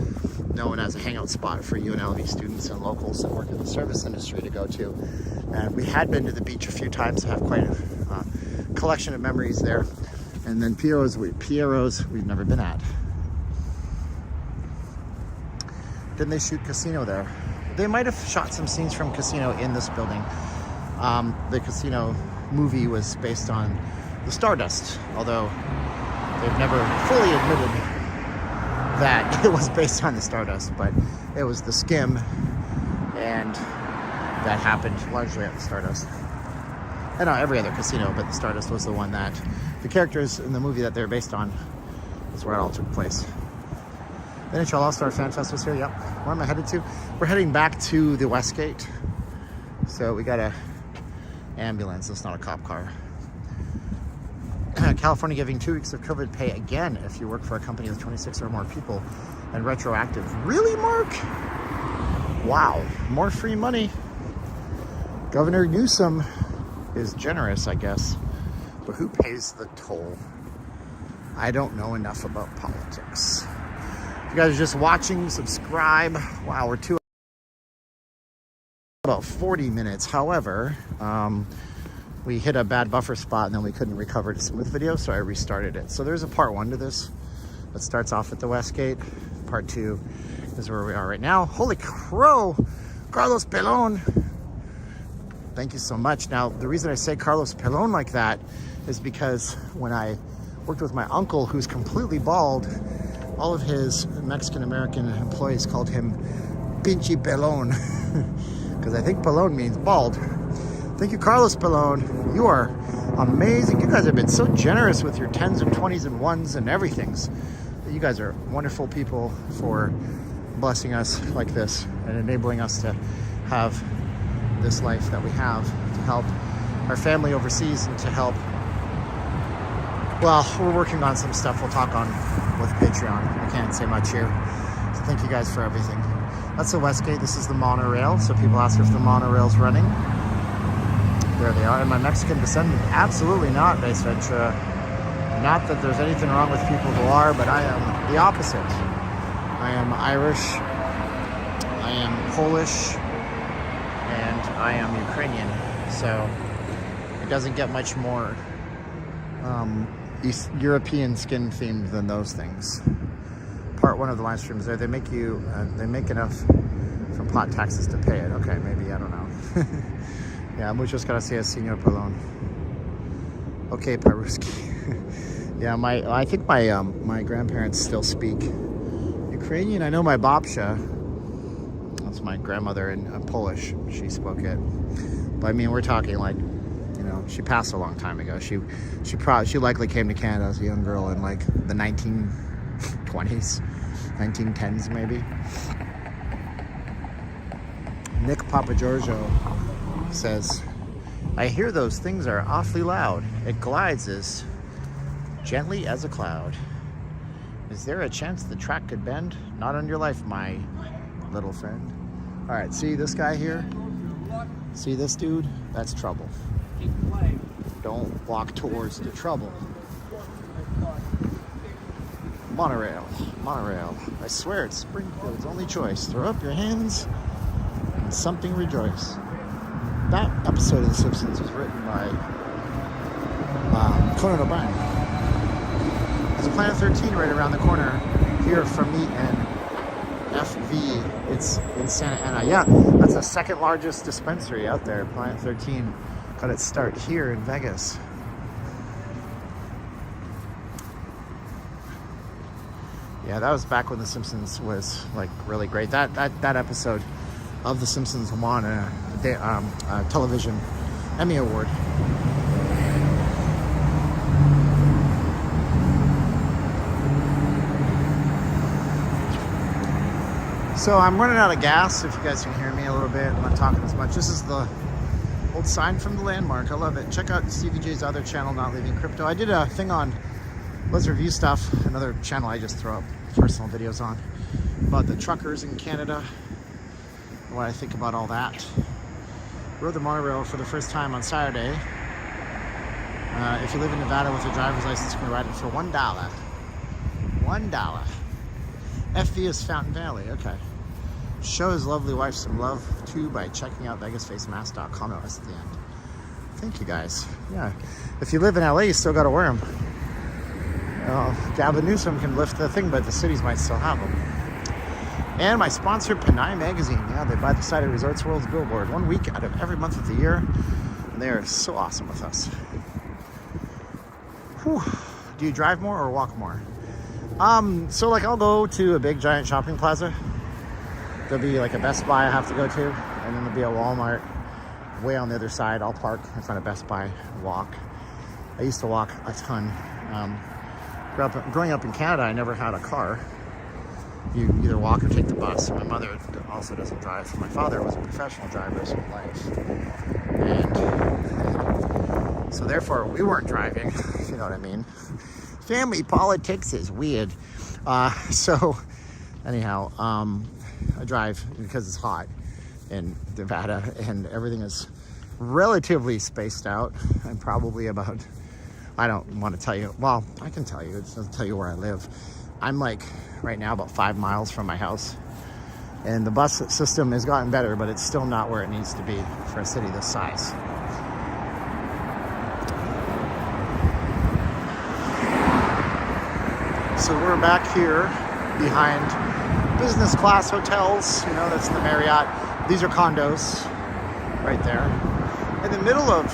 known as a hangout spot for UNLV students and locals that work in the service industry to go to. And we had been to The Beach a few times, have quite a collection of memories there. And then Piero's we've never been at. Didn't they shoot Casino there? They might have shot some scenes from Casino in this building. The Casino movie was based on the Stardust, although they've never fully admitted that it was based on the Stardust, but it was the Skim, and that happened largely at the Stardust. And every other casino, but the Stardust was the one that the characters in the movie that they're based on is where it all took place. The NHL All-Star Fan Fest was here, yep. Where am I headed to? We're heading back to the Westgate. So we got a ambulance, it's not a cop car. California giving 2 weeks of COVID pay again if you work for a company with 26 or more people, and retroactive. Really, Mark? Wow, more free money. Governor Newsom is generous, I guess, but who pays the toll? I don't know enough about politics. If you guys are just watching, subscribe. Wow, we're about 40 minutes. However, we hit a bad buffer spot and then we couldn't recover to smooth video, so I restarted it. So there's a part 1 to this that starts off at the Westgate. Part 2 is where we are right now. Holy crow, Carlos Pelon. Thank you so much. Now, the reason I say Carlos Pelon like that is because when I worked with my uncle, who's completely bald, all of his Mexican-American employees called him Pinche Pelon, because I think Pelon means bald. Thank you, Carlos Pelon. You are amazing. You guys have been so generous with your 10s and 20s and 1s and everythings. You guys are wonderful people for blessing us like this and enabling us to have this life that we have, to help our family overseas and to help. Well, we're working on some stuff we'll talk on with Patreon. I can't say much here. So thank you guys for everything. That's the Westgate. This is the monorail. So people ask if the monorail's running. There they are. Am I Mexican descendant? Absolutely not, Base Ventura. Not that there's anything wrong with people who are, but I am the opposite. I am Irish, I am Polish, and I am Ukrainian. So it doesn't get much more East European skin themed than those things. Part 1 of the live stream is there. They make you, they make enough from pot taxes to pay it. Okay, maybe, I don't know. Yeah, muchos gracias, Señor Pelon. Okay, Paruski. Yeah, I think my grandparents still speak Ukrainian. I know my babcia, that's my grandmother in Polish, she spoke it. But I mean, we're talking like, you know, she passed a long time ago. She likely came to Canada as a young girl in like the 1920s, 1910s maybe. Nick Papagiorgio says, I hear those things are awfully loud. It glides as gently as a cloud. Is there a chance the track could bend? Not on your life, my little friend. All right, see this guy here? See this dude? That's trouble. Don't walk towards the trouble. Monorail. Monorail. I swear it's Springfield's only choice. Throw up your hands and something rejoice. That episode of The Simpsons was written by Conan O'Brien. There's Planet 13 right around the corner here from me and FV. It's in Santa Ana. Yeah, that's the second largest dispensary out there. Planet 13 got its start here in Vegas. Yeah, that was back when The Simpsons was like really great. That episode of The Simpsons won a television Emmy Award. So I'm running out of gas, if you guys can hear me a little bit. I'm not talking as much. This is the old sign from the Landmark. I love it. Check out Stevie J's other channel, Not Leaving Crypto. I did a thing on Let's Review Stuff, another channel I just throw up personal videos on, about the truckers in Canada, what I think about all that. Rode the monorail for the first time on Saturday. If you live in Nevada with a driver's license, you can ride it for $1. $1. FV is Fountain Valley, okay. Show his lovely wife some love too by checking out vegasfacemask.com. That's at the end. Thank you guys. Yeah, if you live in LA, you still got to wear them. Gavin Newsom can lift the thing, but the cities might still have them. And my sponsor, Panay Magazine. Yeah, they buy the side of Resorts World's billboard 1 week out of every month of the year. And they are so awesome with us. Whew. Do you drive more or walk more? So like I'll go to a big giant shopping plaza. There'll be like a Best Buy I have to go to, and then there'll be a Walmart way on the other side. I'll park in front of Best Buy, walk. I used to walk a ton. Growing up in Canada, I never had a car. You either walk or take the bus. My mother also doesn't drive. My father was a professional driver his whole life. And so therefore we weren't driving, if you know what I mean. Family politics is weird. So anyhow, I drive because it's hot in Nevada and everything is relatively spaced out. I'm probably about, I don't want to tell you, well, I can tell you, I'll tell you where I live. I'm like right now about 5 miles from my house, and the bus system has gotten better, but it's still not where it needs to be for a city this size. So we're back here behind business class hotels. You know, that's the Marriott. These are condos right there. In the middle of,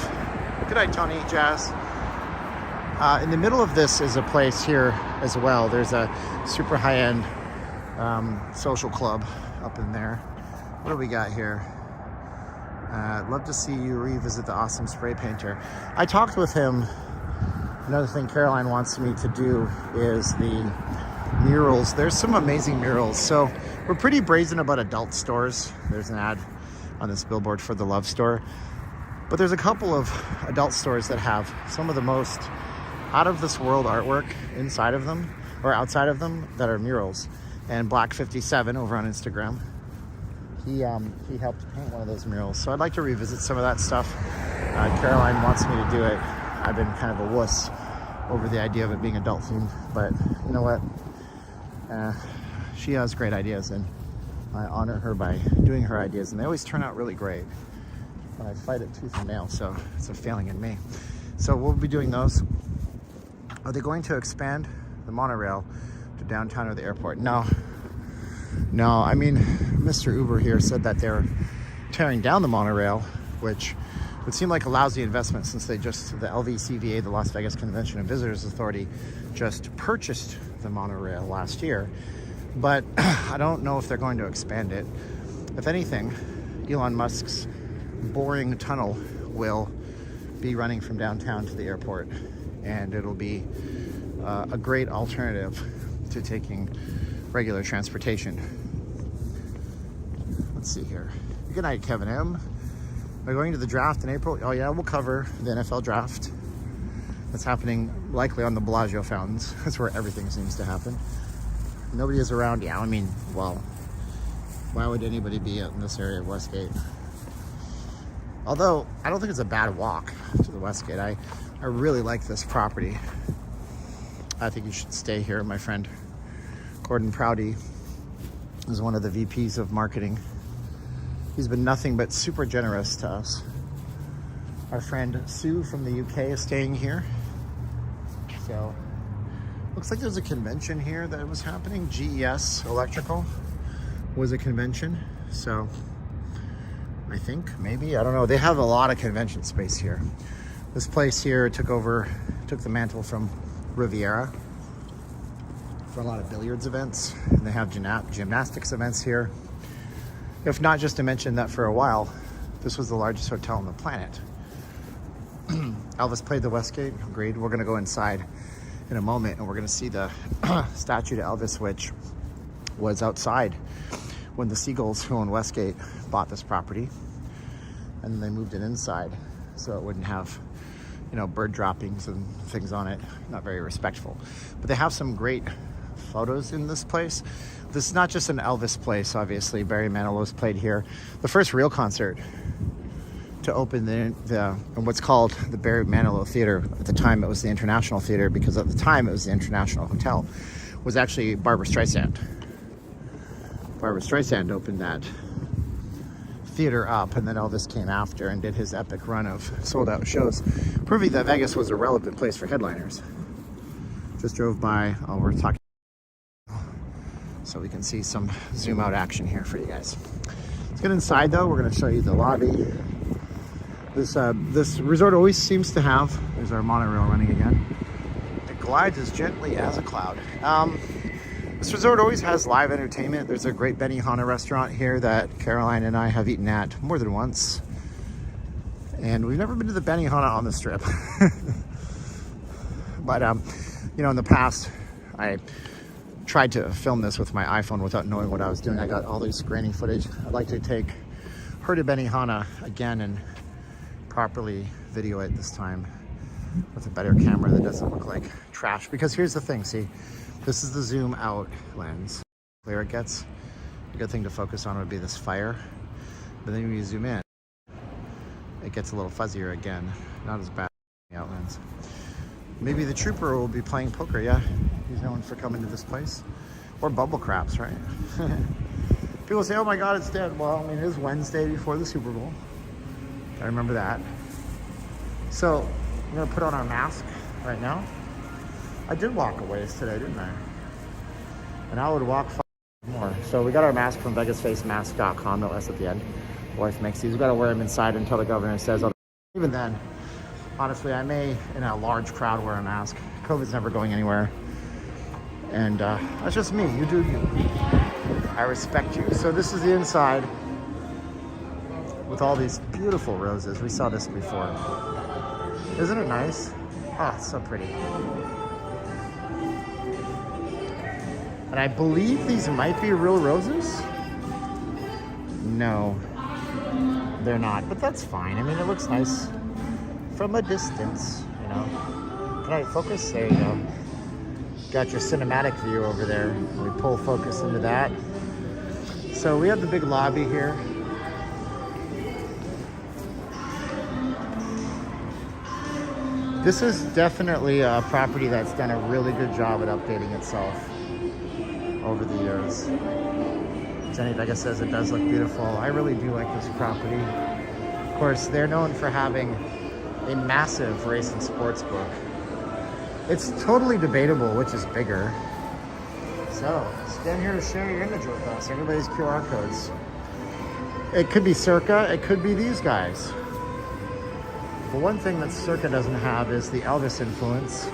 good night, Tony, Jazz. In the middle of this is a place here as well. There's a super high-end social club up in there. What do we got here? I'd love to see you revisit the awesome spray painter. I talked with him. Another thing Caroline wants me to do is the murals. There's some amazing murals. So we're pretty brazen about adult stores. There's an ad on this billboard for the Love Store. But there's a couple of adult stores that have some of the most out of this world artwork inside of them or outside of them that are murals. And Black 57 over on Instagram, he helped paint one of those murals. So I'd like to revisit some of that stuff. Caroline wants me to do it. I've been kind of a wuss over the idea of it being adult themed, but you know what? She has great ideas, and I honor her by doing her ideas, and they always turn out really great. But I fight it tooth and nail, so it's a failing in me. So we'll be doing those. Are they going to expand the monorail to downtown or the airport? No. I mean, Mr. Uber here said that they're tearing down the monorail, which would seem like a lousy investment since the LVCVA, the Las Vegas Convention and Visitors Authority, just purchased the monorail last year. But I don't know if they're going to expand it. If anything, Elon Musk's boring tunnel will be running from downtown to the airport, and it'll be a great alternative to taking regular transportation. Let's see here. Good night, Kevin M. We're going to the draft in April. Oh yeah, we'll cover the NFL draft. That's happening likely on the Bellagio fountains. That's where everything seems to happen. Nobody is around. Yeah, I mean, well, why would anybody be in this area of Westgate? Although, I don't think it's a bad walk to the Westgate. I really like this property. I think you should stay here, my friend. Gordon Prouty is one of the VPs of marketing. He's been nothing but super generous to us. Our friend Sue from the UK is staying here. So, looks like there's a convention here that was happening. GES Electrical was a convention. So, I think, maybe, I don't know. They have a lot of convention space here. This place here took the mantle from Riviera for a lot of billiards events. And they have gymnastics events here. If not, just to mention that for a while, this was the largest hotel on the planet. Elvis played the Westgate. Agreed. We're gonna go inside in a moment and we're gonna see the statue to Elvis, which was outside when the Seagulls, who own Westgate, bought this property. And then they moved it inside so it wouldn't have, you know, bird droppings and things on it. Not very respectful. But they have some great photos in this place. This is not just an Elvis place, obviously. Barry Manilow's played here. The first real concert to open the what's called the Barry Manilow Theater. At the time, it was the International Theater, because at the time it was the International Hotel. Was actually Barbra Streisand. Barbra Streisand opened that theater up, and then Elvis came after and did his epic run of sold-out shows, proving that Vegas was a relevant place for headliners. Just drove by. Oh, we're talking, so we can see some zoom-out action here for you guys. Let's get inside, though. We're going to show you the lobby. This resort always seems to have, there's our monorail running again. It glides as gently as a cloud. This resort always has live entertainment. There's a great Benihana restaurant here that Caroline and I have eaten at more than once. And we've never been to the Benihana on the Strip. But, you know, in the past, I tried to film this with my iPhone without knowing what I was doing. I got all this grainy footage. I'd like to take her to Benihana again and properly video it this time with a better camera that doesn't look like trash. Because here's the thing, see, this is the zoom out lens. The clearer it gets, a good thing to focus on would be this fire. But then when you zoom in, it gets a little fuzzier again. Not as bad as the out lens. Maybe the trooper will be playing poker, yeah. He's known for coming to this place. Or bubble craps, right? People say, oh my God, it's dead. Well, I mean, it is Wednesday before the Super Bowl. I remember that. So, we're gonna put on our mask right now. I did walk a ways today, didn't I? And I would walk more. So we got our mask from VegasFaceMask.com, no S at the end. Wife makes these. We gotta wear them inside until the governor says otherwise. Even then, honestly, I may, in a large crowd, wear a mask. COVID's never going anywhere. And that's just me. You do you. I respect you. So this is the inside with all these beautiful roses. We saw this before. Isn't it nice? Oh, it's so pretty. And I believe these might be real roses. No, they're not, but that's fine. I mean, it looks nice from a distance, you know. Can I focus? There you go. Got your cinematic view over there. We pull focus into that. So we have the big lobby here. This is definitely a property that's done a really good job at updating itself over the years. Jenny Vega says it does look beautiful. I really do like this property. Of course, they're known for having a massive race and sports book. It's totally debatable which is bigger. So, stand here to share your image with us. Everybody's QR codes. It could be Circa, it could be these guys. But one thing that Circa doesn't have is the Elvis influence.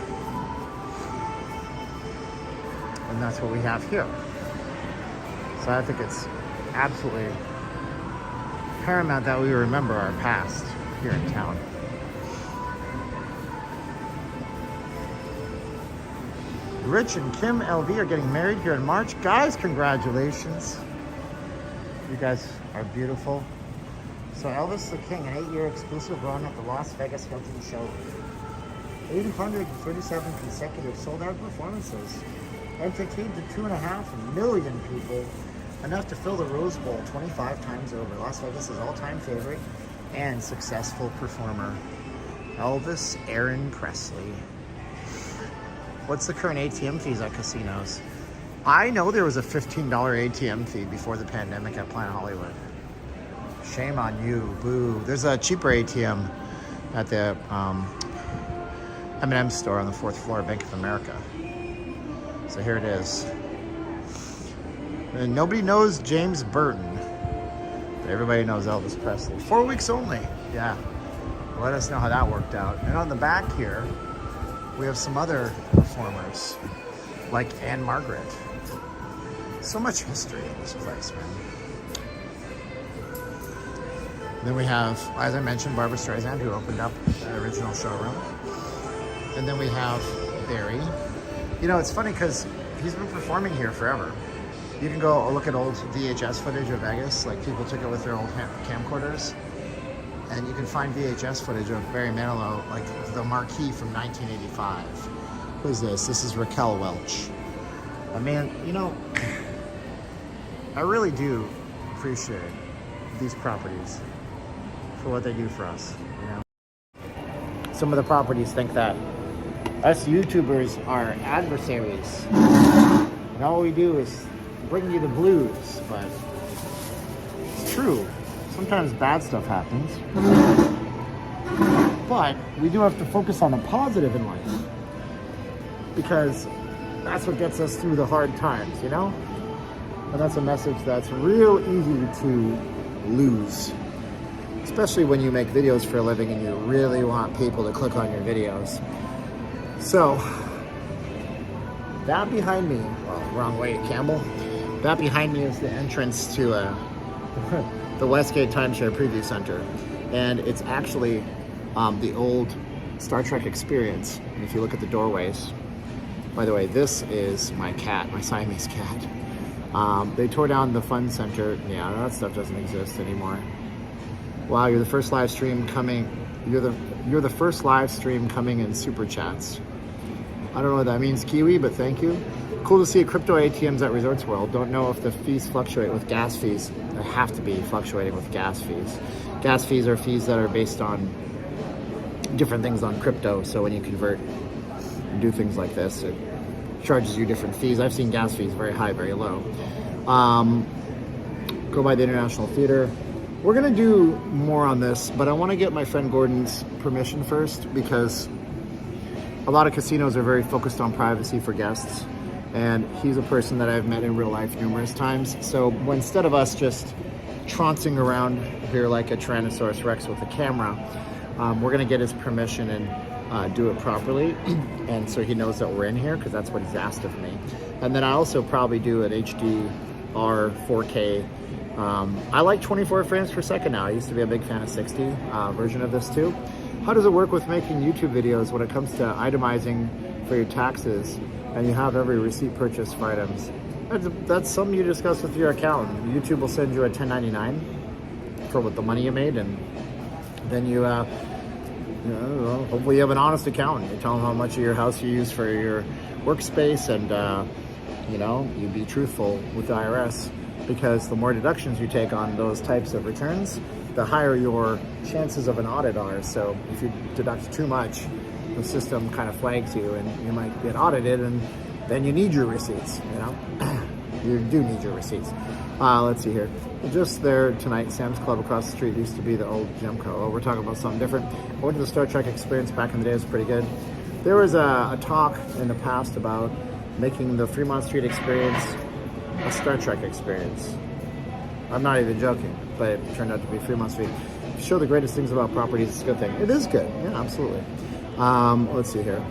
And that's what we have here. So I think it's absolutely paramount that we remember our past here in town. Rich and Kim LV are getting married here in March. Guys, congratulations. You guys are beautiful. So Elvis the King, an 8-year exclusive run at the Las Vegas Hilton show. 837 consecutive sold-out performances. Entertained to 2.5 million people. Enough to fill the Rose Bowl 25 times over. Las Vegas' all-time favorite and successful performer. Elvis Aaron Presley. What's the current ATM fees at casinos? I know there was a $15 ATM fee before the pandemic at Planet Hollywood. Shame on you, boo. There's a cheaper ATM at the M&M store on the 4th floor of Bank of America. So here it is. And nobody knows James Burton. But everybody knows Elvis Presley. 4 weeks only. Yeah. Let us know how that worked out. And on the back here, we have some other performers, like Anne Margaret. So much history in this place, man. Then we have, as I mentioned, Barbara Streisand, who opened up the original showroom. And then we have Barry. You know, it's funny because he's been performing here forever. You can go look at old VHS footage of Vegas, like people took it with their old camcorders. And you can find VHS footage of Barry Manilow, like the marquee from 1985. Who's this? This is Raquel Welch. I mean, you know, I really do appreciate these properties for what they do for us, you know? Some of the properties think that us YouTubers are adversaries. And all we do is bring you the blues, but it's true. Sometimes bad stuff happens. But we do have to focus on the positive in life, because that's what gets us through the hard times, you know? And that's a message that's real easy to lose, especially when you make videos for a living and you really want people to click on your videos. So, that behind me, well, wrong way, Campbell. That behind me is the entrance to the Westgate Timeshare Preview Center. And it's actually the old Star Trek experience. And if you look at the doorways, by the way, this is my cat, my Siamese cat. They tore down the fun center. Yeah, that stuff doesn't exist anymore. Wow, you're the first live stream coming. You're the first live stream coming in super chats. I don't know what that means, Kiwi, but thank you. Cool to see crypto ATMs at Resorts World. Don't know if the fees fluctuate with gas fees. They have to be fluctuating with gas fees. Gas fees are fees that are based on different things on crypto. So when you convert and do things like this, it charges you different fees. I've seen gas fees very high, very low. Go by the International Theater. We're gonna do more on this, but I want to get my friend Gordon's permission first, because a lot of casinos are very focused on privacy for guests, and he's a person that I've met in real life numerous times. So instead of us just trouncing around here like a Tyrannosaurus Rex with a camera, we're gonna get his permission and do it properly, and so he knows that we're in here, because that's what he's asked of me. And then I also probably do an HDR 4K. I like 24 frames per second now. I used to be a big fan of 60 version of this too. How does it work with making YouTube videos when it comes to itemizing for your taxes and you have every receipt purchase for items? That's something you discuss with your accountant. YouTube will send you a 1099 for what the money you made, and then you know, hopefully you have an honest accountant. You tell them how much of your house you use for your workspace, and you know, you be truthful with the IRS, because the more deductions you take on those types of returns, the higher your chances of an audit are. So if you deduct too much, the system kind of flags you and you might get audited, and then you need your receipts, you know? You do need your receipts. Let's see here. Just there tonight, Sam's Club across the street used to be the old Gemco. Oh, we're talking about something different. I went to the Star Trek experience back in the day. It was pretty good. There was a talk in the past about making the Fremont Street experience a Star Trek experience. I'm not even joking, but it turned out to be Fremont Street. Show the greatest things about properties, it's a good thing. It is good, yeah, absolutely. Let's see here.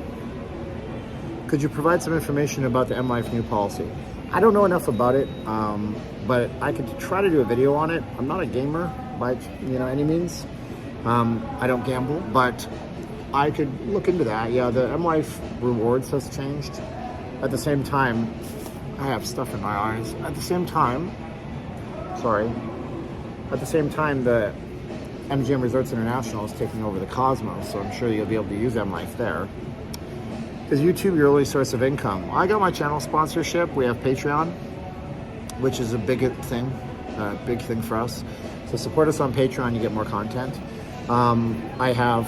Could you provide some information about the M-Life new policy? I don't know enough about it, but I could try to do a video on it. I'm not a gamer by any means. I don't gamble, but I could look into that. Yeah, the M-Life rewards has changed. At the same time, I have stuff in my eyes. At the same time, the MGM Resorts International is taking over the Cosmos, so I'm sure you'll be able to use M-Life there. Is YouTube your only source of income? I got my channel sponsorship. We have Patreon, which is a big thing for us. So support us on Patreon, you get more content. I have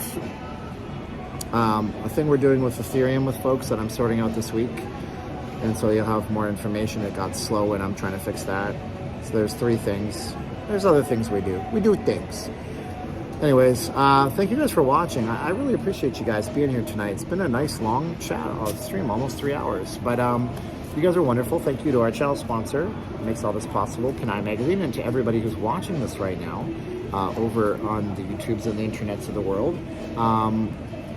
a thing we're doing with Ethereum with folks that I'm sorting out this week. and so you'll have more information. It got slow and I'm trying to fix that. So there's 3 things. There's other things we do. We do things. Anyways, thank you guys for watching. I really appreciate you guys being here tonight. It's been a nice long chat stream, almost 3 hours. But you guys are wonderful. Thank you to our channel sponsor, who makes all this possible, Kanai Magazine, and to everybody who's watching this right now over on the YouTubes and the internets of the world.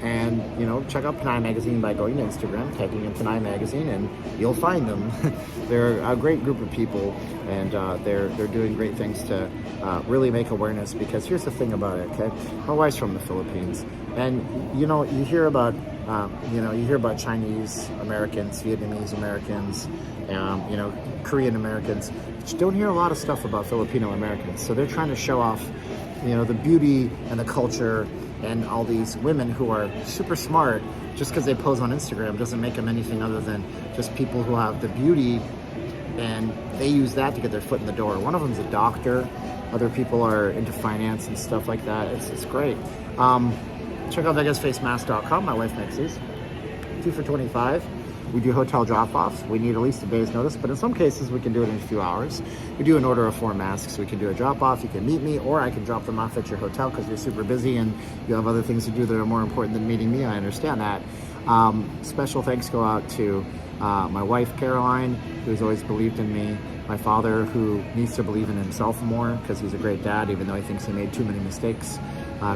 And, you know, check out Kanai Magazine by going to Instagram, typing in Kanai Magazine, and you'll find them. They're a great group of people, and they're doing great things to really make awareness, because here's the thing about it, okay? My wife's from the Philippines, and, you know, you hear about Chinese Americans, Vietnamese Americans, you know, Korean Americans, but you don't hear a lot of stuff about Filipino Americans. So they're trying to show off, you know, the beauty and the culture, and all these women who are super smart. Just because they pose on Instagram doesn't make them anything other than just people who have the beauty, and they use that to get their foot in the door. One of them's a doctor. Other people are into finance and stuff like that. It's great. Check out vegasfacemask.com. My wife makes these. 2 for $25. We do hotel drop-offs. We need at least a day's notice, but in some cases we can do it in a few hours. We do an order of 4 masks. We can do a drop-off. You can meet me, or I can drop them off at your hotel because you're super busy and you have other things to do that are more important than meeting me. I understand that. Special thanks go out to my wife, Caroline, who's always believed in me. My father, who needs to believe in himself more because he's a great dad, even though he thinks he made too many mistakes.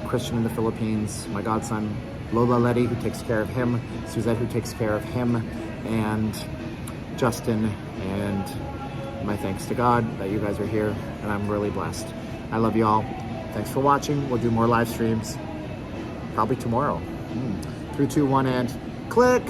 Christian in the Philippines, my godson, Lola Letty, who takes care of him, Suzette, who takes care of him, and Justin, and my thanks to God that you guys are here, and I'm really blessed. I love you all. Thanks for watching. We'll do more live streams probably tomorrow. 3, 2, 1, and click.